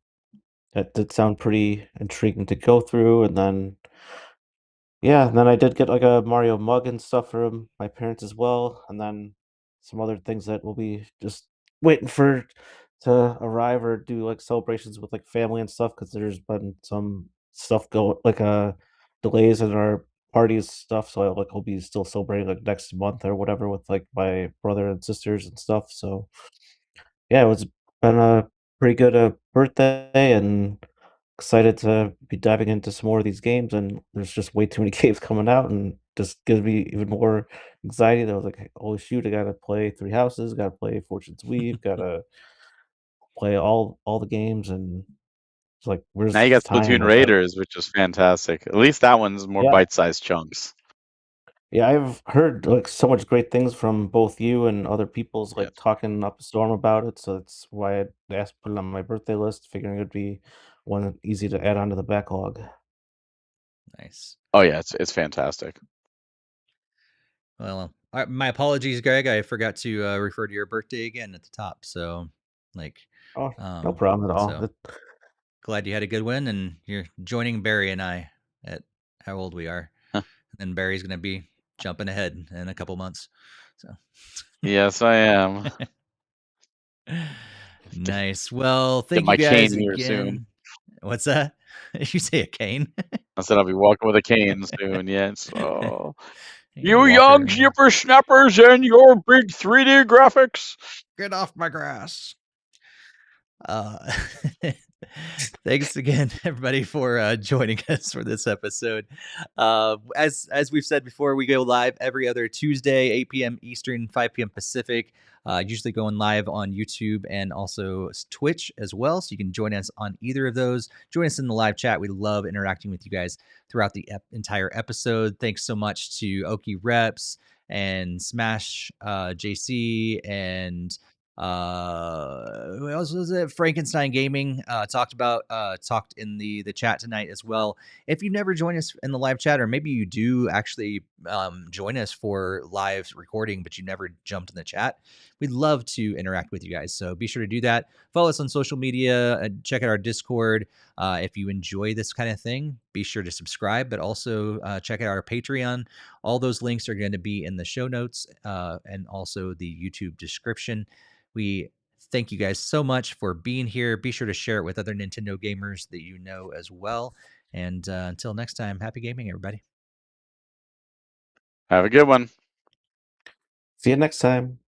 that did sound pretty intriguing to go through. And then I did get like a Mario mug and stuff from my parents as well, and then some other things that will be just waiting for to arrive or do like celebrations with like family and stuff, because there's been some stuff go like delays in our parties stuff. So I'll be still celebrating like next month or whatever with like my brother and sisters and stuff. So yeah, it's been a pretty good birthday, and excited to be diving into some more of these games, and there's just way too many games coming out, and just gives me even more anxiety that I was like, "Holy shoot, I gotta play Three Houses, gotta play Fortune's Weave, gotta play all the games," and it's like, Now "Where's you the got time?" Splatoon Like, Raiders, which is fantastic. At least that one's more yeah, bite-sized chunks. yeah, I've heard, like, so much great things from both you and other people's, like, Yes. talking up a storm about it, so that's why I asked put it on my birthday list, figuring it'd be one easy to add onto the backlog. Nice. Oh yeah, it's fantastic. Well, my apologies, Greg. I forgot to refer to your birthday again at the top. So, like, Oh, no problem at all. so glad you had a good one, and you're joining Barry and I at how old we are, and then Barry's gonna be jumping ahead in a couple months. So, Yes, I am. nice. Well, Get thank you my cane guys here soon. again. What's that? You say a cane? I said I'll be walking with a cane soon. Yes. Oh, A you young walker. snippersnappers and your big 3D graphics. Get off my grass. Uh, thanks again, everybody, for joining us for this episode. As we've said before, we go live every other Tuesday, 8 p.m. Eastern, 5 p.m. Pacific. Usually going live on YouTube and also Twitch as well. So you can join us on either of those. Join us in the live chat. We love interacting with you guys throughout the entire episode. Thanks so much to Oki Reps and Smash JC and Who else was it? Frankenstein Gaming talked in the chat tonight as well. If you've never joined us in the live chat, or maybe you do actually join us for live recording, but you never jumped in the chat, we'd love to interact with you guys. So be sure to do that. Follow us on social media and check out our Discord. If you enjoy this kind of thing, be sure to subscribe, but also check out our Patreon. All those links are going to be in the show notes and also the YouTube description. We thank you guys so much for being here. Be sure to share it with other Nintendo gamers that you know as well. And until next time, happy gaming, everybody. Have a good one. See you next time.